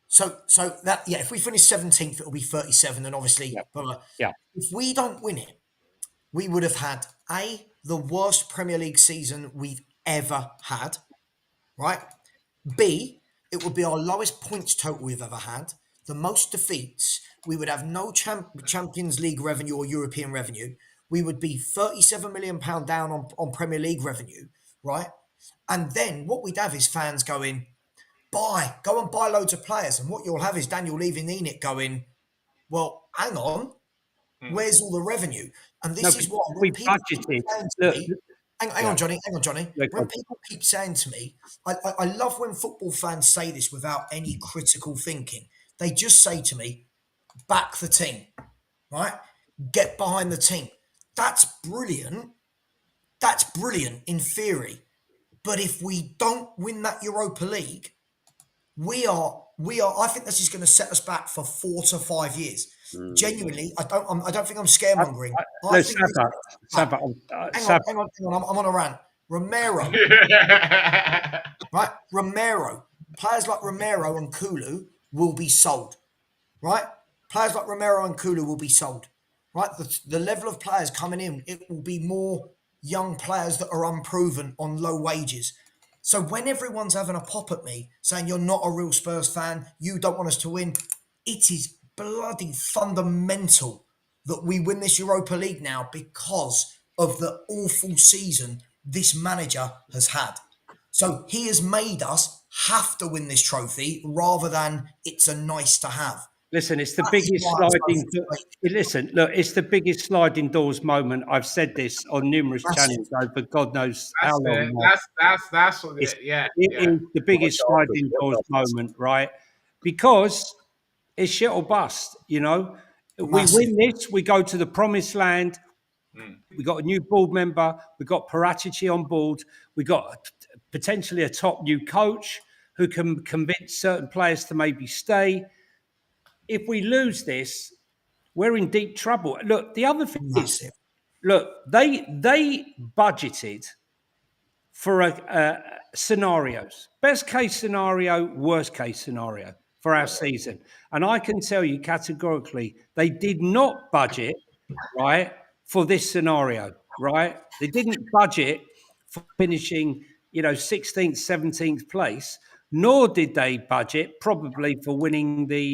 So that if we finish 17th, it'll be 37, and obviously, blah, blah. Yeah. If we don't win it, we would have had the worst Premier League season we've ever had, right? B, it would be our lowest points total we've ever had, the most defeats. We would have no Champions League revenue or European revenue. We would be £37 million down on Premier League revenue, right? And then what we'd have is fans going, go and buy loads of players. And what you'll have is Daniel leaving Enid going, well, hang on, where's all the revenue? And this is what we people keep budgeted. saying to Look, me, hang on, Johnny. Yeah, When people keep saying to me, I love when football fans say this without any critical thinking. They just say to me, back the team, right? Get behind the team. That's brilliant. That's brilliant in theory. But if we don't win that Europa League, we are. I think this is going to set us back for 4 to 5 years. Genuinely, I don't think I'm scaremongering. I think Sava, hang on. I'm on a rant. Romero, right? Romero. Players like Romero and Kulu will be sold, right? Players like Romero and Kulu will be sold, right? The level of players coming in, it will be more young players that are unproven on low wages. So when everyone's having a pop at me saying you're not a real Spurs fan, you don't want us to win, it is bloody fundamental that we win this Europa League now because of the awful season this manager has had. So he has made us have to win this trophy rather than it's a nice to have. Listen, it's the biggest sliding. Listen, look, it's the biggest sliding doors moment. I've said this on numerous channels over God knows how long. That's what. It is the biggest sliding doors moment, right? Because it's shit or bust. You know, we win this, we go to the promised land. We got a new board member. We got Paratici on board. We got potentially a top new coach who can convince certain players to maybe stay. If we lose this, we're in deep trouble. Look, the other thing is, Massive. look, they budgeted for scenarios, best case scenario, worst case scenario for our season. And I can tell you categorically, they did not budget, right, for this scenario, right? They didn't budget for finishing, 16th, 17th place, nor did they budget probably for winning the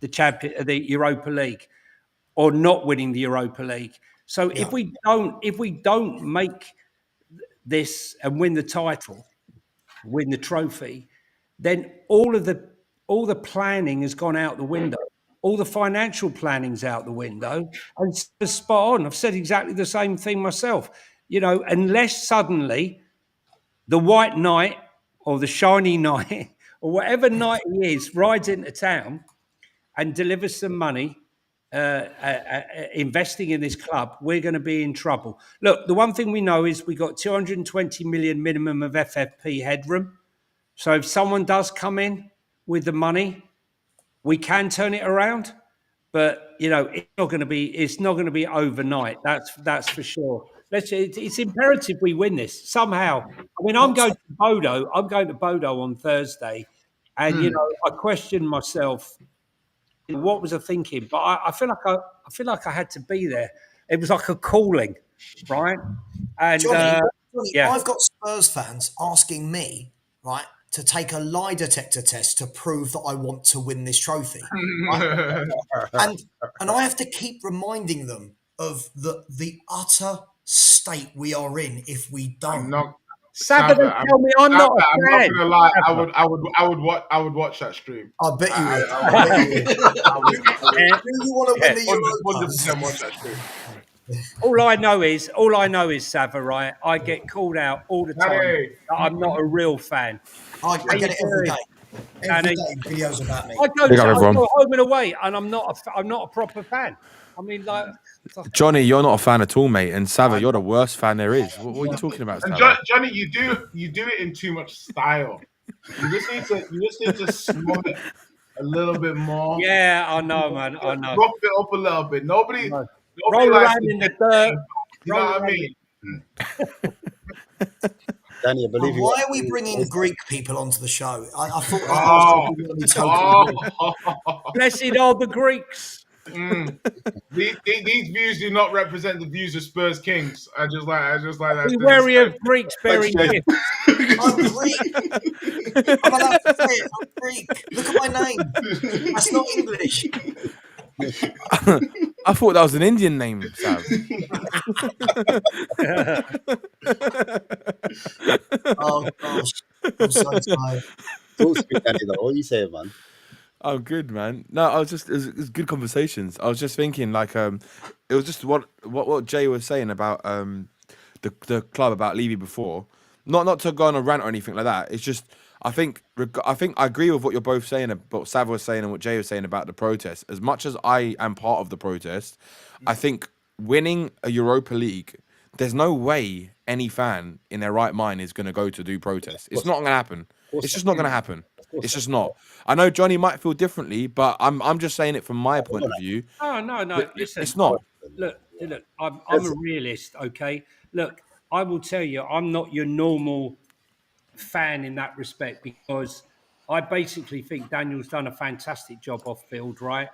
Europa League, or not winning the Europa League. So Yeah. if we don't make this and win the title, win the trophy, then all the planning has gone out the window. All the financial planning's out the window. And it's spot on. I've said exactly the same thing myself. Unless suddenly the white knight or the shiny knight or whatever knight he is rides into town and delivers some money, investing in this club, we're going to be in trouble. Look, the one thing we know is we got 220 million minimum of FFP headroom. So if someone does come in with the money, we can turn it around. But it's not going to be overnight. That's for sure. It's imperative we win this somehow. I mean, I'm going to Bodo. I'm going to Bodo on Thursday, and I question myself. What was I thinking? But I feel like I had to be there. It was like a calling, right? And Johnny, yeah, I've got Spurs fans asking me, right, to take a lie detector test to prove that I want to win this trophy. Right? and I have to keep reminding them of the utter state we are in if we don't. Sava, tell me I'm not a I'm fan. not gonna lie. I would watch that stream. I bet you would. Do you want to win the Europa? 100% watch that stream. All I know is Sava, right? I get called out all the time. Hey. I'm not a real fan. I get it every day. Every day, videos about me. I go home and away, and I'm not a proper fan. I mean, like, Johnny, you're not a fan at all, mate. And Sava, you're the worst fan there is. What are you talking about, And Sava? Johnny, you do it in too much style. You just need to slum it a little bit more. Yeah, I know, man. I know. Rough it up a little bit. Nobody roll likes around in the dirt. You know what I mean? Danny, I believe you. Why are we bringing Greek people onto the show? I thought I was talking Blessed are the Greeks. These views do not represent the views of Spurs Kings. I just like that. Be wary of Greeks bearing gifts. I'm Greek. I'm allowed to say it. I'm Greek. Look at my name. That's not English. I thought that was an Indian name, Sav. Oh gosh, I'm so tired. Talk to me, Danny, though. What are you saying, man? Oh, good, man. No, it was good conversations. I was just thinking, like, it was just what Jay was saying about the club, about Levy before. Not to go on a rant or anything like that. It's just I think I agree with what you're both saying, about what Sav was saying and what Jay was saying about the protest. As much as I am part of the protest, I think winning a Europa League, there's no way any fan in their right mind is going to go to do protest. It's not going to happen. It's just not going to happen. It's just not. I know Johnny might feel differently, but I'm just saying it from my point of view. Oh, no. Listen, it's not. Look. I'm a realist, okay? Look, I will tell you, I'm not your normal fan in that respect, because I basically think Daniel's done a fantastic job off field, right?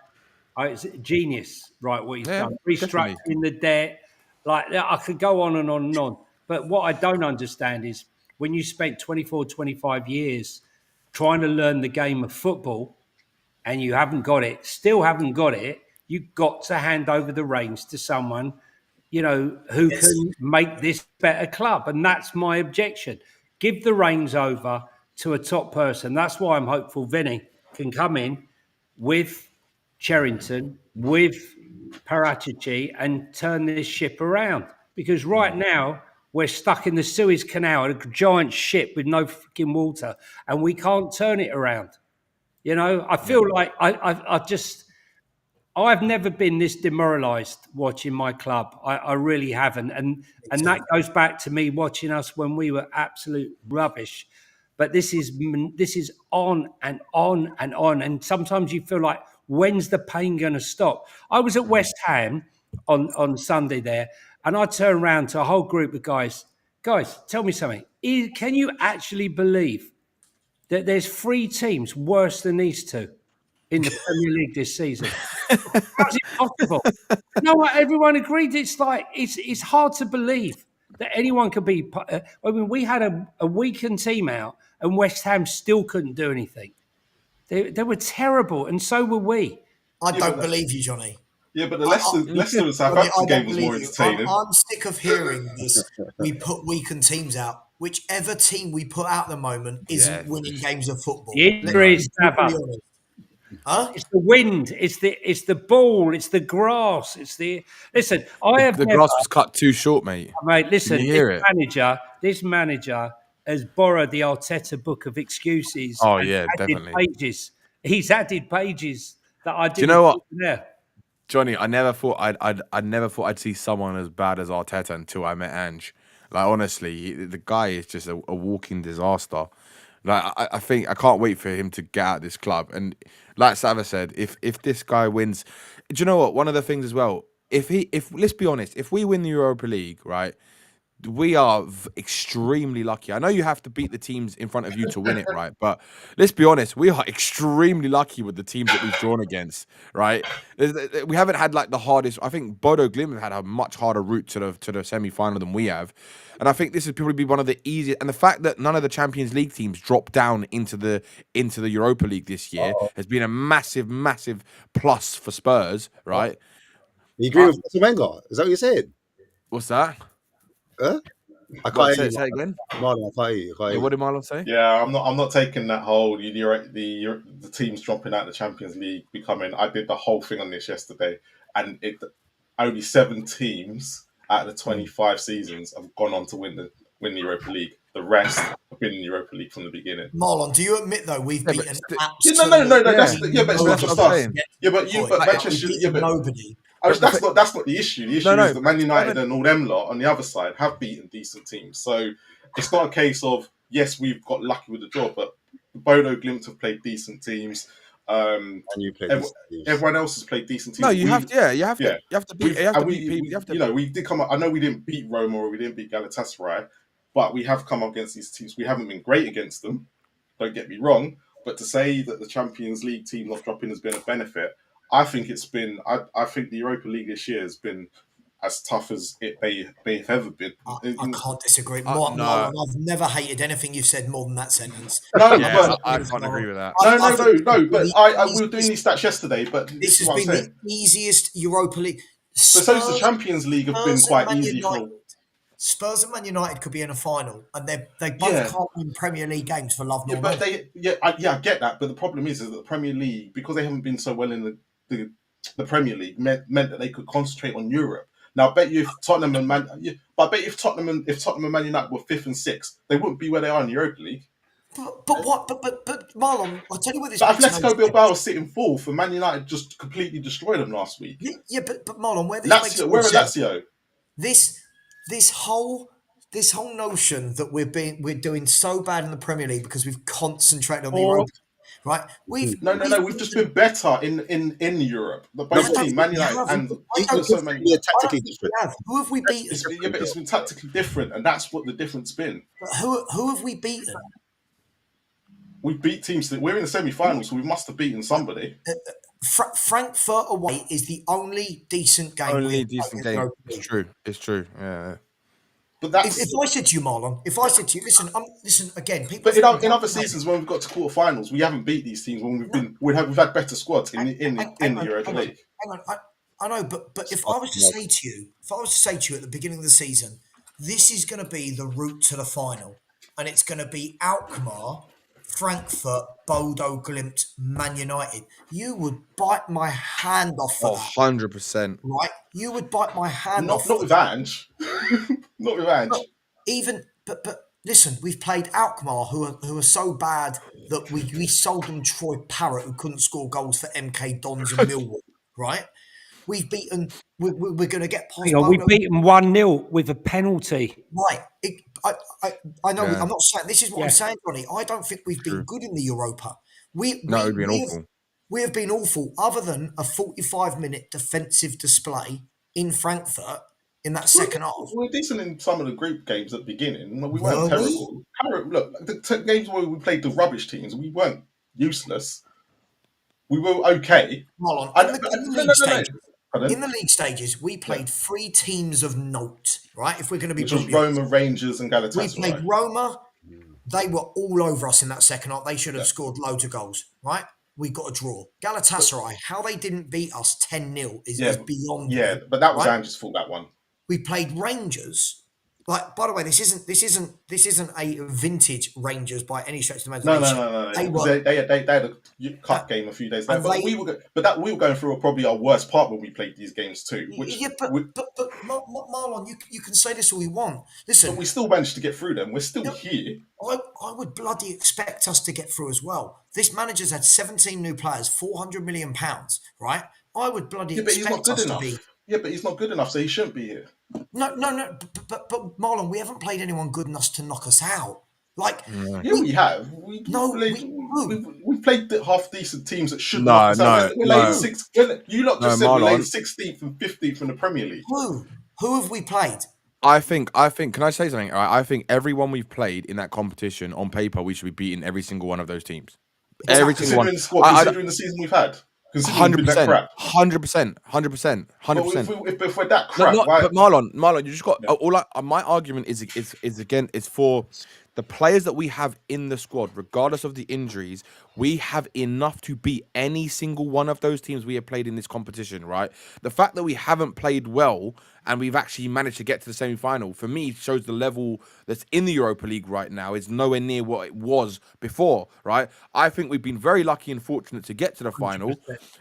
It's genius, right, what he's done. Restructuring the debt. Like, I could go on and on and on. But what I don't understand is when you spent 24, 25 years trying to learn the game of football and you still haven't got it, you've got to hand over the reins to someone, who can make this better club. And that's my objection. Give the reins over to a top person. That's why I'm hopeful Vinny can come in with Cherrington, with Paratici, and turn this ship around. Because right now, we're stuck in the Suez Canal, a giant ship with no freaking water, and we can't turn it around. I feel like I've never been this demoralised watching my club. I really haven't. And that goes back to me watching us when we were absolute rubbish. But this is on and on and on. And sometimes you feel like When's the pain going to stop? I was at West Ham on Sunday there, and I turned around to a whole group of guys. Guys, tell me something. Can you actually believe that there's 3 teams worse than these 2 in the Premier League this season? How's it possible? No, everyone agreed. It's like it's hard to believe that anyone could be. I mean, we had a weakened team out, and West Ham still couldn't do anything. They were terrible, and so were we. I don't believe you, Johnny. Yeah, but the Leicester and Southampton game was more entertaining. I'm sick of hearing this. We put weakened teams out. Whichever team we put out at the moment isn't winning games of football. The injuries, Huh? It's the wind. It's the ball. It's the grass. It's the listen. The grass was cut too short, mate. Mate, listen. This manager has borrowed the Arteta book of excuses. Oh yeah, definitely. He's added pages that I didn't. Do you know what, there. Johnny? I never thought I'd see someone as bad as Arteta until I met Ange. Like honestly, the guy is just a walking disaster. Like I think I can't wait for him to get out of this club. And like Sava said, if this guy wins, do you know what? One of the things as well, if let's be honest, if we win the Europa League, right, we are extremely lucky. I know you have to beat the teams in front of you to win it, right? But let's be honest, we are extremely lucky with the teams that we've drawn against, right? We haven't had like the hardest. I think Bodo Glimt have had a much harder route to the semi-final than we have, and I think this is probably one of the easiest. And the fact that none of the Champions League teams dropped down into the Europa League this year has been a massive, massive plus for Spurs, right? You agree with Wenger? Is that what you're saying? What's that? Huh? I can't hear say it again. Marlon, I can't hear you. What did Marlon say? Yeah, I'm not taking that whole the teams dropping out the Champions League becoming. I did the whole thing on this yesterday, and only 7 teams out of the 25 seasons have gone on to win the Europa League. The rest have been in the Europa League from the beginning. Marlon, do you admit though we've beaten absolutely? No. That's not just us. Yeah, but Manchester. Yeah, but nobody. That's not the issue. The issue is that Man United and all them lot on the other side have beaten decent teams. So it's not a case of yes, we've got lucky with the draw, but Bodo Glimt have played decent teams. And you played everyone else has played decent teams. No, you have to beat. We did come up. I know we didn't beat Roma or we didn't beat Galatasaray, but we have come up against these teams. We haven't been great against them. Don't get me wrong, but to say that the Champions League team not dropping has been a benefit. I think it's been. I think the Europa League this year has been as tough as they've ever been. I can't disagree. Marlon, I've never hated anything you've said more than that sentence. I can't agree with that. No. But we were doing these stats yesterday. But this has been the easiest Europa League. But so's the Champions League have been quite easy for. Spurs and Man United could be in a final, and they both can't win Premier League games for love nor money. I get that. But the problem is that the Premier League, because they haven't been so well in the Premier League, meant that they could concentrate on Europe. Now, I bet you if Tottenham and Man United were 5th and 6th, they wouldn't be where they are in the Europa League. But Marlon, I'll tell you what this. But Atletico Bilbao was sitting 4th, and Man United just completely destroyed them last week. Yeah, but Marlon, where Lazio? This whole notion that we're doing so bad in the Premier League because we've concentrated on the Europa, right? We've just been better in Europe. Both teams, Man United and tactically different. Who have we beaten? But it's been tactically different, and that's what the difference been. But who have we beaten? We beat teams that we're in the semi-finals, so we must have beaten somebody. Frankfurt away is the only decent game. It's true. Yeah. But that's if I said to you, Marlon, listen again. People. But in other seasons when we've got to quarterfinals, we haven't beat these teams when we've had better squads in the Europa League. Hang on, I know, but if I was to say to you at the beginning of the season, this is going to be the route to the final, and it's going to be Alkmaar, Frankfurt, Bodo Glimt, Man United, you would bite my hand off for that. 100%. Right? You would bite my hand off. Not with Ange. Not with Ange. But listen, we've played Alkmaar, who are so bad that we sold them Troy Parrott, who couldn't score goals for MK Dons and Millwall. Right? We've beaten. We're going to get past. We beat them 1-0 with a penalty. Right. I know. I'm not saying this is what I'm saying, Ronnie. I don't think we've been good in the Europa. It'd been awful. We have been awful, other than a 45-minute defensive display in Frankfurt in that second half. We were decent in some of the group games at the beginning. We Were weren't we? terrible. Look, the games where we played the rubbish teams, we weren't useless. We were okay. Hold on. In the league stages, we played 3 teams of note, right? If we're going to be which was Roma, Rangers, and Galatasaray. We played Roma. They were all over us in that second half. They should have scored loads of goals, right? We got a draw. Galatasaray, how they didn't beat us 10-0 is beyond me. Yeah, but that was Andrew's fault, that one. We played Rangers. Like, by the way, this isn't a vintage Rangers by any stretch of the imagination. No. They had a cup game a few days later. But we were going through probably our worst part when we played these games too. But Marlon, you can say this all you want. Listen, but we still managed to get through them. We're still here. I would bloody expect us to get through as well. This manager's had 17 new players, £400 million, right? I would bloody expect us to be. Yeah, but he's not good enough, so he shouldn't be here. No. But Marlon, we haven't played anyone good enough to knock us out. Like, we have. We played half decent teams that should knock us out. You lot just said we laid 16th and 15th in the Premier League. Who have we played? I think. Can I say something? I think everyone we've played in that competition, on paper, we should be beating every single one of those teams. Every single one. Considering the season we've had. 100%. If we're that crap, but Marlon, you just got my argument is for the players that we have in the squad, regardless of the injuries. We have enough to beat any single one of those teams we have played in this competition, right? The fact that we haven't played well and we've actually managed to get to the semi-final, for me, shows the level that's in the Europa League right now is nowhere near what it was before, right? I think we've been very lucky and fortunate to get to the final.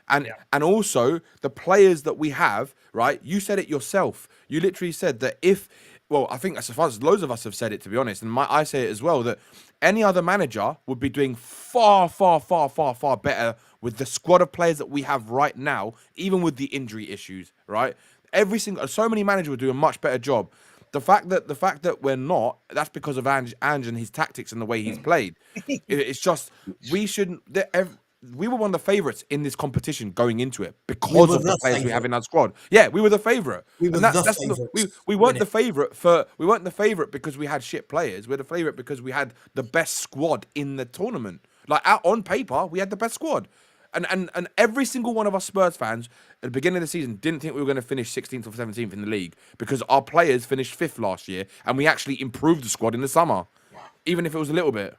And also, the players that we have, right? You said it yourself. You literally said that I think as far as loads of us have said it, to be honest, and I say it as well, that any other manager would be doing far, far, far, far, far better with the squad of players that we have right now, even with the injury issues, right? So many managers would do a much better job. The fact that we're not, that's because of Ange and his tactics and the way he's played. It's just, we shouldn't. We were one of the favourites in this competition going into it because of the players we have in our squad. Yeah, we were the favourite. We weren't the favourite because we had shit players. We're the favourite because we had the best squad in the tournament. Like, on paper, we had the best squad. And every single one of us Spurs fans at the beginning of the season didn't think we were going to finish 16th or 17th in the league because our players finished 5th last year and we actually improved the squad in the summer, even if it was a little bit.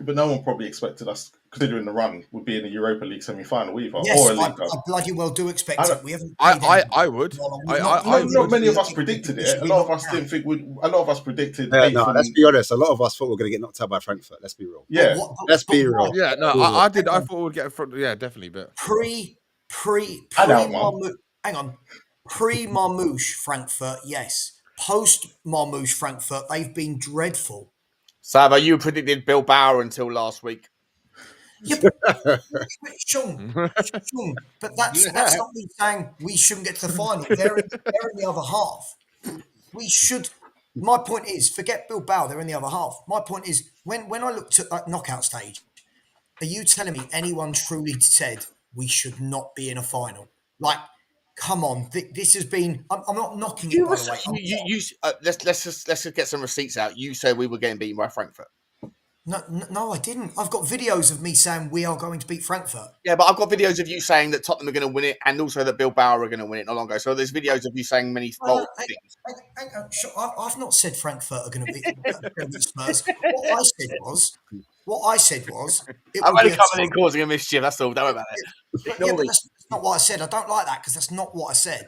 But no one probably expected us, considering the run, would be in the Europa League semi-final either. Yes, or a League I bloody well do expect it. We haven't. I would. Not many of us predicted it. A lot of us didn't think we'd. A lot of us predicted. Let's be honest. A lot of us thought we were going to get knocked out by Frankfurt. Let's be real. Yeah, let's be real. Yeah, no, I did. I thought we'd get front. Yeah, definitely. But hang on. Pre-Marmouche Frankfurt, yes. Post-Marmouche Frankfurt, they've been dreadful. Sava, you predicted Bilbao until last week. Yeah, Sean, but that's not me saying we shouldn't get to the final. They're in the other half. We should. My point is, forget Bilbao. They're in the other half. My point is, when I looked at that knockout stage, are you telling me anyone truly said we should not be in a final? Like, come on, this has been. I'm not knocking it, by the way. Let's just get some receipts out. You said we were getting beaten by Frankfurt. No, I didn't. I've got videos of me saying we are going to beat Frankfurt. Yeah, but I've got videos of you saying that Tottenham are going to win it, and also that Bilbao are going to win it not long ago. So there's videos of you saying many things. I've not said Frankfurt are going to beat Spurs. What I said was, I'm only coming in causing a mischief. That's all. Don't worry about it. Yeah, but that's not what I said. I don't like that because that's not what I said.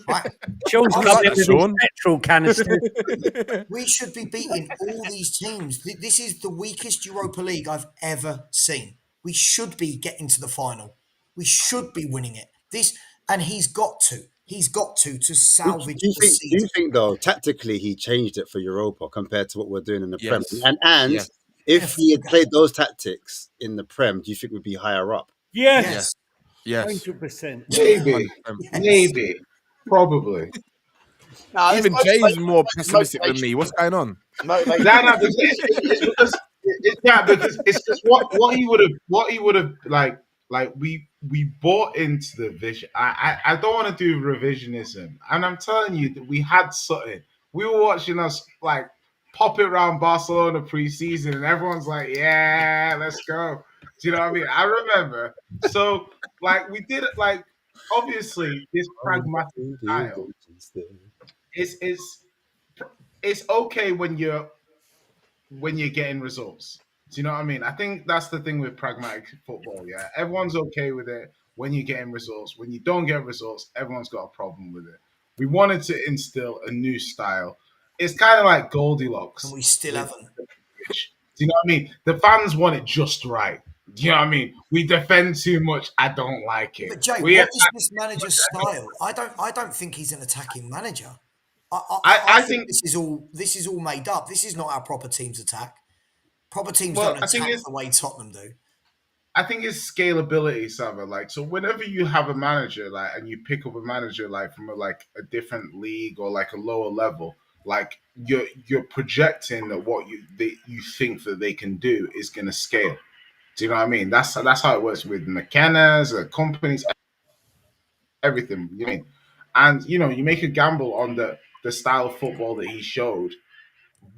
Right? Sean's coming in with his petrol canister. We should be beating all these teams. This is the weakest Europa League I've ever seen. We should be getting to the final. We should be winning it. And he's got to. He's got to salvage the season. Do you think, though, tactically he changed it for Europa compared to what we're doing in the Prem? And if he had played those tactics in the Prem, do you think we'd be higher up? Yes. 100%. Maybe. Probably. No, even Jay's more pessimistic than me. What's going on? Because it's just what he would have like like we bought into the vision. I don't want to do revisionism, and I'm telling you that we had something. We were watching us like pop it around Barcelona preseason, and everyone's like, "Yeah, let's go." Do you know what I mean? I remember. So like we did it. Like obviously this pragmatic style is it's okay when you're getting results. Do you know what I mean? I think that's the thing with pragmatic football. Yeah, everyone's okay with it when you're getting results. When you don't get results, everyone's got a problem with it. We wanted to instill a new style. It's kind of like And Goldilocks we still with haven't. the pitch. Do you know what I mean? The fans want it just right. Do you know what I mean? We defend too much. I don't like it. But Jay, We what attack is this too much. manager's I don't. style? I don't think he's an attacking manager. I, I, I I think think. this is all made up. This is not how proper teams attack. Proper teams Well, don't I think attack it's the way Tottenham do. I think it's scalability, Sava. Like, so whenever you have a manager, like, and you pick up a manager, like, from a different league or like a lower level, like, you're projecting that you think that they can do is going to scale. Do you know what I mean? That's how it works with McKenna's, companies, everything. You know what I mean? And you make a gamble on the style of football that he showed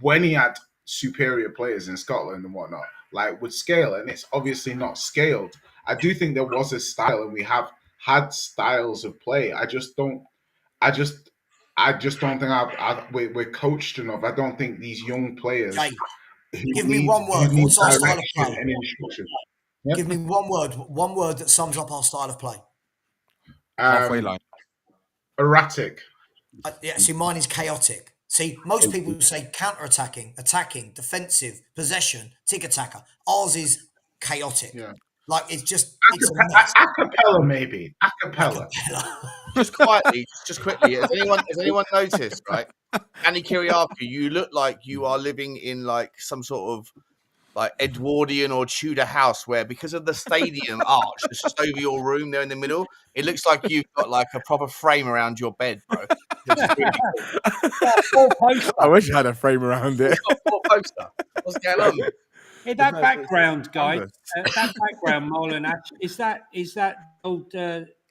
when he had superior players in Scotland and whatnot, like with scale, and it's obviously not scaled. I do think there was a style, and we have had styles of play. I just, I just don't think we're coached enough. I don't think these young players Jay, give me one who word. need What's our style of direction play? and instruction. Yeah. Give me one word that sums up our style of play. Halfway Um, line. erratic. Yeah, see, mine is chaotic. See, most people say counter-attacking, attacking, defensive, possession, tick-attacker. Ours is chaotic. Yeah. Like, it's a mess. Acapella, maybe. Acapella. Acapella. Just quietly, just quickly. Has anyone noticed? Right, Danny Kiriakou, you look like you are living in like some sort of like Edwardian or Tudor house where, because of the stadium arch that's just over your room there in the middle, it looks like you've got like a proper frame around your bed, bro. It looks really cool. Four poster. I wish I had a frame around it. It's got four poster. What's going on? Hey, that background, guys. Canvas. That background, Mole and Ash. Is that old?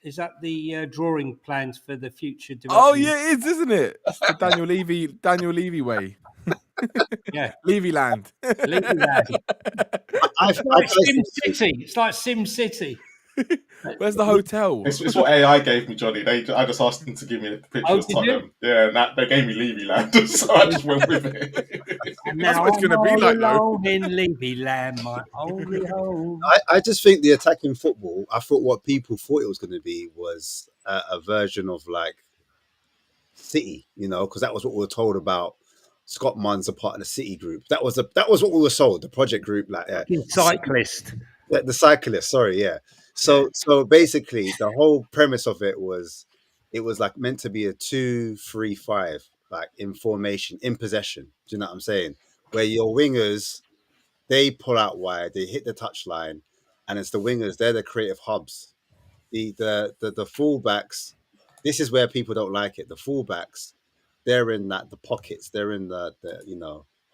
Is that the drawing plans for the future development? Oh yeah, it is, isn't it? It's the Daniel Levy way. Yeah. Levy land. Levy land. I've It's like Sim personally- City. It's like Sim City. Where's the hotel? It's what AI gave me, Johnny. I just asked them to give me a picture Oh, of did you? Tottenham. Yeah, and they gave me Levy Land, so I just went with it. And That's now what it's I'm gonna be all like, though. alone in Levy land, my only home. I just think the attacking football, I thought what people thought it was going to be was a version of like City, because that was what we were told about. Scott Munn's a part of the City group. That was what we were sold. The project group, like Cyclist. the cyclist. Sorry, yeah. So basically, the whole premise of it was like meant to be a 2-3-5, like in formation, in possession. Do you know what I'm saying? Where your wingers, they pull out wide, they hit the touchline, and it's the wingers, they're the creative hubs. The fullbacks, this is where people don't like it. The fullbacks, they're in the pockets, they're in the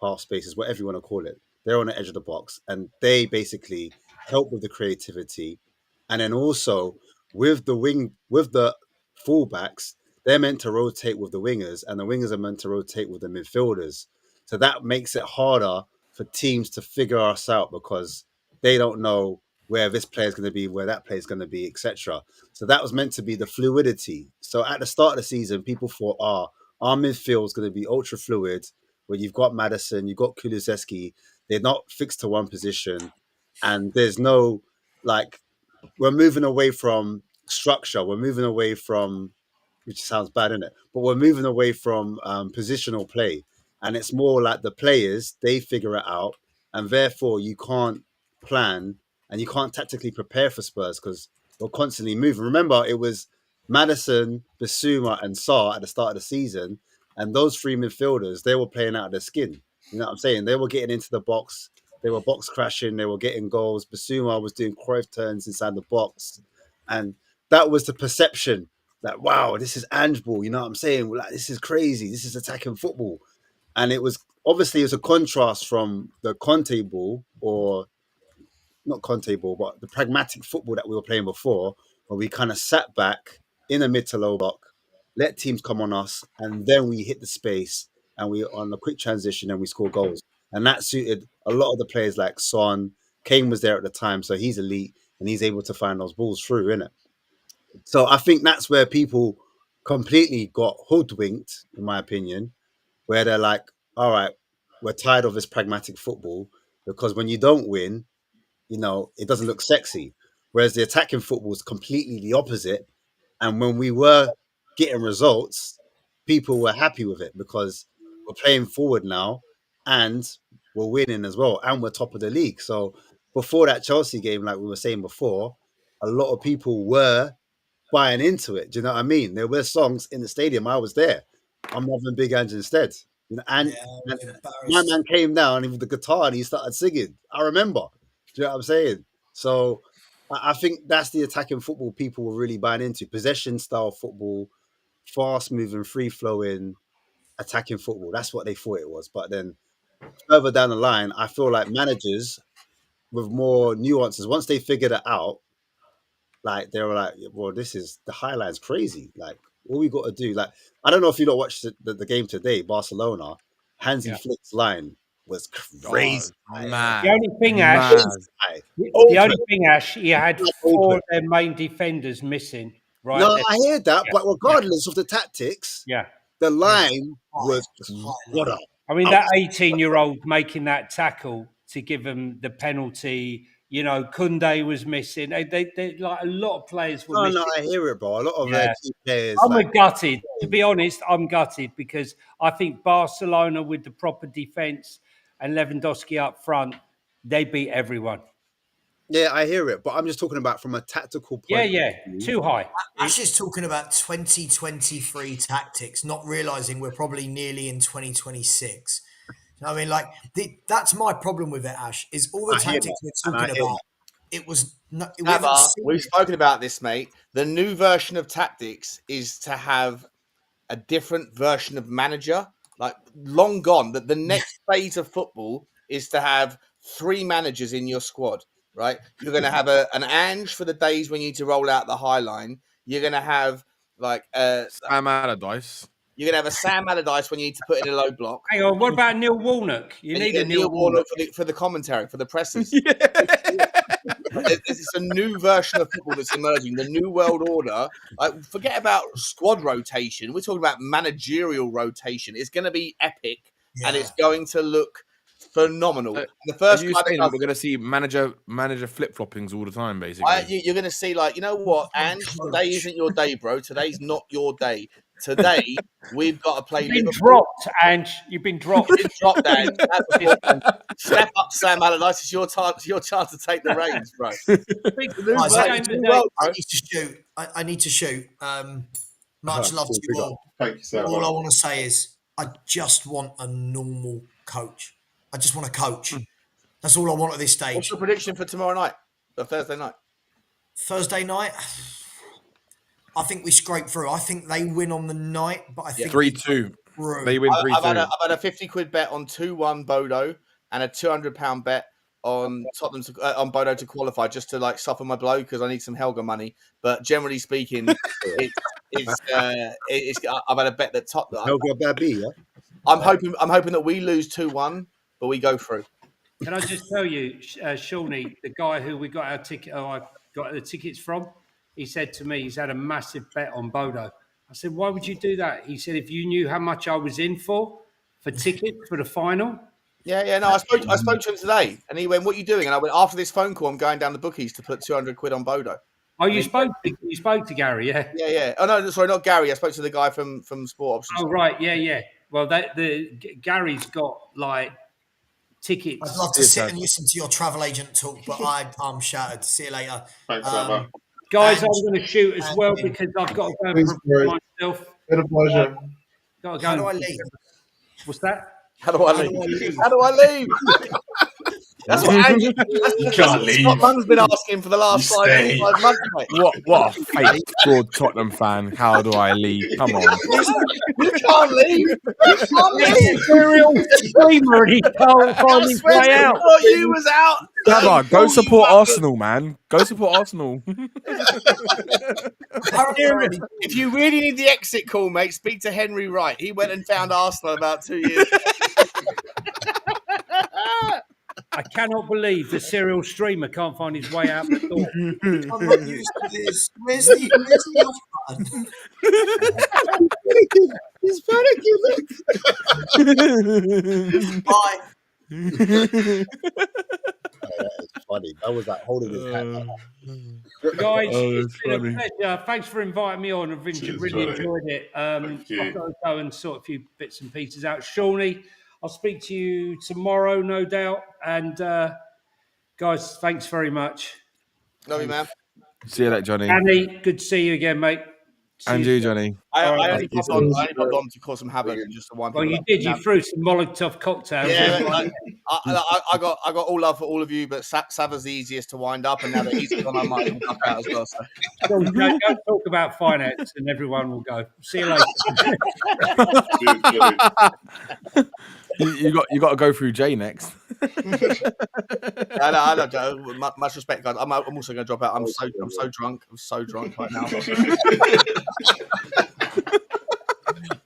half spaces, whatever you want to call it. They're on the edge of the box, and they basically help with the creativity. And then also with the fullbacks, they're meant to rotate with the wingers, and the wingers are meant to rotate with the midfielders. So that makes it harder for teams to figure us out because they don't know where this player is going to be, where that player is going to be, etc. So that was meant to be the fluidity. So at the start of the season, people thought, our midfield is going to be ultra fluid, where you've got Madison, you've got Kulusevski. They're not fixed to one position, and there's no like. We're moving away from structure. We're moving away from, which sounds bad, isn't it? But we're moving away from positional play, and it's more like the players, they figure it out, and therefore you can't plan and you can't tactically prepare for Spurs because we're constantly moving. Remember, it was Madison, Basuma, and Sarr at the start of the season, and those three midfielders, they were playing out of their skin. You know what I'm saying? They were getting into the box, they were box crashing, they were getting goals. Basuma was doing Cruyff turns inside the box, and that was the perception that, wow, this is Ange ball, you know what I'm saying? Like, this is crazy, this is attacking football. And it was obviously a contrast from the Conte ball, or not Conte ball, but the pragmatic football that we were playing before, where we kind of sat back in the mid to low block, let teams come on us, and then we hit the space and we on a quick transition and we score goals. And that suited a lot of the players like Son. Kane was there at the time, so he's elite and he's able to find those balls through, innit? So I think that's where people completely got hoodwinked, in my opinion, where they're like, all right, we're tired of this pragmatic football because when you don't win, it doesn't look sexy. Whereas the attacking football is completely the opposite. And when we were getting results, people were happy with it because we're playing forward now and we're winning as well. And we're top of the league. So before that Chelsea game, like we were saying before, a lot of people were buying into it. Do you know what I mean? There were songs in the stadium. I was there. I'm having Big Ange instead. And my man came down with the guitar and he started singing. I remember. Do you know what I'm saying? So I think that's the attacking football people were really buying into. Possession style football, fast moving, free flowing, attacking football. That's what they thought it was. But then further down the line, I feel like managers with more nuances, once they figured it out, like they were like, well, the highlight's crazy. Like all we got to do, like, I don't know if you don't watch the game today, Barcelona, Hansi Flick's line was crazy. Mad. The only thing, Ash, he had four of their main defenders missing. Right? No, I hear that, but regardless of the tactics, the line was what up. I mean, that 18-year-old making that tackle to give him the penalty. Kunde was missing. They like a lot of players were missing. No, I hear it, bro. A lot of their key players. I'm gutted. To be honest, I'm gutted because I think Barcelona with the proper defense and Lewandowski up front, they beat everyone. Yeah, I hear it, but I'm just talking about from a tactical point. Too high. Ash is talking about 2023 tactics, not realizing we're probably nearly in 2026. I mean, that's my problem with it, Ash, is all the tactics we're talking about. It was not. We've spoken about this, mate. The new version of tactics is to have a different version of manager. Like long gone. That the next phase of football is to have 3 managers in your squad. Right? You're going to have an Ange for the days when you need to roll out the high line. You're going to have Sam Allardyce. You're going to have a Sam Allardyce when you need to put in a low block. Hang on, what about Neil Warnock? You need a Neil Warnock for the commentary, for the presses. It's a new version of football that's emerging, the new world order. Forget about squad rotation. We're talking about managerial rotation. It's going to be epic, and it's going to look phenomenal. The first we're going to see manager flip floppings all the time, basically. You're going to see, you know what, Ange, today isn't your day, bro. Today's not your day. Today we've got to play. You've been dropped, Ange. You've been dropped. You've been dropped, Ange. Step up, Sam Allardyce. It's your chance to take the reins, bro. I need to shoot. Much love to you all. Thank you, sir. All I want to say is I just want a normal coach. I just want a coach. That's all I want at this stage. What's your prediction for tomorrow night? Or Thursday night? Thursday night, I think we scrape through. I think they win on the night, but I think 3-2. They win 3-2. I've had a 50 bet on 2-1 Bodo and a £200 bet on Tottenham on Bodo to qualify, just to suffer my blow because I need some Helga money. But generally speaking, I've had a bet that Tottenham. Helga Babi, yeah. I'm hoping that we lose 2-1, but we go through. Can I just tell you, Shawnee, the guy who we got our ticket, I got the tickets from, he said to me, he's had a massive bet on Bodo. I said, why would you do that? He said, if you knew how much I was in for tickets for the final. Yeah, no, I spoke to him today, and he went, what are you doing? And I went, after this phone call, I'm going down the bookies to put 200 quid on Bodo. Oh, you spoke to Gary, yeah? Yeah. Oh, no, sorry, not Gary. I spoke to the guy from Sport Options. Oh, right, yeah. Well, Gary's got, tickets. I'd love to sit and listen to your travel agent talk, but I'm shattered. See you later. Thanks, Emma. Guys, I'm going to shoot as well because I've got to go and prepare myself. Been a pleasure. How do I leave? What's that? How do I leave? How do I leave? That's what Andy, Scott Munn's been asking for the last 5 months, mate. What a fake fraud Tottenham fan. How do I leave? Come on. You can't leave. You can't leave. Serial streamer and he can't finally play out. I thought you was out. Gabba, go support Arsenal, man. Go support Arsenal. If you really need the exit call, mate, speak to Henry Wright. He went and found Arsenal about 2 years. I cannot believe the serial streamer can't find his way out the door. I'm not used to this. Where's the off button? He's panicking. Bye. It's funny. That was like holding his hand. Guys, it's it's been funny. a pleasure. Thanks for inviting me on. I've Cheers, really buddy. enjoyed it. I've you. got to go and sort a few bits and pieces out. Shawnee, I'll speak to you tomorrow, no doubt. And guys, thanks very much. Love you, man. See you later, Johnny. Annie, good to see you again, mate. See And you you, soon. Johnny. I All right, only popped on to cause some havoc and just to wind Well, people you up. did. You threw some Molotov cocktails. Yeah, I got all love for all of you, but Sava's the easiest to wind up, and now that he's gone, I might wind up out as well. So. Don't talk about finance, and everyone will go. See you later. Cheers, buddy. You got to go through Jay next. I know, Joe. Much respect, guys. I'm also going to drop out. I'm so drunk. I'm so drunk right now.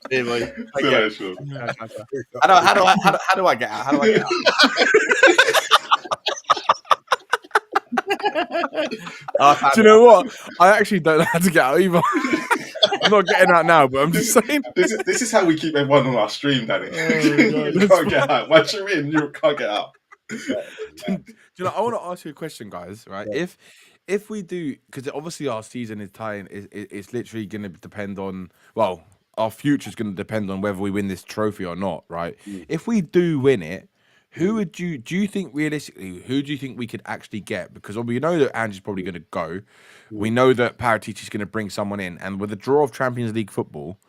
Yeah, boy. See you later, Sean. How do I get out? How do I get out? Do you know what? I actually don't know how to get out either. I'm not getting out now, but I'm just saying. This is how we keep everyone on our stream, Danny. You can't get out. Once you're in, you can't get out. Do you know? I want to ask you a question, guys. Right? Yeah. If we do, because obviously our season is tying. It's literally going to depend on. Well, our future is going to depend on whether we win this trophy or not. Right? If we do win it, who would you? Do you think realistically? Who do you think we could actually get? Because we know that Ange's probably going to go. We know that Paratici is going to bring someone in, and with the draw of Champions League football,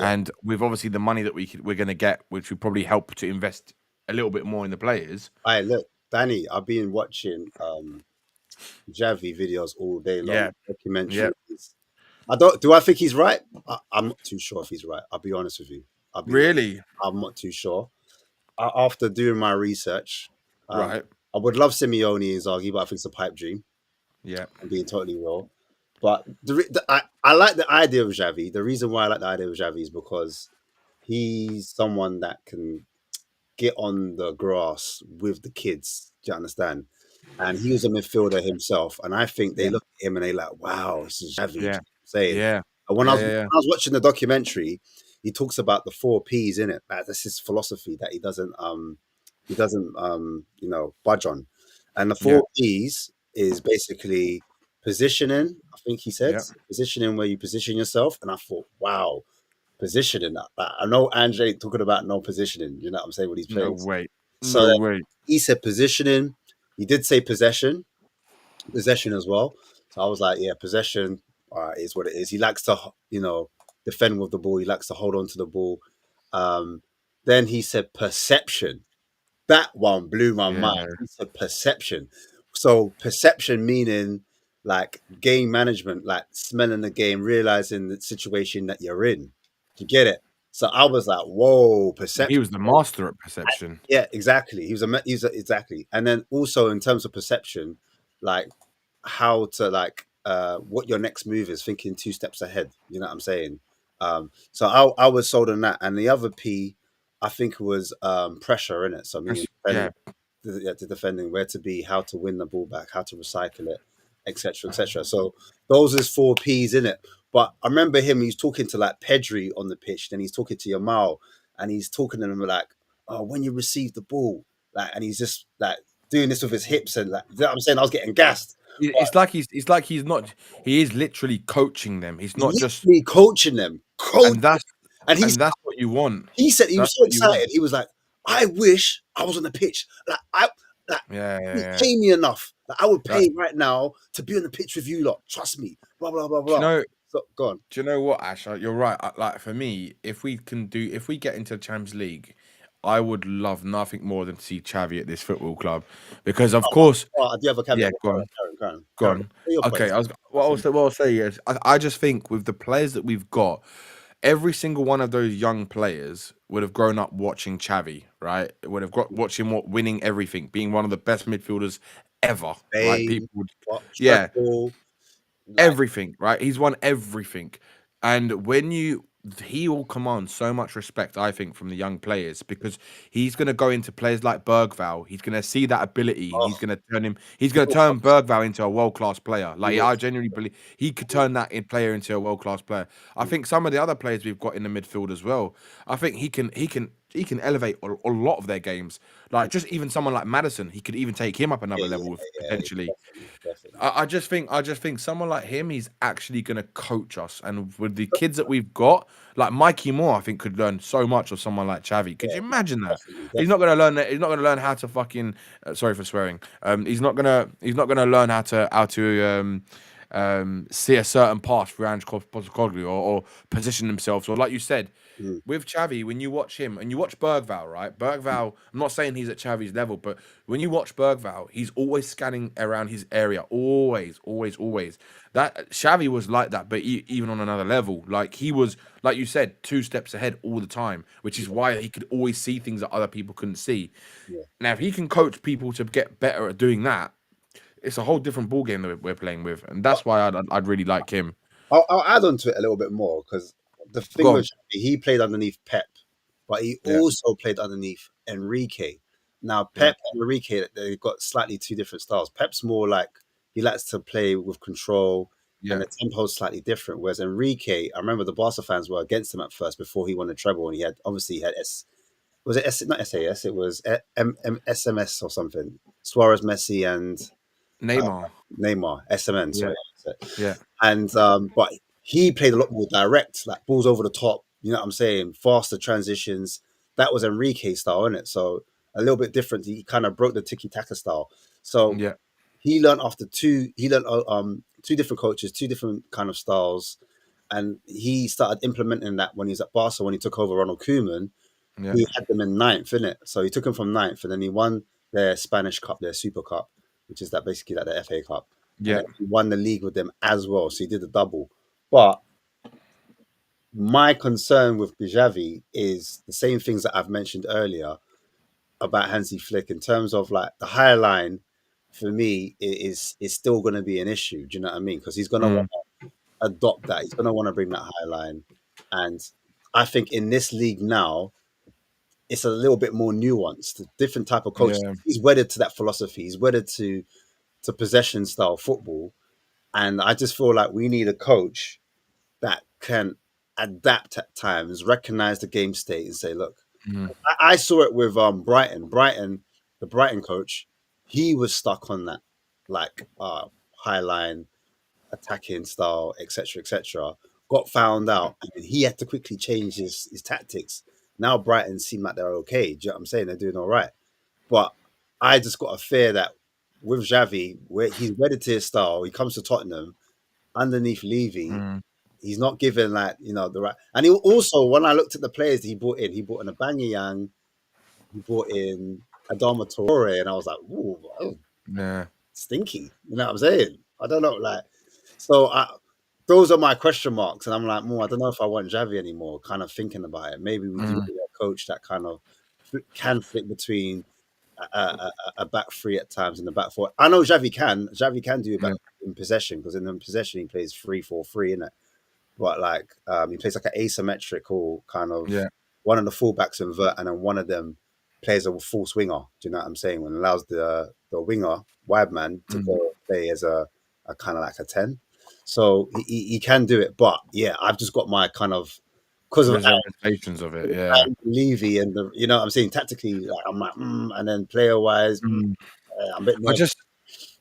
and with obviously the money that we're going to get, which would probably help to invest a little bit more in the players. All right, look, Danny, I've been watching Javi videos all day long. Yeah. Documentaries. Do I think he's right? I'm not too sure if he's right. I'll be honest with you. Really? I'm not too sure. After doing my research, Right. I would love Simeone and Inzaghi, but I think it's a pipe dream. Yeah. I'm being totally real. But I like the idea of Xavi. The reason why I like the idea of Xavi is because he's someone that can get on the grass with the kids. Do you understand? And he was a midfielder himself. And I think they look at him and they like, wow, this is Xavi. Yeah. You know what I'm saying? Yeah. And when I was watching the documentary, he talks about the 4 P's in it. Like, that's his philosophy that he doesn't budge on. And the 4 P's is basically positioning. I think he said positioning where you position yourself. And I thought, wow, positioning. I know Andre ain't talking about no positioning. You know what I'm saying? When he's playing. No way. So No way. he said positioning. He did say possession as well. So I was like, yeah, possession is what it is. He likes to, defend with the ball. He likes to hold on to the ball. Then he said perception. That one blew my mind. He said perception. So perception meaning like game management, like smelling the game, realizing the situation that you're in. You get it? So I was like, whoa, perception. He was the master at perception. Yeah, exactly. Exactly. And then also in terms of perception, like how to what your next move is, thinking 2 steps ahead. You know what I'm saying? So I was sold on that. And the other P, I think was pressure in it. So I mean, to defending, where to be, how to win the ball back, how to recycle it, etc., etc. So those is 4 P's in it. But I remember him. He's talking to like Pedri on the pitch, then he's talking to Yamal, and he's talking to them like, "Oh, when you receive the ball," and he's just like doing this with his hips, and you know what I'm saying, I was getting gassed. It's like he's not. He is literally coaching them. He's not just coaching them. And that's what you want. He said he was so excited. He was like, "I wish I was on the pitch. Pay me enough. I would pay right now to be on the pitch with you lot. Trust me." Blah blah blah blah. Go on. Do you know what, Ash? You're right. Like for me, if we get into the Champions League, I would love nothing more than to see Xavi at this football club, because of course. I do have a caveat. Yeah, go on. Okay, what I'll say is, I just think with the players that we've got, every single one of those young players would have grown up watching Xavi, right? Would have watching winning everything, being one of the best midfielders ever. Right? Fame, People would, what, yeah, stressful, like everything, right? He's won everything. And he will command so much respect, I think, from the young players because he's going to go into players like Bergval. He's going to see that ability and oh, he's going to turn Bergval into a world class player. he Like, will. I genuinely believe he could turn player into a world class player. I think some of the other players we've got in the midfield as well, I think he can elevate a lot of their games. Like, just even someone like Madison, he could even take him up Yeah, another yeah, level yeah, potentially. definitely. I just think someone like him, he's actually gonna coach us. And with the kids that we've got, like Mikey Moore, I think could learn so much of someone like Xavi. Could you Yeah, imagine that? definitely, He's not definitely. gonna learn that. He's not gonna learn how to fucking. Sorry for swearing. He's not gonna learn how to see a certain pass for Ange Postecoglou or position themselves. Or like you said, Mm, with Xavi, when you watch him and you watch Bergval, right? Bergval, I'm not saying he's at Xavi's level, but when you watch Bergval, he's always scanning around his area. Always, always, always. That Xavi was like that, but even on another level. Like he was, like you said, 2 steps ahead all the time, which is why he could always see things that other people couldn't see. yeah. Now, if he can coach people to get better at doing that, it's a whole different ball game that we're playing with, and that's why I'd really like him. I'll add on to it a little bit more because the Go thing with on. Xavi, he played underneath Pep, but he Yeah, also played underneath Enrique. Now, yeah, Pep and Enrique, they've got slightly two different styles. Pep's more like he likes to play with control, and yeah. the tempo's slightly different. Whereas Enrique, I remember the Barca fans were against him at first before he won the treble, and he had was it not SAS? It was SMS or something. Suarez, Messi, and uh, Neymar. Neymar, SMN. Yeah, Sorry, yeah, and but he played a lot more direct, like balls over the top. You know what I'm saying? Faster transitions. That was Enrique's style, isn't it? So a little bit different. He kind of broke the tiki taka style. So yeah, he learned after two. He learned two different coaches, two different kind of styles, and he started implementing that when he was at Barca when he took over Ronald Koeman, yeah, who had them in ninth, innit? So he took him from ninth, and then he won their Spanish Cup, their Super Cup, which is that basically like the FA Cup, and yeah. then he won the league with them as well. So he did a double. But my concern with Bijavi is the same things that I've mentioned earlier about Hansi Flick in terms of like the higher line. For me, is still going to be an issue. Do you know what I mean? Because he's going to want Mm, to adopt that. He's going to want to bring that higher line, and I think in this league now, it's a little bit more nuanced, different type of coach. yeah. He's wedded to that philosophy. He's wedded to possession style football, and I just feel like we need a coach that can adapt at times, recognize the game state, and say, "Look, Mm, I saw it with Brighton. The Brighton coach, he was stuck on that like high line attacking style, etc., etc. Got found out, and he had to quickly change his tactics. Now Brighton seem like they're okay. Do you know what I'm saying? They're doing all right, but I just got a fear that with Xavi, where he's wedded to his style, he comes to Tottenham underneath Levy. mm, He's not given like the right. And he also, when I looked at the players that he brought in a Banyang, he brought in Adama Traore, and I was like, ooh, oh, yeah. stinky. You know what I'm saying? I don't know, like so. Those are my question marks, and I'm like, I don't know if I want Xavi anymore. Kind of thinking about it. Maybe we do Mm, need a coach that kind of can flick between a back three at times and the back four. I know Xavi can. Xavi can do it back yeah, in possession because in possession he plays 3-4-3 in it. But like he plays like an asymmetrical kind of yeah. one of the fullbacks invert and then one of them plays a false winger. Do you know what I'm saying? When it allows the winger wide man to Mm. go play as a kind of like a 10. So he can do it, but yeah, I've just got my kind of because of Reservations of it. Yeah. Levy and the you know what I'm saying tactically like, I'm like and then player wise Mm. I'm a bit I nervous. just,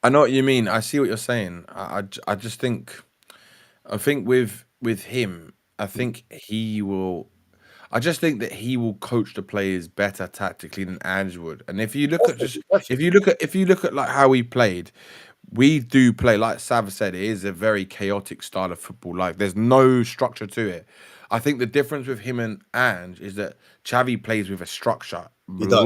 I know what you mean. I see what you're saying. I just think, with him, I think he will. I just think that he will coach the players better tactically than Ange would. And if you look at just Definitely. if you look at like how we played, we do play like Sav said. It is a very chaotic style of football. Like there's no structure to it. I think the difference with him and Ange is that Xavi plays with a structure He does. a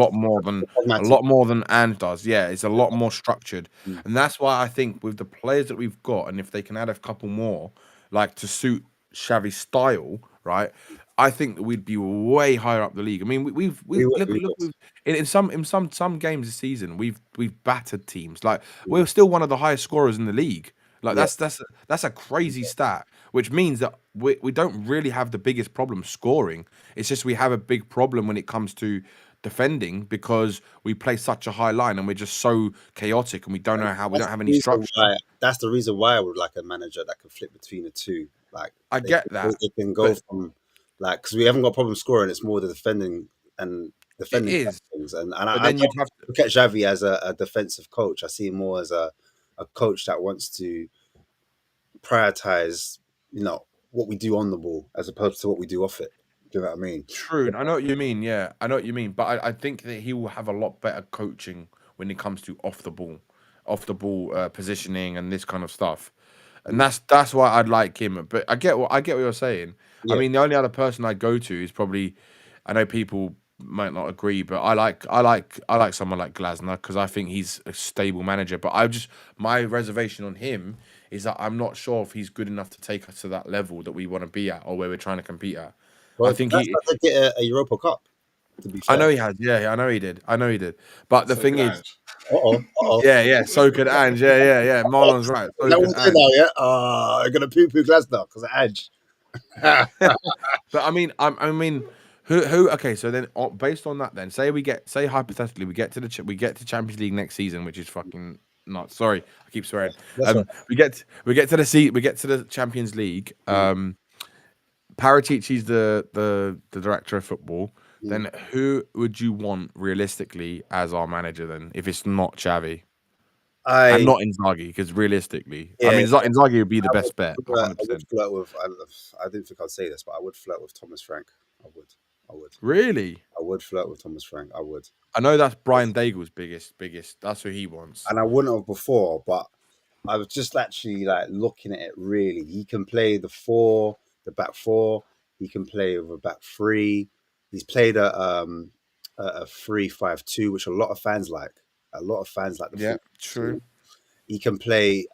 Pragmatic. lot more than Ange does. Yeah, it's a lot more structured, Mm. and that's why I think with the players that we've got, and if they can add a couple more, like to suit Xavi's style, right? I think we'd be way higher up the league. I mean, we've We would, look we look would. in some games this season we've battered teams. Like we're Mm. still one of the highest scorers in the league. Like Yeah. that's a crazy stat, which means that we don't really have the biggest problem scoring. It's just we have a big problem when it comes to defending because we play such a high line and we're just so chaotic and we don't know how we That's don't have the any reason structure. why. That's the reason why I would like a manager that can flip between the two. Like I they get can go, that, they can go but from like because we haven't got a problem scoring. It's more the and it defending side is. of things. And But I then you'd don't have look at Xavi as a defensive coach. I see him more as a coach that wants to prioritize, what we do on the ball as opposed to what we do off it. Do you know what I mean? True, I know what you mean. Yeah, I know what you mean. But I think that he will have a lot better coaching when it comes to off the ball positioning and this kind of stuff. And that's why I'd like him. But I get what you're saying. I Yeah. mean, the only other person I'd go to is probably, I know people might not agree, but I like someone like Glasner because I think he's a stable manager. But my reservation on him is that I'm not sure if he's good enough to take us to that level that we want to be at or where we're trying to compete at. I Well, think that's he not to get a Europa Cup. To be I fair. know he has. Yeah, I know he did. I know he did. But the So thing could is, Ange. Uh-oh. Uh-oh. yeah. So could Ange. Yeah. Marlon's right. Is So that what could we're doing Ange. now, yeah? I'm gonna poo-poo Glasgow because of Edge. But I mean, who? Okay, so then based on that, then say hypothetically we get to Champions League next season, which is fucking nuts. Sorry, I keep swearing. That's right. We get to the Champions League. Paratici's the director of football. Mm. Then who would you want realistically as our manager? Then if it's not Xavi. And I not Inzaghi, because realistically, I yeah, mean, Inzaghi would be the I would best bet, I would 100%. flirt with. I didn't think I'd say this, but I would flirt with Thomas Frank. I would. I would. Really? I would flirt with Thomas Frank. I would. I know that's Brian Daigle's biggest. That's who he wants. And I wouldn't have before, but I was just actually like looking at it. Really, he can play the back four. He can play with a back three. He's played a 3-5-2, which a lot of fans like. A lot of fans like the Yeah, 3-2. true. He can play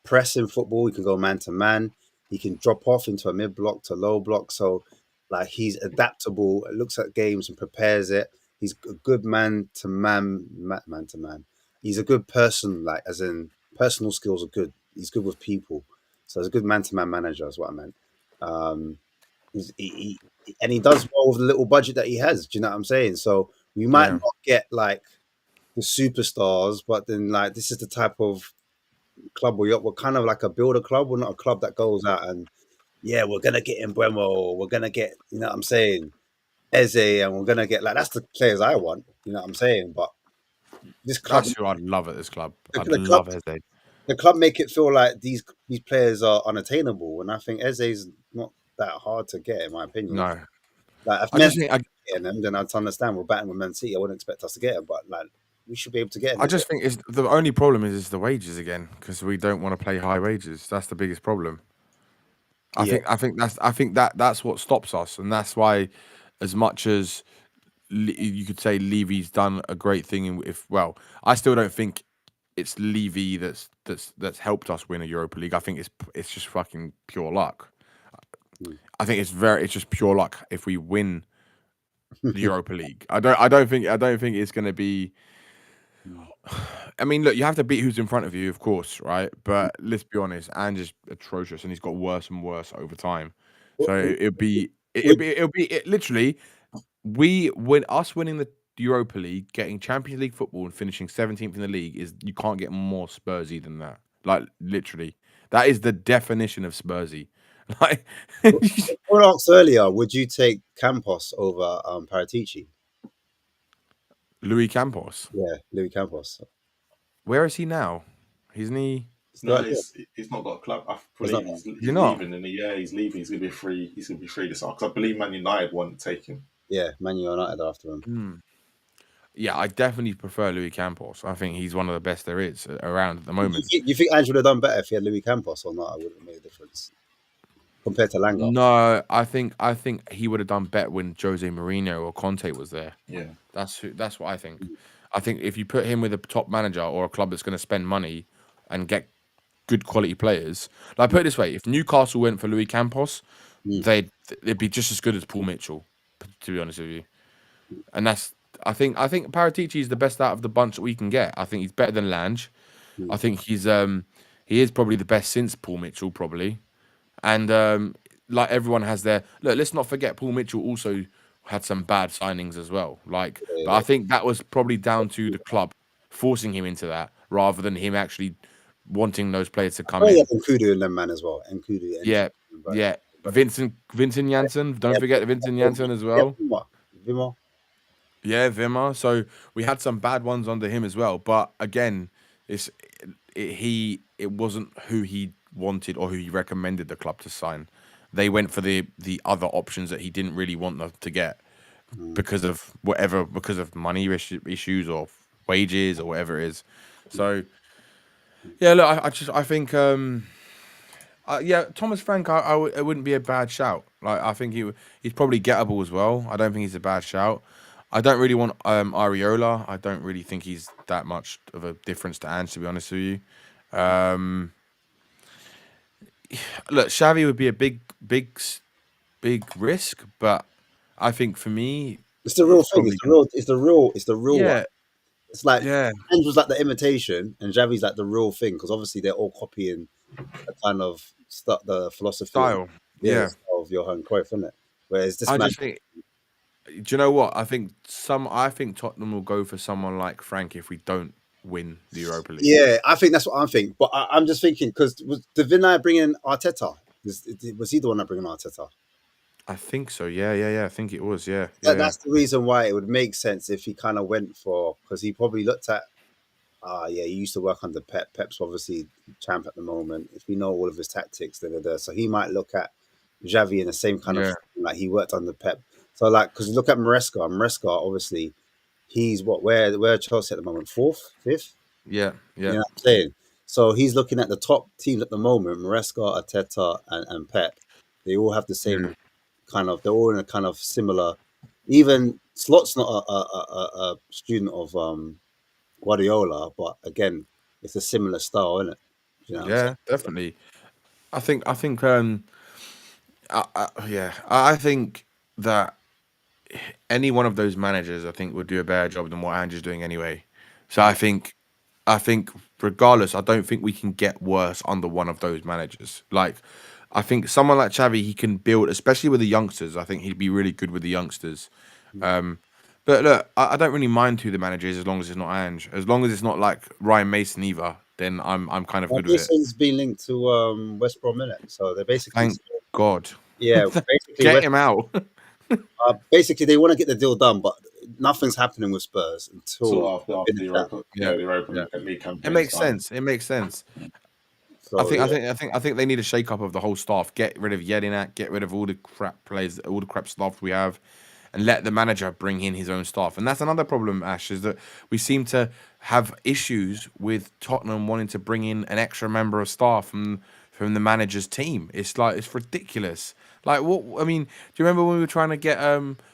pressing football. He can go man to man. He can drop off into a mid block to low block. So, like, he's adaptable. Looks at games and prepares it. He's a good man to man. He's a good person. Like, as in personal skills are good. He's good with people. So, he's a good man to man manager. Is what I meant. And he does well with the little budget that he has. Do you know what I'm saying? So we might Yeah. not get like the superstars, but then like this is the type of club we're kind of like a builder club. We're not a club that goes out and we're gonna get in Bremo, we're gonna get, you know what I'm saying, Eze, and we're gonna get like that's the players I want, you know what I'm saying. But this club, That's who I'd love at this club. I'd the club, love Eze. the club make it feel like these players are unattainable, and I think Eze's not that hard to get, in my opinion. No, Like if I Man just think getting them, then I'd understand. We're batting with Man City. I wouldn't expect us to get him, but like we should be able to get him. I just think it's the only problem is the wages again because we don't want to play high wages. That's the biggest problem. I think that's what stops us, and that's why, as much as you could say Levy's done a great thing, I still don't think it's Levy that's helped us win a Europa League. I think it's just fucking pure luck. I think it's just pure luck if we win the Europa League. I don't think it's going to be. I mean, look, you have to beat who's in front of you, of course, right? But let's be honest, Ange is atrocious, and he's got worse and worse over time. So literally us winning the Europa League, getting Champions League football, and finishing 17th in the league is you can't get more Spursy than that. Like literally, that is the definition of Spursy. Like, Someone asked earlier, would you take Campos over Paratici? Louis Campos. Yeah, Louis Campos. Where is he now? Isn't he? No, he's not got a club. I believe he's not? leaving in the year. He's leaving. He's gonna be free. He's gonna be free this summer because I believe Man United want to take him. Yeah, Man United after him. Yeah, I definitely prefer Louis Campos. I think he's one of the best there is around at the moment. You think Ange would have done better if he had Louis Campos or not? I wouldn't have made a difference compared to Langer. No, I think he would have done better when Jose Mourinho or Conte was there. Yeah, that's what I think. I think if you put him with a top manager or a club that's going to spend money and get good quality players, like put it this way, if Newcastle went for Louis Campos, they'd be just as good as Paul Mitchell, to be honest with you. And I think Paratici is the best out of the bunch that we can get. I think he's better than Lange. I think he is probably the best since Paul Mitchell, probably. And like everyone has their look. Let's not forget Paul Mitchell also had some bad signings as well. Like, but I think that was probably down to the club forcing him into that rather than him actually wanting those players to come in. Yeah, Nkudu and them man as well. Nkudu. Yeah, yeah. Vincent Janssen. Don't forget Vincent Janssen as well. Vimmer. Yeah, Vimmer. So we had some bad ones under him as well. But again, it wasn't who he wanted or who he recommended the club to sign. They went for the other options that he didn't really want them to get because of money issues or wages or whatever it is. So yeah, look, I think Thomas Frank, it wouldn't be a bad shout. Like I think he's probably gettable as well. I don't think he's a bad shout. I don't really want Areola. I don't really think he's that much of a difference to Ange, to be honest with you. Look, Xavi would be a big risk, but I think for me, it's the real thing. It's the real yeah. one. It's like Ange was like the imitation, and Xavi's like the real thing because obviously they're all copying the kind of the philosophy style, of Johan Cruyff, isn't it? Whereas this just think, do you know what? I think Tottenham will go for someone like Frank if we don't win the Europa League. Yeah, I think that's what I'm thinking. But I'm just thinking because did Vinay bring in Arteta? Was he the one that bring in Arteta? I think so. Yeah. I think it was. Yeah. That's the reason why it would make sense if he kind of went for because he probably looked at. He used to work under Pep. Pep's obviously champ at the moment. If we know all of his tactics, so he might look at Xavi in the same kind of like he worked under Pep. So like because look at Maresca. Maresca obviously. He's where Chelsea at the moment, 4th, 5th? Yeah. You know what I'm saying? So he's looking at the top teams at the moment, Maresca, Arteta, and Pep. They all have the same kind of, they're all in a kind of similar, even Slot's not a student of Guardiola, but again, it's a similar style, isn't it? You know definitely. I think I think that any one of those managers, I think, would do a better job than what Ange is doing anyway. So I think regardless, I don't think we can get worse under one of those managers. Like, I think someone like Xavi, he can build, especially with the youngsters. I think he'd be really good with the youngsters. But look, I don't really mind who the manager is as long as it's not Ange. As long as it's not like Ryan Mason either, then I'm kind of good with it. Mason's been linked to West Brom, innit? So they're basically thank God. Yeah, basically get him out. Basically, they want to get the deal done, but nothing's happening with Spurs until after the Europa League campaign. It makes sense. It makes sense. So, I think they need a shake up of the whole staff. Get rid of Jedinak, get rid of all the crap players, all the crap staff we have, and let the manager bring in his own staff. And that's another problem, Ash, is that we seem to have issues with Tottenham wanting to bring in an extra member of staff from the manager's team. It's ridiculous. Like, what? I mean, do you remember when we were trying to get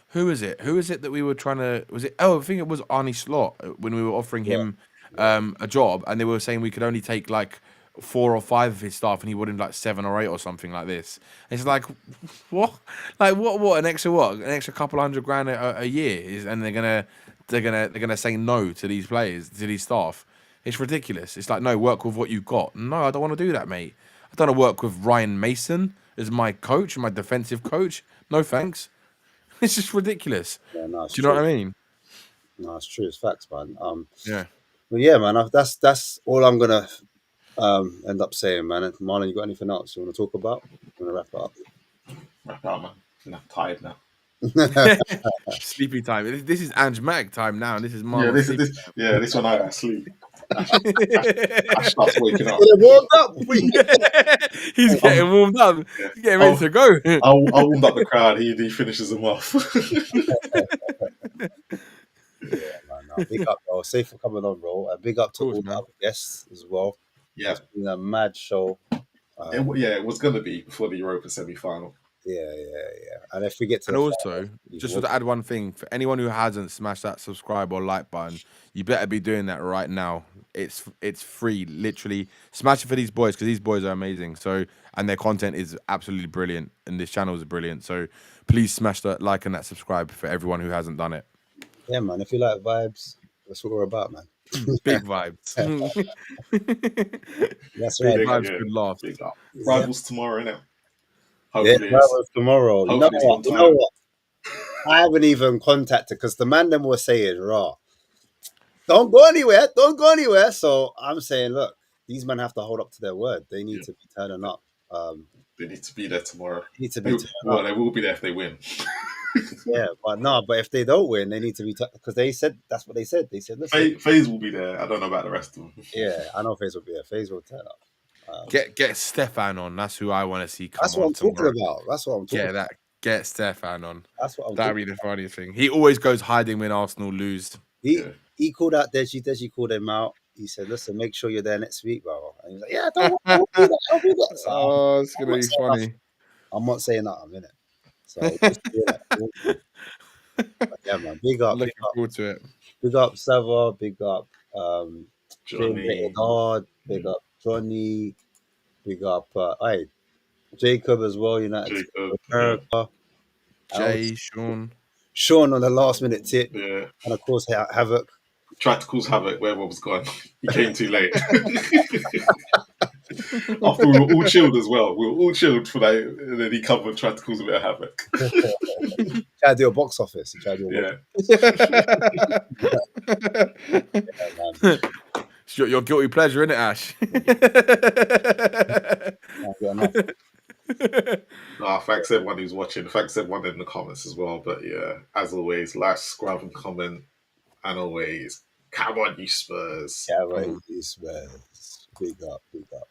who is it? Who is it that we were trying to? Was it? Oh, I think it was Arnie Slot when we were offering him a job, and they were saying we could only take like 4 or 5 of his staff, and he wanted like 7 or 8 or something like this. And it's like, what? Like what? An extra what? An extra couple $100,000 a year is, and they're gonna say no to these players, to these staff. It's ridiculous. It's like, no, work with what you've got. No, I don't want to do that, mate. I don't want to work with Ryan Mason as my coach, my defensive coach. No thanks. It's just ridiculous. Yeah, no, do you know what I mean? No, it's true. It's facts, man. Yeah. Well, yeah, man. That's all I'm gonna end up saying, man. Marlon, you got anything else you want to talk about? I'm gonna wrap it up. Wrap it up, man. I'm tired now. Sleepy time. This is Ashmatic time now, and this is Marlon. This one I sleep. I start waking up. Warmed up. He's getting warmed up. He's getting ready to go. I'll warm up the crowd. He finishes them off. Yeah, man. No, big up, bro. Safe for coming on, bro. And big up to all the other guests as well. Yeah, it's been a mad show. It was going to be before the Europa semi-final. Yeah. And if we get to, and also, just to add one thing, for anyone who hasn't smashed that subscribe or like button, you better be doing that right now. it's free. Literally, smash it for these boys because these boys are amazing. So, and their content is absolutely brilliant, and this channel is brilliant. So, please smash that like and that subscribe for everyone who hasn't done it. Yeah, man. If you like vibes, that's what we're about, man. Big vibes. That's Big right. vibes, Yeah, good laughs. big up. Yeah, Rivals tomorrow, innit? yeah, Hopefully that it's was tomorrow. You know hopefully it's what? on You know time. what? I haven't even contacted because the man them was saying, "Raw, don't go anywhere, don't go anywhere." So I'm saying, look, these men have to hold up to their word. They need Yeah. to be turning up. They need to be there tomorrow. They need to be turning Well, up. they will be there if they win. Yeah, but no, but if they don't win, they need to be because they said that's what they said. They said, listen, FaZe will be there. I don't know about the rest of them. yeah, I know FaZe will be there. FaZe will turn up. Get Stefan on. That's who I want to see come That's what on I'm talking tomorrow. about. That's what I'm talking Get about. that. Get Stefan on. That's what I'm That'd talking be the funniest thing. He always goes hiding when Arsenal lose. He called out Deji. Deji called him out. He said, listen, make sure you're there next week, bro. And he's like, yeah, don't worry, I'll be there. I'll be there. So Oh, it's gonna be funny. I'm not saying that, I'm in it. So we'll see that. But yeah, man. Big up, Looking forward to it. big up Sava, big up Johnny, God, big up Johnny, big up hey, Jacob as well, United Jacob, America. Jay, Sean. Sean on the last minute tip. yeah. And of course Havoc. Tried to cause havoc where was gone. He came too late. After we were all chilled as well. We were all chilled for that, and then he covered, tried to cause a bit of havoc. Tried to do a box office. He tried to do a box Yeah. It's your guilty pleasure, isn't it, Ash? Thanks everyone who's watching. Thanks everyone in the comments as well. But yeah, as always, like, subscribe, and comment. And always, come on, you Spurs. Yeah, right. Big up, big up.